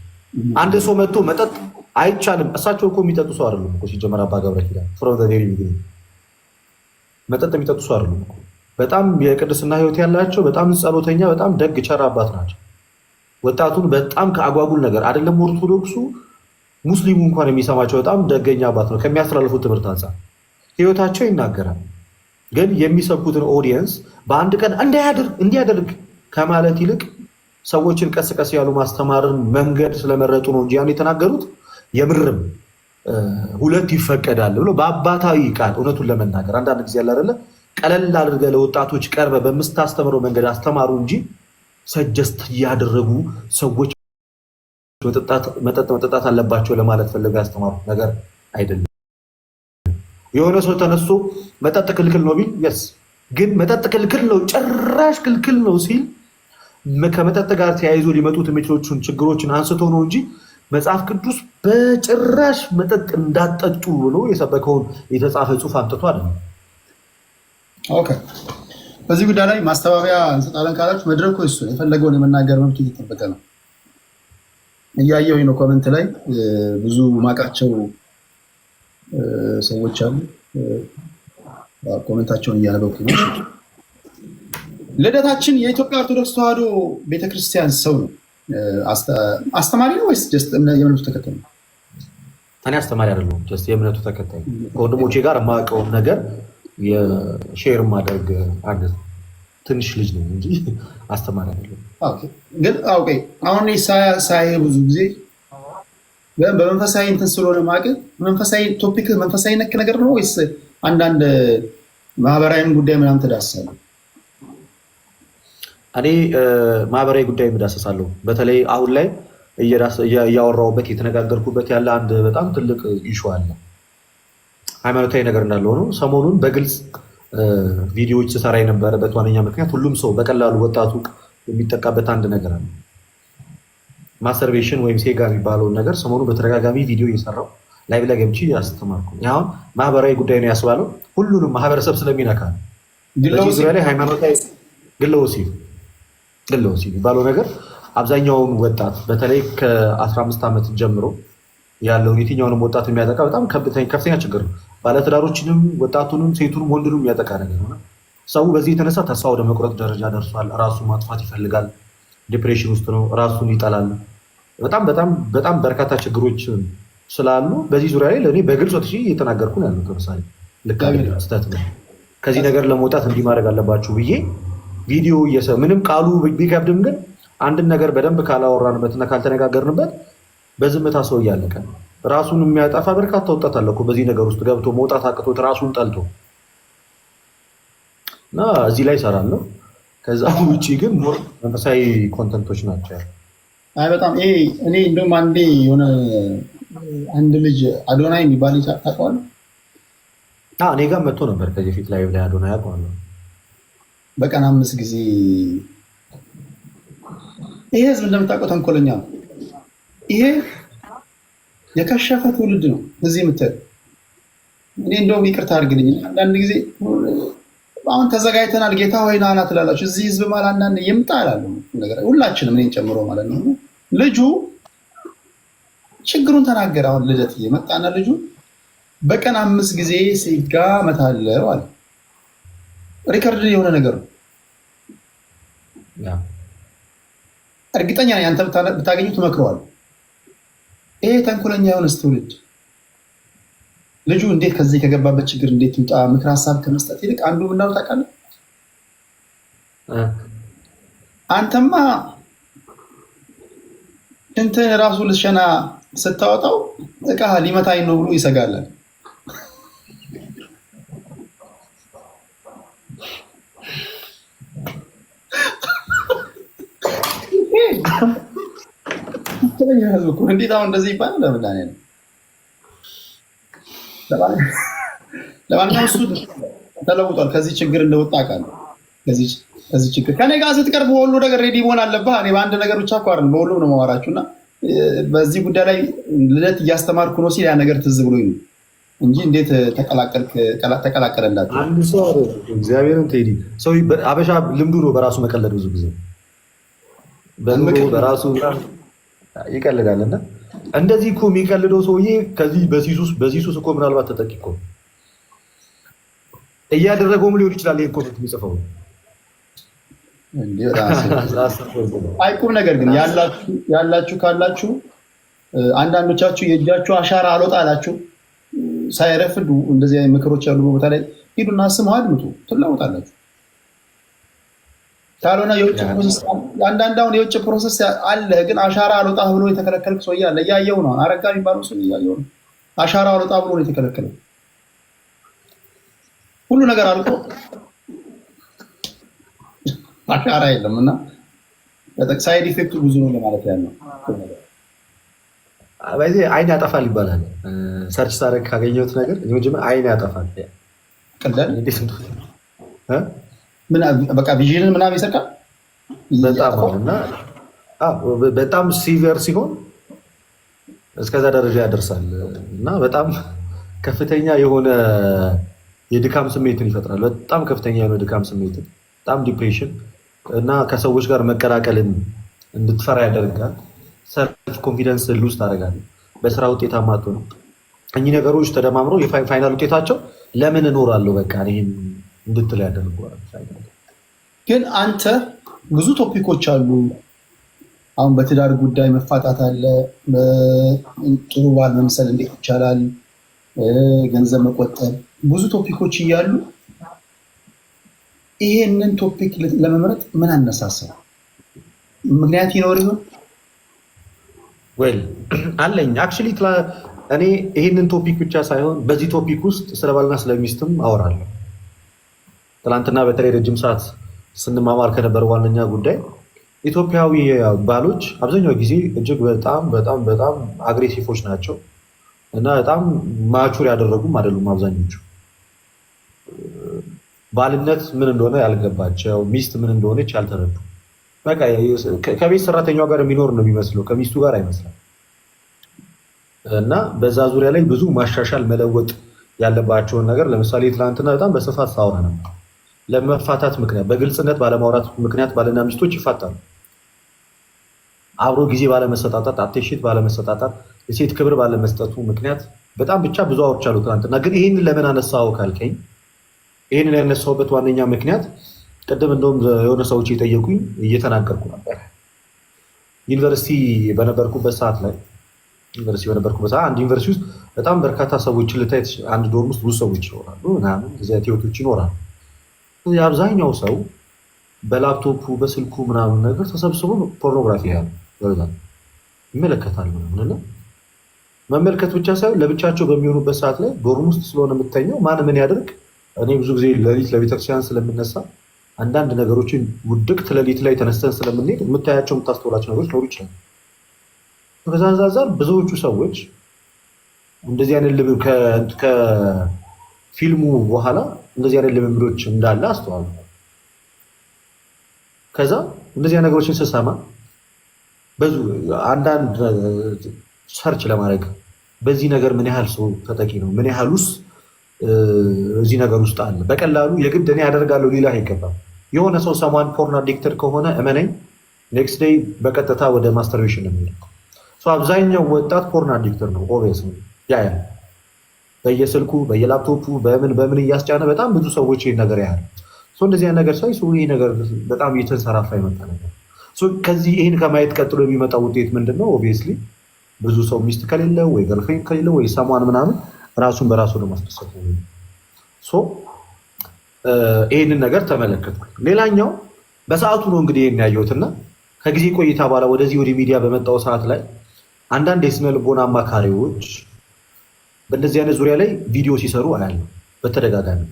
አንድ ሰው መጥቶ መጠጥ አይቻልም። እሳቸው እኮ የሚጠጡ ሰው አይደሉም እኮ ሲጀመር። አባ ገብረ ኪዳን መጠጥ የሚጠጡ ሰው አይደሉም እኮ። በጣም የቅድስና ህይወት ያላቸው በጣም ጸሎተኛ፣ በጣም ደግ ቸር አባት ናቸው። ወጣቱን በጣም ከአጓጉል ነገር አይደለም ኦርቶዶክሱ ሙስሊሙ እንኳን የሚሰማቸው በጣም ደገኛ አባት ነው። ከሚያስተላልፉት ትምህርት አንጻር ህይወታቸው ይናገራል። ግን የሚሰብኩትን ኦዲየንስ በአንድ ቀን እንዲያደርግ ከማለት ይልቅ ሰዎችን ቀስ ቀስ ያሉ ማስተማርን መንገድ ስለመረጡ ነው እንጂ ያን የተናገሩት የምርም ሁለት ይፈቀዳል ብሎ በአባታዊ ቃል እውነቱን ለመናገር አንዳንድ ጊዜ ያለ አይደለ ቀለል አድርገህ ለወጣቶች ቀርበህ በምታስተምረው መንገድ አስተማሩ እንጂ ሰጀስት እያደረጉ ሰዎች መጠጥ መጠጣት አለባቸው ለማለት ፈልገው ያስተማሩ ነገር አይደለም። የሆነ ሰው ተነስቶ መጠጥ ክልክል ነው ቢል የስ ግን መጠጥ ክልክል ነው ጭራሽ ክልክል ነው ሲል ከመጠጥ ጋር ተያይዞ ሊመጡት የሚችሉትን ችግሮችን አንስቶ ነው እንጂ መጽሐፍ ቅዱስ በጭራሽ መጠጥ እንዳጠጡ ብሎ የሰበከውን የተጻፈ ጽሑፍ አምጥቶ አይደለም። ኦኬ፣ በዚህ ጉዳይ ላይ ማስተባበያ እንሰጣለን ካላችሁ መድረኩ እሱ የፈለገውን የመናገር መብት እየተጠበቀ ነው። እያየሁኝ ነው ኮመንት ላይ ብዙ ማቃቸው ሰዎች አሉ። ኮመንታቸውን እያነበብኩ ነው። ልደታችን የኢትዮጵያ ኦርቶዶክስ ተዋሕዶ ቤተክርስቲያን ሰው ነው። አስተማሪ ነው ወይስ የእምነቱ ተከታይ ነው? እኔ አስተማሪ አይደለሁም፣ የእምነቱ ተከታይ ከወንድሞቼ ጋር የማውቀውን ነገር የሼር ማድረግ አንድ ትንሽ ልጅ ነው እንጂ አስተማሪ አይደለሁም። ግን አሁን ሳይ ብዙ ጊዜ በመንፈሳዊ እንትን ስለሆነ ማቅል መንፈሳዊ ቶፒክ መንፈሳዊ ነክ ነገር ነው ወይስ አንዳንድ ማህበራዊም ጉዳይ ምናምን ትዳስሳለህ? እኔ ማህበራዊ ጉዳይ የምዳሰሳለሁ። በተለይ አሁን ላይ እያወራሁበት የተነጋገርኩበት ያለ አንድ በጣም ትልቅ ኢሹ አለ። ሃይማኖታዊ ነገር እንዳለ ሆኖ ሰሞኑን በግልጽ ቪዲዮዎች ስሰራ የነበረበት ዋነኛ ምክንያት ሁሉም ሰው በቀላሉ ወጣቱ የሚጠቃበት አንድ ነገር አለ። ማስተርቤሽን ወይም ሴጋ የሚባለውን ነገር ሰሞኑን በተደጋጋሚ ቪዲዮ እየሰራው ላይቭ ላይ ገብቼ ያስተማርኩ። አሁን ማህበራዊ ጉዳይ ነው ያስባለው ሁሉንም ማህበረሰብ ስለሚነካ ነው። በዚህ ዙሪያ ላይ ሃይማኖታዊ ግለ ወሲብ የሚባለው ነገር አብዛኛውን ወጣት በተለይ ከ15 ዓመት ጀምሮ ያለውን የትኛውንም ወጣት የሚያጠቃ በጣም ከፍተኛ ችግር ነው። ባለትዳሮችንም ወጣቱንም ሴቱንም ወንድንም የሚያጠቃ ነገር ነው። ሰው በዚህ የተነሳ ተስፋ ወደ መቁረጥ ደረጃ ደርሷል። ራሱን ማጥፋት ይፈልጋል። ዲፕሬሽን ውስጥ ነው። ራሱን ይጠላል። በጣም በርካታ ችግሮች ስላሉ በዚህ ዙሪያ ላይ ለእኔ በግልጽ ወጥቼ እየተናገርኩ ነው ያሉት። ለምሳሌ ልክ ስህተት ነው፣ ከዚህ ነገር ለመውጣት እንዲህ ማድረግ አለባችሁ ብዬ ቪዲዮ ምንም ቃሉ ቢከብድም ግን አንድን ነገር በደንብ ካላወራንበትና ካልተነጋገርንበት በዝምታ ሰው እያለቀ ራሱን የሚያጠፋ በርካታ ወጣት አለ እኮ በዚህ ነገር ውስጥ ገብቶ መውጣት አቅቶት ራሱን ጠልቶ እና እዚህ ላይ እሰራለሁ። ከዛ ውጭ ግን ሞር መንፈሳዊ ኮንተንቶች ናቸው። አይ በጣም ይሄ እኔ እንደውም አንዴ የሆነ አንድ ልጅ አዶናይ የሚባል ልጅ ታውቀዋለህ? እኔ ጋር መጥቶ ነበር ከዚህ ፊት ላይ ብላ አዶናይ አውቀዋለሁ። በቀን 5 ጊዜ ይሄ ህዝብ እንደምታውቀው ተንኮለኛ ነው። ይሄ የከሸፈ ትውልድ ነው እዚህ የምታየው። እኔ እንደውም ይቅርታ አድርግልኝ አንዳንድ ጊዜ አሁን ተዘጋጅተናል ጌታ ሆይ ና ና ትላላችሁ። እዚህ ህዝብ ማለት አንዳንድ ይምጣ እላለሁ ነገር ሁላችንም እኔን ጨምሮ ማለት ነው። ልጁ ችግሩን ተናገረ። አሁን ልደት እየመጣና ልጁ በቀን 5 ጊዜ ሲጋ መታለው አለ። ሪከርድ የሆነ ነገር ነው። እርግጠኛ ነኝ አንተ ብታገኙ ትመክረዋል። ይሄ ተንኮለኛ የሆነስ ትውልድ ልጁ እንዴት ከዚህ ከገባበት ችግር እንዴት ይውጣ ምክር ሀሳብ ከመስጠት ይልቅ አንዱ ምናው ታውቃለህ? አንተማ እንትን ራሱ ልሸና ስታወጣው እቃ ሊመታኝ ነው ብሎ ይሰጋላል። እንዴት አሁን እንደዚህ ይባላል? ለምዳኔ ነው። ለማንኛውም እሱ ተለውጧል። ከዚህ ችግር እንደወጣ አውቃለሁ። ከዚህ ችግር ከኔ ጋር ስትቀርብ በሁሉ ነገር ሬዲ መሆን አለብህ። እኔ በአንድ ነገር ብቻ እኮ አይደለም በሁሉም ነው የማወራችሁ እና በዚህ ጉዳይ ላይ ልደት እያስተማርኩ ነው ሲል ያ ነገር ትዝ ብሎኝ ነው እንጂ እንዴት ተቀላቀለላችሁ? አንድ ሰው እግዚአብሔርን ቴዲ ሰው አበሻ ልምዱ ነው በራሱ መቀለድ። ብዙ ጊዜ በራሱ ይቀልዳል እና እንደዚህ እኮ የሚቀልደው ሰውዬ ከዚህ በዚህ ሱስ እኮ ምናልባት ተጠቂ እኮ እያደረገውም ሊሆን ይችላል። ይሄ ኮሜንት የሚጽፈው አይቁም። ነገር ግን ያላችሁ ካላችሁ አንዳንዶቻችሁ የእጃችሁ አሻራ አልወጣ አላችሁ ሳይረፍዱ እንደዚህ አይነት ምክሮች ያሉ ቦታ ላይ ሂዱና ስሙ፣ አድምጡ፣ ትለውጣላችሁ። ካልሆነ የውጭ ፕሮሰስ አንዳንድ አሁን የውጭ ፕሮሰስ አለ፣ ግን አሻራ አልወጣ ብሎ የተከለከለ ሰው እያለ እያየው ነው። አረጋ የሚባለው ሰው እያየው ነው። አሻራ አልወጣ ብሎ ነው የተከለከለው። ሁሉ ነገር አልቆ አሻራ የለም እና ሳይድ ኢፌክቱ ብዙ ነው ለማለት ያለው። በዚህ አይን ያጠፋል ይባላል። ሰርች ሳደርግ ካገኘሁት ነገር መጀመሪያ አይን ያጠፋል። ቀላል በቃ ቪዥንን ምናምን ይሰርቃል በጣም ሲቪር ሲሆን እስከዛ ደረጃ ያደርሳል እና በጣም ከፍተኛ የሆነ የድካም ስሜትን ይፈጥራል። በጣም ከፍተኛ የሆነ ድካም ስሜትን፣ በጣም ዲፕሬሽን እና ከሰዎች ጋር መቀላቀልን እንድትፈራ ያደርጋል። ሰልፍ ኮንፊደንስ ሉዝ ታደርጋለህ። በስራ ውጤታማ አትሆንም። እኚህ ነገሮች ተደማምረው የፋይናል ውጤታቸው ለምን እኖራለሁ በቃ ይህም እንድትል ያደርገዋል። ግን አንተ ብዙ ቶፒኮች አሉ። አሁን በትዳር ጉዳይ መፋታት አለ፣ ጥሩ ባል መምሰል እንዴት ይቻላል፣ ገንዘብ መቆጠብ፣ ብዙ ቶፒኮች እያሉ ይሄንን ቶፒክ ለመምረጥ ምን አነሳሳ? ምክንያት ይኖር ይሆን? ወል አለኝ አክቹዋሊ እኔ ይሄንን ቶፒክ ብቻ ሳይሆን በዚህ ቶፒክ ውስጥ ስለ ባልና ስለ ሚስትም አወራለሁ። ትናንትና በተለይ ረጅም ሰዓት ስንማማር ከነበረ ዋነኛ ጉዳይ ኢትዮጵያዊ ባሎች አብዛኛው ጊዜ እጅግ በጣም በጣም በጣም አግሬሲፎች ናቸው እና በጣም ማቹር ያደረጉም አይደሉም። አብዛኞቹ ባልነት ምን እንደሆነ ያልገባቸው፣ ሚስት ምን እንደሆነች ያልተረዱ፣ በቃ ከቤት ሰራተኛዋ ጋር የሚኖር ነው የሚመስለው፣ ከሚስቱ ጋር አይመስልም። እና በዛ ዙሪያ ላይ ብዙ ማሻሻል መለወጥ ያለባቸውን ነገር ለምሳሌ ትናንትና በጣም በስፋት ሳወራ ነበር። ለመፋታት ምክንያት በግልጽነት ባለማውራት ምክንያት ባልና ሚስቶች ይፋታሉ። አብሮ ጊዜ ባለመሰጣጣት፣ አቴንሽን ባለመሰጣጣት፣ የሴት ክብር ባለመስጠቱ ምክንያት በጣም ብቻ ብዙ አውርቻለሁ ትናንትና። ግን ይህንን ለምን አነሳው ካልከኝ ይህንን ያነሳውበት ዋነኛ ምክንያት ቅድም እንደውም የሆነ ሰዎች የጠየቁኝ እየተናገርኩ ነበር። ዩኒቨርሲቲ በነበርኩበት ሰዓት አንድ ዩኒቨርሲቲ ውስጥ በጣም በርካታ ሰዎችን ልታይ፣ አንድ ዶርም ውስጥ ብዙ ሰዎች ይኖራሉ ምናምን እዚያ ህይወቶች ይኖራሉ። የአብዛኛው ሰው በላፕቶፑ በስልኩ ምናምን ነገር ተሰብስቦ ፖርኖግራፊ ያሉ ይመለከታል ምናምን። መመልከት ብቻ ሳይሆን ለብቻቸው በሚሆኑበት ሰዓት ላይ ዶርም ውስጥ ስለሆነ የምተኘው ማን ምን ያደርግ። እኔ ብዙ ጊዜ ሌሊት ለቤተክርስቲያን ስለምነሳ አንዳንድ ነገሮችን ውድቅት ሌሊት ላይ ተነስተን ስለምንሄድ የምታያቸው የምታስተውላቸው ነገሮች ኖሩ ይችላል። ከዛ አንፃር ብዙዎቹ ሰዎች እንደዚህ አይነት ከፊልሙ በኋላ እንደዚህ አይነት ልምምዶች እንዳለ አስተዋሉ። ከዛ እንደዚህ ነገሮችን ስሰማ ብዙ አንዳንድ ሰርች ለማድረግ በዚህ ነገር ምን ያህል ሰው ተጠቂ ነው፣ ምን ያህል ውስጥ እዚህ ነገር ውስጥ አለ። በቀላሉ የግድ እኔ ያደርጋለሁ ሊላ አይገባም። የሆነ ሰው ሰማን ፖርን አዲክተድ ከሆነ እመነኝ ኔክስት ዴይ በቀጥታ ወደ ማስተርቤሽን ነው የሚለው። አብዛኛው ወጣት ፖርን አዲክተድ ነው። ኦቤስ ያ በየስልኩ በየላፕቶፑ በምን እያስጫነ በጣም ብዙ ሰዎች ይህን ነገር ያህል እንደዚህ አይነት ነገር ሳይ ይህ ነገር በጣም እየተንሰራፋ የመጣ ነገር። ከዚህ ይህን ከማየት ቀጥሎ የሚመጣው ውጤት ምንድን ነው? ኦብቪየስሊ ብዙ ሰው ሚስት ከሌለው ወይ ገርልፍሬንድ ከሌለው ወይ ሰሟን ምናምን ራሱን በራሱ ለማስደሰት ይህንን ነገር ተመለከትኩ። ሌላኛው በሰዓቱ ነው እንግዲህ ይህን ያየሁትና ከጊዜ ቆይታ በኋላ ወደዚህ ወደ ሚዲያ በመጣው ሰዓት ላይ አንዳንድ የስነ ልቦና አማካሪዎች በእንደዚህ አይነት ዙሪያ ላይ ቪዲዮ ሲሰሩ አያለሁ በተደጋጋሚ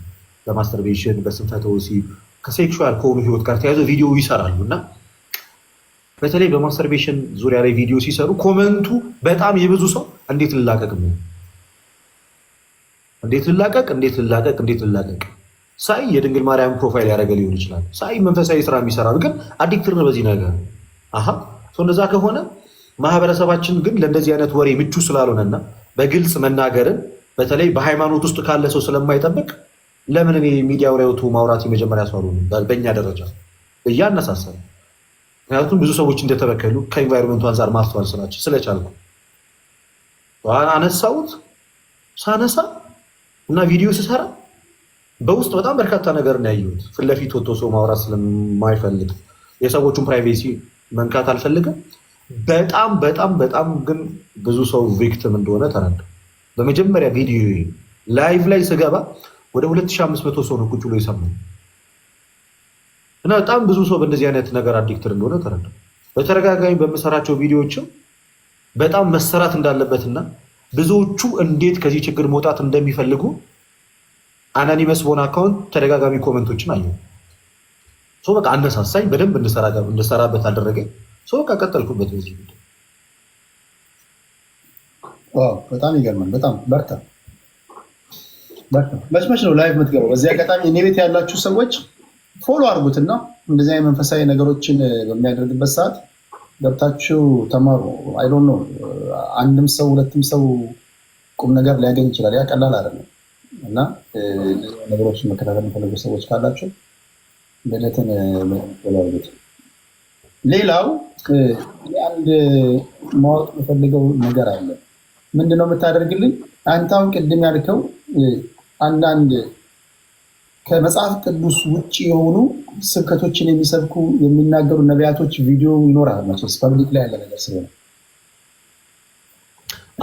በማስተርቤሽን በስንፈተ ወሲብ ከሴክሹዋል ከሆኑ ህይወት ጋር ተያይዘው ቪዲዮ ይሰራሉ እና በተለይ በማስተርቤሽን ዙሪያ ላይ ቪዲዮ ሲሰሩ ኮመንቱ በጣም የብዙ ሰው እንዴት ልላቀቅ ሳይ የድንግል ማርያም ፕሮፋይል ያደረገ ሊሆን ይችላል። ሳይ መንፈሳዊ ስራ የሚሰራሉ ግን አዲክትር ነው በዚህ ነገር። እንደዛ ከሆነ ማህበረሰባችን ግን ለእንደዚህ አይነት ወሬ ምቹ ስላልሆነና በግልጽ መናገርን በተለይ በሃይማኖት ውስጥ ካለ ሰው ስለማይጠብቅ ለምን እኔ ሚዲያው ላይ ወጥቶ ማውራት የመጀመሪያ ሰው በእኛ ደረጃ እያነሳሰለ። ምክንያቱም ብዙ ሰዎች እንደተበከሉ ከኢንቫይሮንመንቱ አንጻር ማስተዋል ስለቻልኩ አነሳሁት። ሳነሳ እና ቪዲዮ ስሰራ በውስጥ በጣም በርካታ ነገር ነው ያየሁት። ፊት ለፊት ወጥቶ ሰው ማውራት ስለማይፈልግ የሰዎቹን ፕራይቬሲ መንካት አልፈልግም። በጣም በጣም በጣም ግን ብዙ ሰው ቪክቲም እንደሆነ ተረዳ። በመጀመሪያ ቪዲዮ ላይቭ ላይ ስገባ ወደ 2500 ሰው ነው ቁጭ ብሎ ይሰማል እና በጣም ብዙ ሰው በእንደዚህ አይነት ነገር አዲክትድ እንደሆነ ተረዳ። በተደጋጋሚ በምሰራቸው ቪዲዮዎችም በጣም መሰራት እንዳለበትና ብዙዎቹ እንዴት ከዚህ ችግር መውጣት እንደሚፈልጉ አናኒመስ በሆነ አካውንት ተደጋጋሚ ኮመንቶችን አየሁ። በቃ አነሳሳኝ፣ በደንብ እንድሰራበት አደረገኝ። በቃ ቀጠልኩበት በዚህ ጉዳይ። በጣም ይገርማል። በጣም በርታ። መች ነው ላይቭ የምትገባው? በዚህ አጋጣሚ እኔ ቤት ያላችሁ ሰዎች ፎሎ አድርጉትና እንደዚህ አይነት መንፈሳዊ ነገሮችን በሚያደርግበት ሰዓት ገብታችሁ ተማሩ። አይ ዶንት ኖ አንድም ሰው ሁለትም ሰው ቁም ነገር ሊያገኝ ይችላል። ያ ቀላል አይደለም እና ነገሮችን መከታተል የሚፈልጉ ሰዎች ካላችሁ በለትን ያሉት። ሌላው አንድ ማወቅ የምፈልገው ነገር አለ። ምንድነው የምታደርግልኝ? አንተ አሁን ቅድም ያልከው አንዳንድ ከመጽሐፍ ቅዱስ ውጭ የሆኑ ስብከቶችን የሚሰብኩ የሚናገሩ ነቢያቶች ቪዲዮ ይኖራል። መቼስ ፐብሊክ ላይ ያለ ነገር ስለሆነ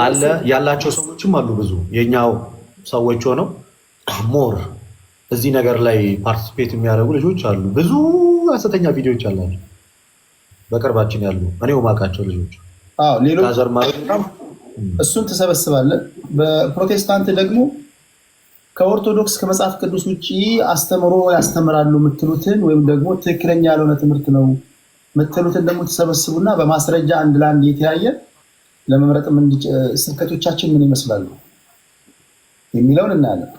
አለ ያላቸው ሰዎችም አሉ። ብዙ የኛው ሰዎች ሆነው ሞር እዚህ ነገር ላይ ፓርቲሲፔት የሚያደርጉ ልጆች አሉ። ብዙ ሐሰተኛ ቪዲዮዎች አላቸው በቅርባችን ያሉ እኔው ማውቃቸው ልጆች። ሌሎች እሱን ትሰበስባለህ። በፕሮቴስታንት ደግሞ ከኦርቶዶክስ ከመጽሐፍ ቅዱስ ውጭ አስተምሮ ያስተምራሉ የምትሉትን ወይም ደግሞ ትክክለኛ ያልሆነ ትምህርት ነው የምትሉትን ደግሞ ትሰበስቡና በማስረጃ አንድ ለአንድ የተያየ ለመምረጥም ስብከቶቻችን ምን ይመስላሉ የሚለውን እናያለን።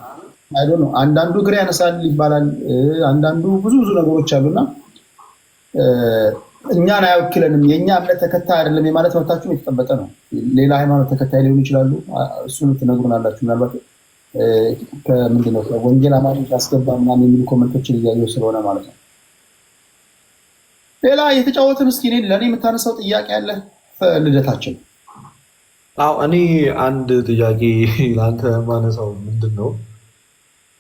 አይዶ ነው። አንዳንዱ እግር ያነሳል ይባላል። አንዳንዱ ብዙ ነገሮች አሉና እኛን አይወክለንም፣ የእኛ እምነት ተከታይ አይደለም የማለት መብታችሁም የተጠበቀ ነው። ሌላ ሃይማኖት ተከታይ ሊሆኑ ይችላሉ። እሱን ትነግሩናላችሁ። ምናልባት ከምንድነው ወንጌል አማኞች አስገባ ምናምን የሚሉ ኮመንቶችን እያየሁ ስለሆነ ማለት ነው። ሌላ የተጫወትን እስኪ ለእኔ የምታነሳው ጥያቄ አለ ልደታችን? እኔ አንድ ጥያቄ ለአንተ ማነሳው ምንድን ነው፣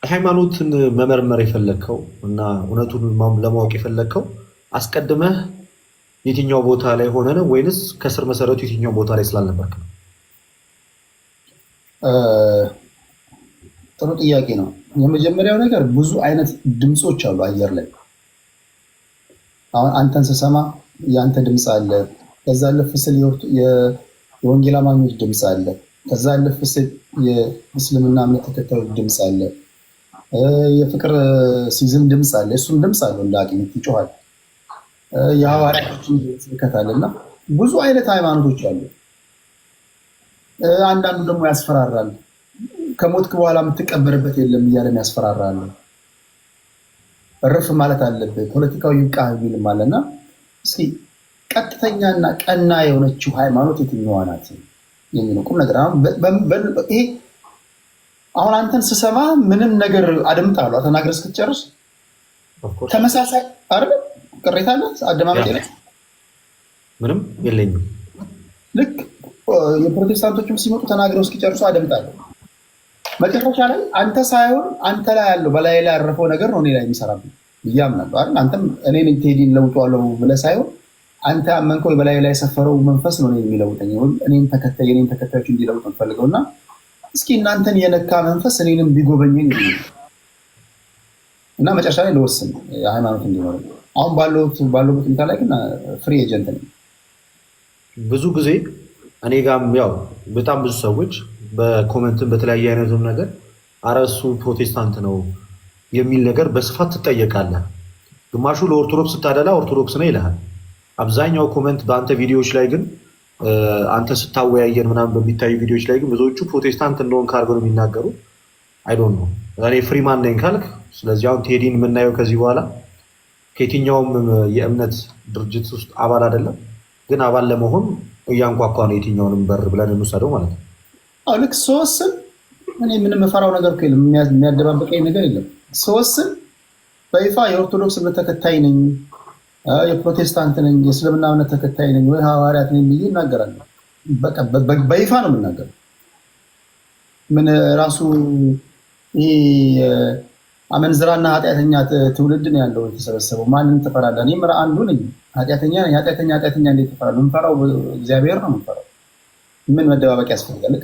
ሃይማኖትን መመርመር የፈለግከው እና እውነቱን ለማወቅ የፈለግከው አስቀድመህ የትኛው ቦታ ላይ ሆነ ነው ወይንስ ከስር መሰረቱ የትኛው ቦታ ላይ ስላልነበርክ ነው? ጥሩ ጥያቄ ነው። የመጀመሪያው ነገር ብዙ አይነት ድምፆች አሉ አየር ላይ። አሁን አንተን ስሰማ የአንተ ድምፅ አለ። ከዛ አለፍ ስል የወንጌል አማኞች ድምፅ አለ። ከዛ አለፍ ስል የእስልምና እምነት ተከታዮች ድምፅ አለ። የፍቅር ሲዝም ድምፅ አለ። እሱም ድምፅ አለው እንደ አቅሚት ይጮሃል። የሐዋርያቶችን ስብከት አለና ብዙ አይነት ሃይማኖቶች አሉ። አንዳንዱ ደግሞ ያስፈራራል። ከሞትክ በኋላ የምትቀበርበት የለም እያለም ያስፈራራል። እርፍ ማለት አለብህ፣ ፖለቲካው ይብቃ የሚልም አለና እስኪ ቀጥተኛና ቀና የሆነችው ሃይማኖት የትኛዋ ናት የሚለው ቁም ነገር ይሄ አሁን አንተን ስሰማ ምንም ነገር አደምጣለሁ ተናግረህ እስክትጨርስ ተመሳሳይ አይደል? ቅሬታ አለ አደማመጥ ላይ ምንም የለኝም። ልክ የፕሮቴስታንቶችም ሲመጡ ተናግረው እስኪጨርሱ አደምጣለሁ። መጨረሻ ላይ አንተ ሳይሆን አንተ ላይ ያለው በላይ ላይ ያረፈው ነገር ነው እኔ ላይ የሚሰራብኝ ብዬ አምናለሁ አይደል? አንተም እኔን ቴዲን ለውጠዋለሁ ብለህ ሳይሆን አንተ ያመንከው በላይ ላይ የሰፈረው መንፈስ ነው የሚለውጠኝ፣ እኔን ተከታዮች እንዲለውጥ እንፈልገው እና እስኪ እናንተን የነካ መንፈስ እኔንም ቢጎበኘኝ እና መጨረሻ ላይ ልወስን ሃይማኖት እንዲኖር። አሁን ባለሁበት ሁኔታ ላይ ግን ፍሪ ኤጀንት ነኝ። ብዙ ጊዜ እኔ ጋም ያው በጣም ብዙ ሰዎች በኮመንትን በተለያየ አይነትም ነገር ኧረ እሱ ፕሮቴስታንት ነው የሚል ነገር በስፋት ትጠየቃለህ። ግማሹ ለኦርቶዶክስ ስታደላ ኦርቶዶክስ ነው ይልሃል። አብዛኛው ኮመንት በአንተ ቪዲዮዎች ላይ ግን አንተ ስታወያየን ምናምን በሚታዩ ቪዲዮዎች ላይ ግን ብዙዎቹ ፕሮቴስታንት እንደሆን ካርገው ነው የሚናገሩ። አይዶን ነው እኔ ፍሪማን ነኝ ካልክ፣ ስለዚህ አሁን ቴዲን የምናየው ከዚህ በኋላ ከየትኛውም የእምነት ድርጅት ውስጥ አባል አይደለም፣ ግን አባል ለመሆን እያንኳኳ ነው የትኛውንም በር ብለን እንውሰደው ማለት ነው። ልክ ስወስን እኔ ምንም የፈራው ነገር የለም፣ የሚያደባበቀኝ ነገር የለም። ስወስን በይፋ የኦርቶዶክስ እምነት ተከታይ ነኝ፣ የፕሮቴስታንት ነኝ፣ የእስልምና እምነት ተከታይ ነኝ ወይ ሐዋርያት ነኝ ብዬ እናገራለሁ። በቃ በይፋ ነው የምናገረው። ምን ራሱ አመንዝራና ኃጢአተኛ ትውልድ ነው ያለው የተሰበሰበው። ማንም ትፈራለህ? እኔም አንዱ ነኝ። ኃጢአተኛ እንዴት ትፈራለህ? የምፈራው እግዚአብሔር ነው የምፈራው። ምን መደባበቅ ያስፈልጋል?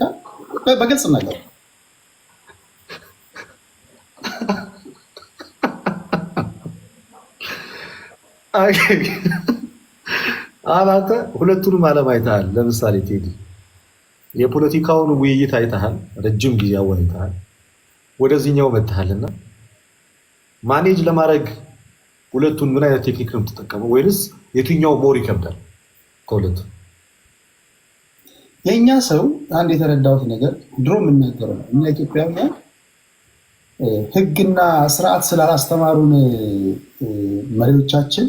በግልጽ ነገር አንተ ሁለቱንም ዓለም አይተሃል። ለምሳሌ ቴዲ የፖለቲካውን ውይይት አይተሃል፣ ረጅም ጊዜ አወያይተሃል፣ ወደዚህኛው መጥተሃልና ማኔጅ ለማድረግ ሁለቱን ምን አይነት ቴክኒክ ነው የምትጠቀመው? ወይንስ የትኛው ሞር ይከብዳል ከሁለቱ? የእኛ ሰው አንድ የተረዳሁት ነገር ድሮ የምናገረው ነው። እኛ ኢትዮጵያውያን ሕግና ስርዓት ስላላስተማሩን መሪዎቻችን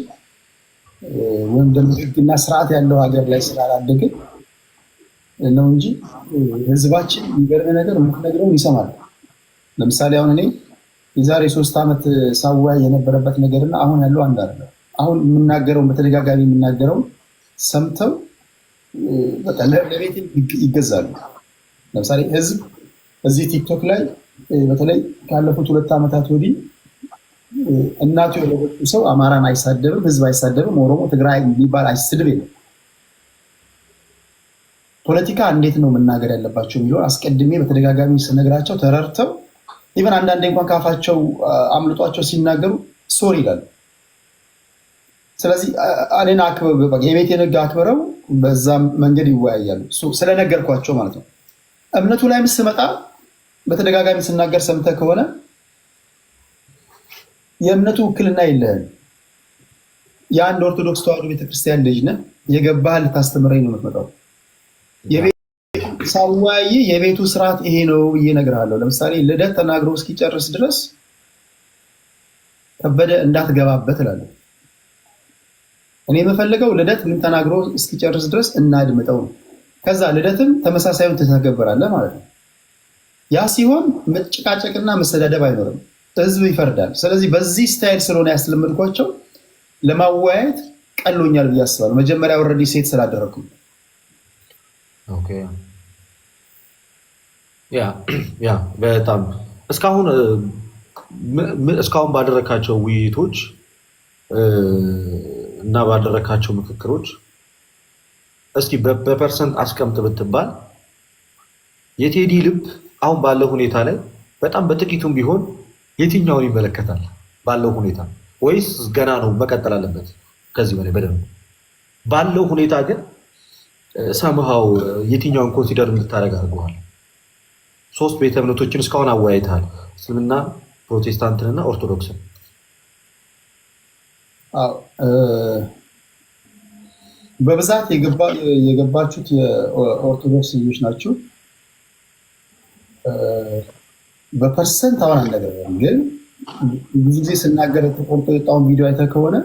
ወይም ደግሞ ሕግና ስርዓት ያለው ሀገር ላይ ስላላደግን ነው እንጂ ህዝባችን የሚገርም ነገር የምትነግረውን ይሰማል። ለምሳሌ አሁን እኔ የዛሬ 3 ዓመት ሳዋይ የነበረበት ነገርና አሁን ያለው አንድ አይደለም። አሁን የምናገረውን በተደጋጋሚ የምናገረውን ሰምተው ለቤት ይገዛሉ። ለምሳሌ ህዝብ እዚህ ቲክቶክ ላይ በተለይ ካለፉት 2 ዓመታት ወዲህ እናቱ የወለደችው ሰው አማራን አይሳደብም፣ ህዝብ አይሳደብም፣ ኦሮሞ፣ ትግራይ የሚባል አይስድብ የለም። ፖለቲካ እንዴት ነው መናገር ያለባቸው የሚለው አስቀድሜ በተደጋጋሚ ስነግራቸው ተረድተው ኢቨን አንዳንዴ እንኳን ካፋቸው አምልጧቸው ሲናገሩ ሶሪ ይላሉ። ስለዚህ እኔን የቤቴን ህግ አክብረው በዛም መንገድ ይወያያሉ። ስለነገርኳቸው ማለት ነው። እምነቱ ላይ ስመጣ በተደጋጋሚ ስናገር ሰምተህ ከሆነ የእምነቱ ውክልና የለህም። የአንድ ኦርቶዶክስ ተዋሕዶ ቤተክርስቲያን ልጅ ነህ። የገባህን ልታስተምረኝ ነው የምትመጣው። ሳዋይ የቤቱ ስርዓት ይሄ ነው ብዬ እነግርሃለሁ። ለምሳሌ ልደት ተናግሮ እስኪጨርስ ድረስ ከበደ እንዳትገባበት እላለሁ። እኔ የምፈልገው ልደት ምን ተናግሮ እስኪጨርስ ድረስ እናድምጠው ነው። ከዛ ልደትም ተመሳሳዩን ትተገብራለህ ማለት ነው። ያ ሲሆን መጨቃጨቅና መሰዳደብ አይኖርም፣ ህዝብ ይፈርዳል። ስለዚህ በዚህ ስታይል ስለሆነ ያስለመድኳቸው ለማወያየት ቀሎኛል ብዬ አስባለሁ። መጀመሪያ ኦልሬዲ ሴት ስላደረግኩ ያ በጣም እስካሁን ባደረካቸው ውይይቶች እና ባደረካቸው ምክክሮች እስኪ በፐርሰንት አስቀምጥ ብትባል የቴዲ ልብ አሁን ባለው ሁኔታ ላይ በጣም በጥቂቱም ቢሆን የትኛውን ይመለከታል ባለው ሁኔታ? ወይስ ገና ነው መቀጠል አለበት ከዚህ በላይ በደንብ ባለው ሁኔታ? ግን ሰምሃው የትኛውን ኮንሲደር እንድታደርግ አድርገዋል? 3 ቤተ እምነቶችን እስካሁን አወያይተሃል፣ እስልምና፣ ፕሮቴስታንትንና ኦርቶዶክስን። በብዛት የገባችሁት የኦርቶዶክስ ልጆች ናቸው። በፐርሰንት አሁን አልነገርም፣ ግን ብዙ ጊዜ ስናገር ተቆርጦ የወጣውን ቪዲዮ አይተህ ከሆነ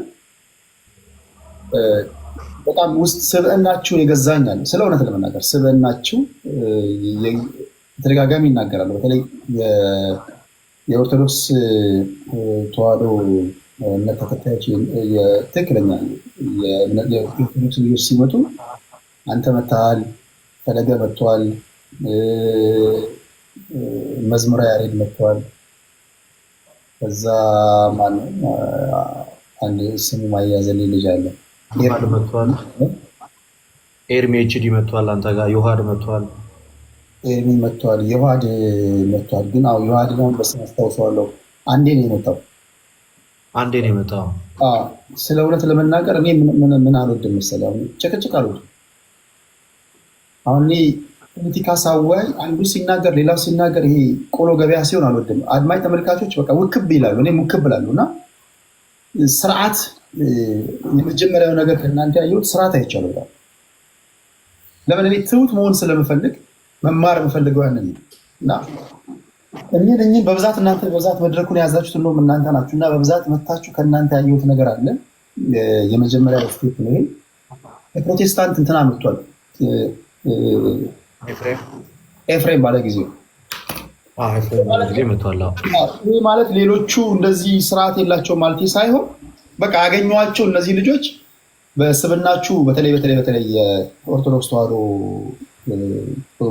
በጣም ውስጥ ስብዕናችሁን የገዛኛል። ስለ እውነት ለመናገር ስብዕናችሁ ተደጋጋሚ ይናገራሉ። በተለይ የኦርቶዶክስ ተዋሕዶ እምነት ተከታዮች ትክክለኛ የኦርቶዶክስ ልጆች ሲመጡ አንተ መጥተሃል፣ ፈለገ መጥተዋል፣ መዝሙረ ያሬድ መጥተዋል፣ ከዛ ማነው አንድ ስሙ ማያዘልኝ ልጅ አለ ኤርሚ ኤችዲ መጥተዋል፣ አንተ ጋር ዮሐድ መጥተዋል፣ ኤርሚ መጥተዋል፣ ዮሐድ መጥተዋል። ግን አዎ ዮሐድ ነው በስም አስታውሰዋለሁ። አንዴ ነው የመጣው። ስለ እውነት ለመናገር እኔ ምን አልወድም መሰለህ፣ አሁን ጭቅጭቅ አልወድም። አሁን ፖለቲካ ሳዋይ አንዱ ሲናገር ሌላው ሲናገር ይሄ ቆሎ ገበያ ሲሆን አልወድም። አድማጭ ተመልካቾች በቃ ውክብ ይላሉ፣ እኔም ውክብ እላለሁ። እና ስርዓት የመጀመሪያው ነገር ከእናንተ ያየሁት ስርዓት አይቻለሁ በጣም። ለምን እኔ ትሁት መሆን ስለምፈልግ መማር የምፈልገው ያንን እና እኚህን በብዛት እናንተ በብዛት መድረኩን የያዛችሁት እንደውም እናንተ ናችሁ። እና በብዛት መታችሁ ከእናንተ ያየሁት ነገር አለ። የመጀመሪያ ስቴፕ ነው ይሄ። የፕሮቴስታንት እንትና መጥቷል፣ ኤፍሬም ባለጊዜው ይህ ማለት ሌሎቹ እንደዚህ ስርዓት የላቸው ማለት ሳይሆን በቃ ያገኘኋቸው እነዚህ ልጆች በስብናችሁ በተለይ የኦርቶዶክስ ተዋሕዶ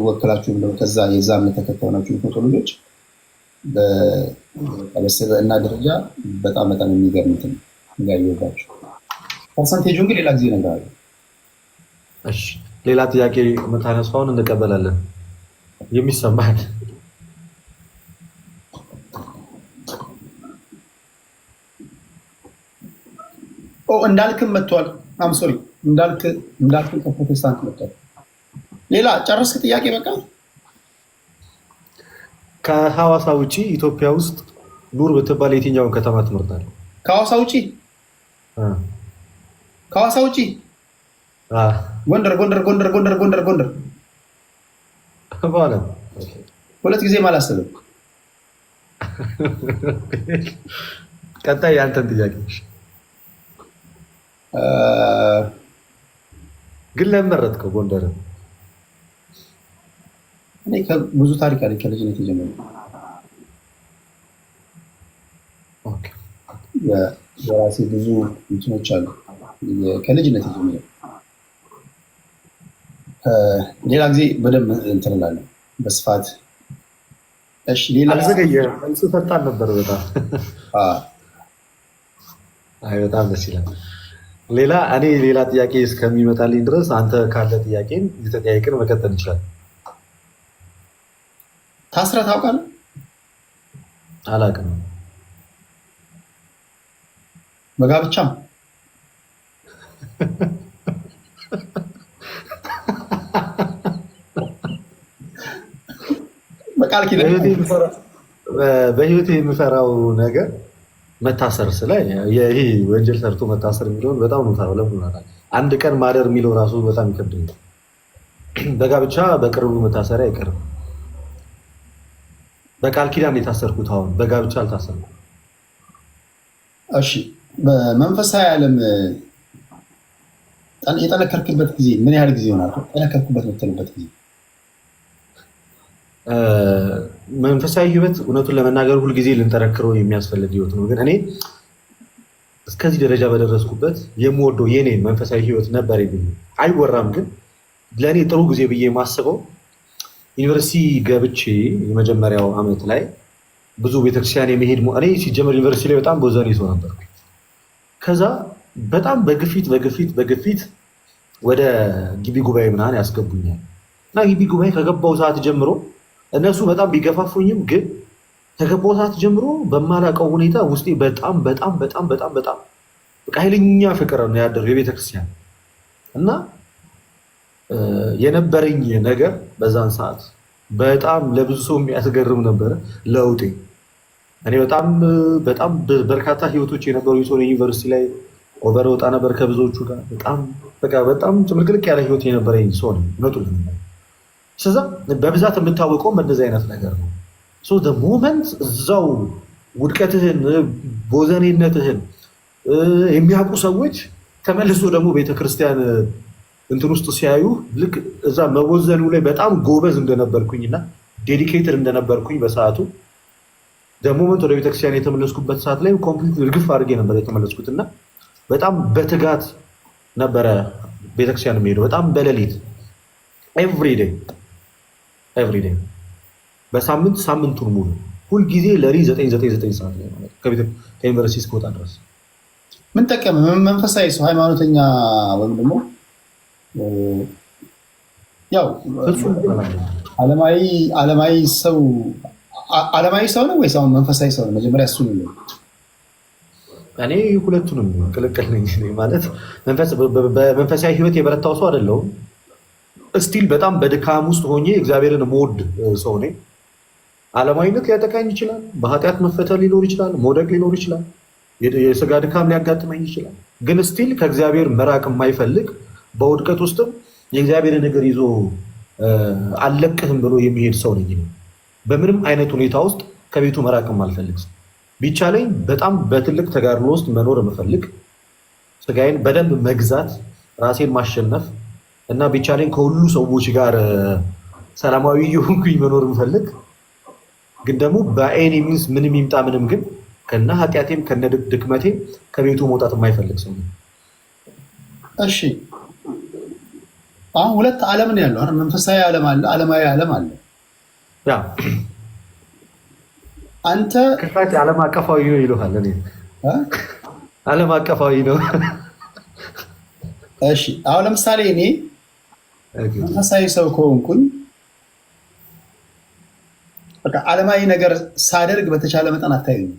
ወክላችሁ ከዛ የዛ እምነት ተከታይ ናችሁ የምትመጡ ልጆች በስብዕና ደረጃ በጣም የሚገርም እንትን ያየሁባችሁ። ፐርሰንቴጁን ግን ሌላ ጊዜ እነግርሃለሁ። እሺ፣ ሌላ ጥያቄ የምታነሳውን እንቀበላለን። የሚሰማል እንዳልክም መጥቷል። ሶሪ እንዳልክ ከፕሮቴስታንት መጥቷል። ሌላ ጨረስክ ጥያቄ? በቃ ከሐዋሳ ውጪ ኢትዮጵያ ውስጥ ኑር ብትባል የትኛውን ከተማ ትመርጣለህ? ከሐዋሳ ውጪ ጎንደር በኋላ ሁለት ጊዜ አላስብም። ቀጣይ የአንተን ጥያቄ ግን ለምን መረጥከው ጎንደርን? እኔ ብዙ ታሪክ አለ ከልጅነት ጀምሮ። የራሴ ብዙ እንትኖች አሉ ከልጅነት ጀምሮ። ሌላ ጊዜ በደንብ እንትን እላለሁ በስፋት። እሺ፣ ሌላ አልዘገየህም። መልሱ ፈጣን ነበር በጣም። አይ በጣም ደስ ይላል። ሌላ ጥያቄ እስከሚመጣልኝ ድረስ አንተ ካለ ጥያቄን የተጠያየቅን መቀጠል እንችላለን። ታስረህ ታውቃለህ? አላውቅም። በጋብቻም በቃል ኪዳን በህይወቴ የምፈራው ነገር መታሰር ይሄ ወንጀል ሰርቶ መታሰር የሚለውን በጣም ነው የምፈራው። ለምን አንድ ቀን ማደር የሚለው ራሱ በጣም ይከብደኛል። በጋብቻ በቅርቡ መታሰሪያ አይቀርም። በቃል ኪዳን የታሰርኩት፣ አሁን በጋብቻ አልታሰርኩም። እሺ፣ በመንፈሳዊ ዓለም የጠነከርክበት ጊዜ ምን ያህል ጊዜ ይሆናል? ጠነከርክበት የምትልበት ጊዜ? መንፈሳዊ ህይወት እውነቱን ለመናገር ሁልጊዜ ልንጠረክረው የሚያስፈልግ ህይወት ነው። ግን እኔ እስከዚህ ደረጃ በደረስኩበት የምወደው የኔ መንፈሳዊ ህይወት ነበር የሚል አይወራም። ግን ለእኔ ጥሩ ጊዜ ብዬ የማስበው ዩኒቨርሲቲ ገብቼ የመጀመሪያው ዓመት ላይ ብዙ ቤተክርስቲያን የመሄድ እኔ ሲጀመር ዩኒቨርሲቲ ላይ በጣም ቦዘኔ ሰው ነበርኩ። ከዛ በጣም በግፊት ወደ ግቢ ጉባኤ ምናምን ያስገቡኛል እና ግቢ ጉባኤ ከገባው ሰዓት ጀምሮ እነሱ በጣም ቢገፋፉኝም ግን ከገባው ሰዓት ጀምሮ በማላውቀው ሁኔታ ውስጤ በጣም በቃ ኃይለኛ ፍቅር ነው ያደረው የቤተክርስቲያን እና የነበረኝ ነገር በዛን ሰዓት በጣም ለብዙ ሰው የሚያስገርም ነበረ ለውጤ። እኔ በጣም በርካታ ህይወቶች የነበሩ ሰው ዩኒቨርሲቲ ላይ ኦቨር ወጣ ነበር ከብዙዎቹ ጋር በጣም ጭምልቅልቅ ያለ ህይወት የነበረኝ ሰው ነው። ስለዛ በብዛት የምታወቀው በእንደዚህ አይነት ነገር ነው። ሞመንት እዛው ውድቀትህን ቦዘኔነትህን የሚያውቁ ሰዎች ተመልሶ ደግሞ ቤተክርስቲያን እንትን ውስጥ ሲያዩ ልክ እዛ መቦዘኑ ላይ በጣም ጎበዝ እንደነበርኩኝና ዴዲኬትድ እንደነበርኩኝ በሰዓቱ ሞመንት ወደ ቤተክርስቲያን የተመለስኩበት ሰዓት ላይ ኮምፕሊት እርግፍ አድርጌ ነበር የተመለስኩት እና በጣም በትጋት ነበረ ቤተክርስቲያን የሚሄደው በጣም በሌሊት ኤቭሪዴይ በሳምንት ሳምንቱን ሙሉ ሁልጊዜ ለሪ 9 ሰዓት ላይ ማለት ከዩኒቨርሲቲ እስከወጣ ድረስ ምን ጠቀመ? መንፈሳዊ ሰው ሃይማኖተኛ ወይም ደግሞ ያው ዓለማዊ ሰው ነው ወይስ አሁን መንፈሳዊ ሰው ነው? መጀመሪያ እሱ ነው። እኔ ሁለቱንም ቅልቅል ነኝ ማለት በመንፈሳዊ ህይወት የበረታው ሰው አይደለሁም። እስቲል በጣም በድካም ውስጥ ሆኜ እግዚአብሔርን የምወድ ሰው ነኝ። ዓለማዊነት ሊያጠቃኝ ይችላል። በኃጢአት መፈተን ሊኖር ይችላል። መውደቅ ሊኖር ይችላል። የስጋ ድካም ሊያጋጥመኝ ይችላል። ግን እስቲል ከእግዚአብሔር መራቅ የማይፈልግ በውድቀት ውስጥም የእግዚአብሔርን እግር ይዞ አልለቅህም ብሎ የሚሄድ ሰው ነኝ። በምንም አይነት ሁኔታ ውስጥ ከቤቱ መራቅም አልፈልግ። ቢቻለኝ በጣም በትልቅ ተጋድሎ ውስጥ መኖር የምፈልግ፣ ስጋዬን በደንብ መግዛት፣ ራሴን ማሸነፍ እና ቢቻለኝ ከሁሉ ሰዎች ጋር ሰላማዊ የሆንኩኝ መኖር የምፈልግ፣ ግን ደግሞ በኤኒ ሚንስ ምንም ይምጣ ምንም ግን ከነ ኃጢአቴም ከነ ድክመቴም ከቤቱ መውጣት የማይፈልግ ሰው ነው። እሺ አሁን ሁለት ዓለም ነው ያለው አይደል? መንፈሳዊ ዓለም አለ፣ ዓለማዊ ዓለም አለ። ያ አንተ ከፋት ዓለም አቀፋዊ ነው ይሉሃል። እኔ ዓለም አቀፋዊ ነው። እሺ አሁን ለምሳሌ እኔ መንፈሳዊ ሰው ከሆንኩኝ በቃ ዓለማዊ ነገር ሳደርግ በተቻለ መጠን አታዩኝ።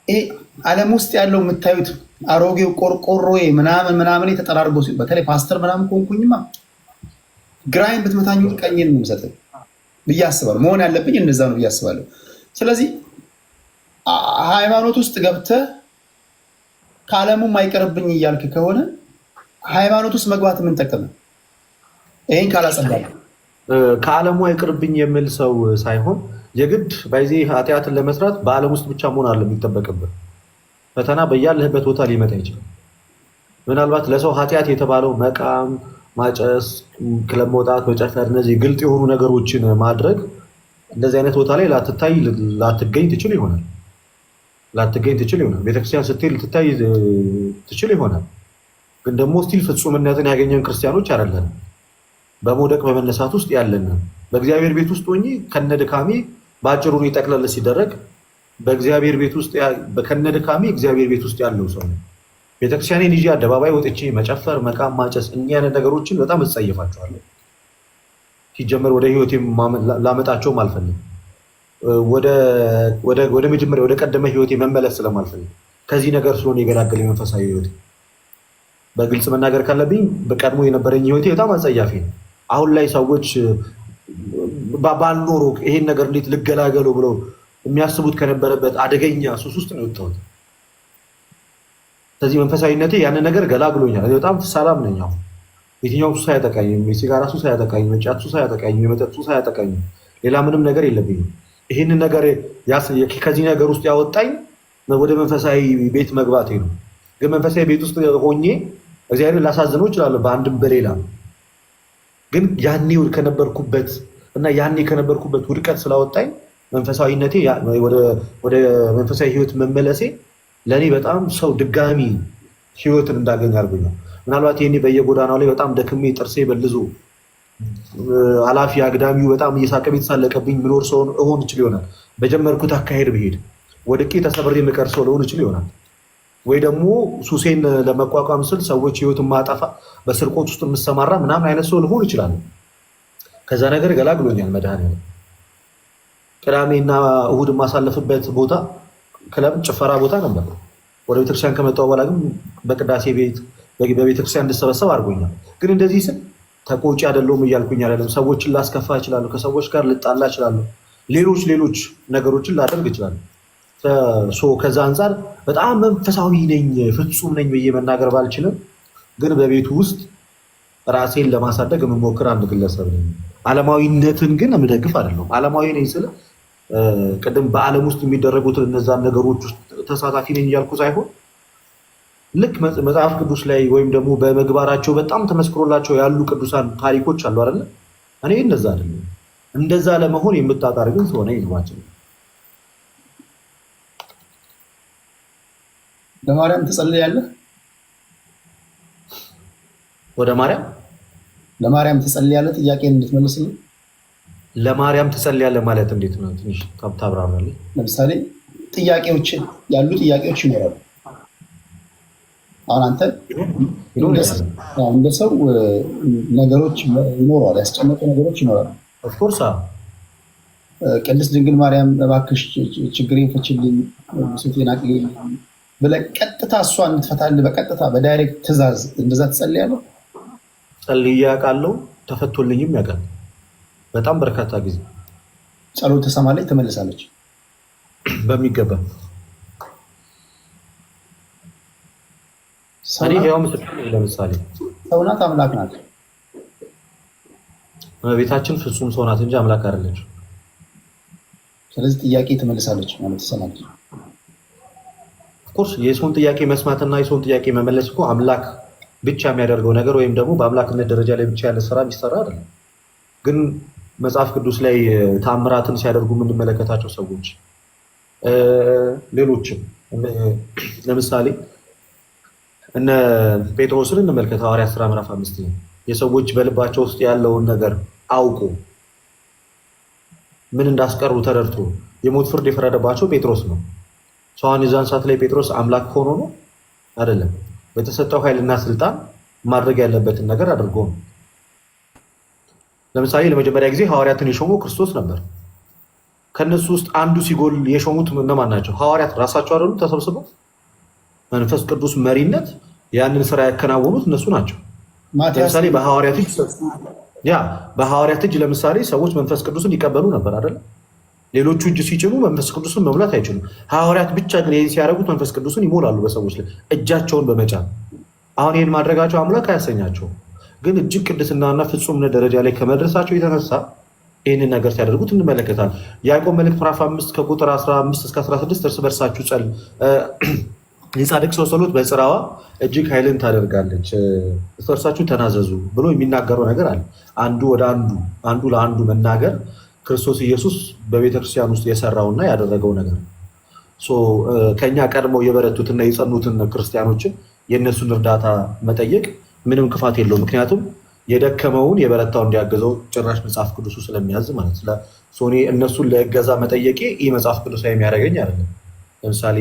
ይሄ ዓለም ውስጥ ያለው የምታዩት አሮጌው ቆርቆሮ ምናምን የተጠራርጎ በተለይ ፓስተር ምናምን ከሆንኩኝማ ግራይን ብትመታኝ ቀኝን ነው የምሰጠው ብዬ አስባለሁ። መሆን ያለብኝ እንደዛ ነው ብዬ አስባለሁ። ስለዚህ ሃይማኖት ውስጥ ገብተህ ከዓለሙ አይቀርብኝ እያልክ ከሆነ ሃይማኖት ውስጥ መግባት ምን ጠቀመ? ይሄን ካላጸዳለ ከዓለሙ አይቀርብኝ የሚል ሰው ሳይሆን የግድ በዚህ ኃጢአትን ለመስራት በዓለም ውስጥ ብቻ መሆን አለ የሚጠበቅብህ። ፈተና በያለህበት ቦታ ሊመጣ ይችላል። ምናልባት ለሰው ኃጢአት የተባለው መቃም፣ ማጨስ፣ ክለብ መውጣት፣ መጨፈር፣ እነዚህ ግልጥ የሆኑ ነገሮችን ማድረግ እንደዚህ አይነት ቦታ ላይ ላትገኝ ትችል ይሆናል። ቤተክርስቲያን ስትሄድ ልትታይ ትችል ይሆናል። ግን ደግሞ ስቲል ፍጹምነትን ያገኘን ክርስቲያኖች አይደለንም። በመውደቅ በመነሳት ውስጥ ያለን በእግዚአብሔር ቤት ውስጥ ሆኜ ከነድካሜ በአጭሩ ጠቅለል ሲደረግ በእግዚአብሔር ቤት ውስጥ ከነድካሜ እግዚአብሔር ቤት ውስጥ ያለው ሰው ነው። ቤተክርስቲያኔን ይዤ አደባባይ ወጥቼ መጨፈር፣ መቃም፣ ማጨስ እኒህ አይነት ነገሮችን በጣም እጸየፋቸዋለሁ። ሲጀመር ወደ ህይወቴ ላመጣቸውም አልፈልግም። ወደ መጀመሪያ ወደ ቀደመ ህይወቴ መመለስ ስለማልፈልግ ከዚህ ነገር ስለሆነ የገላገለኝ መንፈሳዊ ህይወቴ በግልጽ መናገር ካለብኝ በቀድሞ የነበረኝ ህይወቴ በጣም አጸያፊ ነው። አሁን ላይ ሰዎች ባልኖሮ ይሄን ነገር እንዴት ልገላገሉ ብለው የሚያስቡት ከነበረበት አደገኛ ሱስ ውስጥ ነው የወጣሁት። ስለዚህ መንፈሳዊነቴ ያንን ነገር ገላግሎኛል። በጣም ሰላም ነኝ። አሁን የትኛውም ሱስ አያጠቃኝም። የሲጋራ ሱስ አያጠቃኝም። የጫት ሱስ አያጠቃኝም። የመጠጥ ሱስ አያጠቃኝም። ሌላ ምንም ነገር የለብኝም። ይህንን ነገር ከዚህ ነገር ውስጥ ያወጣኝ ወደ መንፈሳዊ ቤት መግባቴ ነው። ግን መንፈሳዊ ቤት ውስጥ ሆኜ እግዚአብሔር ላሳዝነው እችላለሁ በአንድም በሌላ። ግን ያኔ ከነበርኩበት ውድቀት ስላወጣኝ መንፈሳዊነቴ ወደ መንፈሳዊ ህይወት መመለሴ ለእኔ በጣም ሰው ድጋሚ ህይወትን እንዳገኝ አድርጎኛል። ምናልባት ይሄኔ በየጎዳናው ላይ በጣም ደክሜ ጥርሴ በልዞ አላፊ አግዳሚው በጣም እየሳቀ የተሳለቀብኝ ምኖር ሰው እሆን እችል ይሆናል። በጀመርኩት አካሄድ ብሄድ ወድቄ ተሰብሬ የምቀር ሰው ልሆን እችል ይሆናል። ወይ ደግሞ ሱሴን ለመቋቋም ስል ሰዎች ህይወትን ማጠፋ በስርቆት ውስጥ የምሰማራ ምናምን አይነት ሰው ልሆን ይችላል። ከዛ ነገር ገላግሎኛል መድኃኒዓለም። ቅዳሜና እሁድ የማሳለፍበት ቦታ ክለብ፣ ጭፈራ ቦታ ነበር። ወደ ቤተክርስቲያን ከመጣሁ በኋላ ግን በቅዳሴ ቤት በቤተክርስቲያን እንድሰበሰብ አድርጎኛል። ግን እንደዚህ ስል ተቆጪ አይደለሁም እያልኩኝ አይደለም። ሰዎችን ላስከፋ እችላለሁ፣ ከሰዎች ጋር ልጣላ እችላለሁ፣ ሌሎች ነገሮችን ላደርግ እችላለሁ። ከዛ አንጻር በጣም መንፈሳዊ ነኝ ፍጹም ነኝ ብዬ መናገር ባልችልም ግን በቤቱ ውስጥ ራሴን ለማሳደግ የምሞክር አንድ ግለሰብ ነኝ። ዓለማዊነትን ግን የምደግፍ አይደለሁም። ዓለማዊ ነኝ ስል ቅድም በዓለም ውስጥ የሚደረጉትን እነዛን ነገሮች ውስጥ ተሳታፊ ነኝ እያልኩ ሳይሆን ልክ መጽሐፍ ቅዱስ ላይ ወይም ደግሞ በምግባራቸው በጣም ተመስክሮላቸው ያሉ ቅዱሳን ታሪኮች አሉ አይደለ? እኔ እንደዛ አይደለም። እንደዛ ለመሆን የምጣጣር ግን ሰው ነኝ። ይዟቸው ለማርያም ትጸልያለህ? ወደ ማርያም ለማርያም ትጸልያለህ? ጥያቄ እንድትመልስልኝ። ለማርያም ትጸልያለህ ማለት እንዴት ነው? ትንሽ ታብራራለህ። ለምሳሌ ጥያቄዎች ይኖራሉ። አሁን አንተ እንደ ሰው ነገሮች ይኖራሉ፣ ያስጨነቁ ነገሮች ይኖራሉ። ኦፍኮርስ ቅድስት ድንግል ማርያም እባክሽ ችግሬን ፍችልኝ፣ ብሶቴን አቅልልኝ ብለህ ቀጥታ እሷ እንድትፈታልህ በቀጥታ በዳይሬክት ትእዛዝ እንደዛ ትጸልያለህ? ጸልዬ አውቃለሁ፣ ተፈቶልኝም ያውቃል። በጣም በርካታ ጊዜ ጸሎት ትሰማለች፣ ትመልሳለች በሚገባ። ለምሳሌ ሰው ናት አምላክ ናት? ቤታችን ፍጹም ሰው ናት እንጂ አምላክ አይደለች። ስለዚህ ጥያቄ ትመልሳለች ማለት ትሰማለች። ኦፍኮርስ የሰውን ጥያቄ መስማትና የሰውን ጥያቄ መመለስ እኮ አምላክ ብቻ የሚያደርገው ነገር ወይም ደግሞ በአምላክነት ደረጃ ላይ ብቻ ያለ ስራ የሚሰራ አይደለም። ግን መጽሐፍ ቅዱስ ላይ ታምራትን ሲያደርጉ የምንመለከታቸው ሰዎች ሌሎችም ለምሳሌ እነ ጴጥሮስን እንመልከት። ሐዋርያት ሥራ ምዕራፍ 5 የሰዎች በልባቸው ውስጥ ያለውን ነገር አውቆ ምን እንዳስቀሩ ተረድቶ የሞት ፍርድ የፈረደባቸው ጴጥሮስ ነው። ሰውን የዛን ሰዓት ላይ ጴጥሮስ አምላክ ሆኖ ነው አይደለም። በተሰጠው ኃይልና ስልጣን ማድረግ ያለበትን ነገር አድርጎ ነው። ለምሳሌ ለመጀመሪያ ጊዜ ሐዋርያትን የሾመው ክርስቶስ ነበር። ከነሱ ውስጥ አንዱ ሲጎል የሾሙት እነማን ናቸው? ሐዋርያት ራሳቸው አይደሉ? ተሰብስበው መንፈስ ቅዱስ መሪነት ያንን ስራ ያከናወኑት እነሱ ናቸው። ለምሳሌ በሐዋርያት እጅ ለምሳሌ ሰዎች መንፈስ ቅዱስን ይቀበሉ ነበር አይደለ? ሌሎቹ እጅ ሲጭኑ መንፈስ ቅዱስን መሙላት አይችሉም። ሐዋርያት ብቻ ግን ይህን ሲያደርጉት መንፈስ ቅዱስን ይሞላሉ በሰዎች ላይ እጃቸውን በመጫን። አሁን ይህን ማድረጋቸው አምላክ አያሰኛቸውም፣ ግን እጅግ ቅድስናና ፍጹምነት ደረጃ ላይ ከመድረሳቸው የተነሳ ይህንን ነገር ሲያደርጉት እንመለከታል። ያዕቆብ መልእክት ምዕራፍ 5 ከቁጥር 15 እስከ 16 እርስ በርሳችሁ የጻድቅ ሰው ጸሎት በጽራዋ እጅግ ኃይልን ታደርጋለች፣ እርስ በርሳችሁ ተናዘዙ ብሎ የሚናገረው ነገር አለ። አንዱ ወደ አንዱ ለአንዱ መናገር ክርስቶስ ኢየሱስ በቤተክርስቲያን ውስጥ የሰራውና ያደረገው ነገር ከኛ ቀድመው የበረቱትና የጸኑትን ክርስቲያኖችን የእነሱን እርዳታ መጠየቅ ምንም ክፋት የለው። ምክንያቱም የደከመውን የበረታው እንዲያገዘው ጭራሽ መጽሐፍ ቅዱሱ ስለሚያዝ ማለት እኔ እነሱን ለእገዛ መጠየቄ ይህ መጽሐፍ ቅዱሳዊ የሚያደርገኝ አይደለም። ለምሳሌ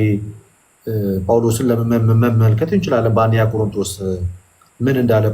ጳውሎስን ለመመልከት እንችላለን። በአንደኛ ቆሮንቶስ ምን እንዳለ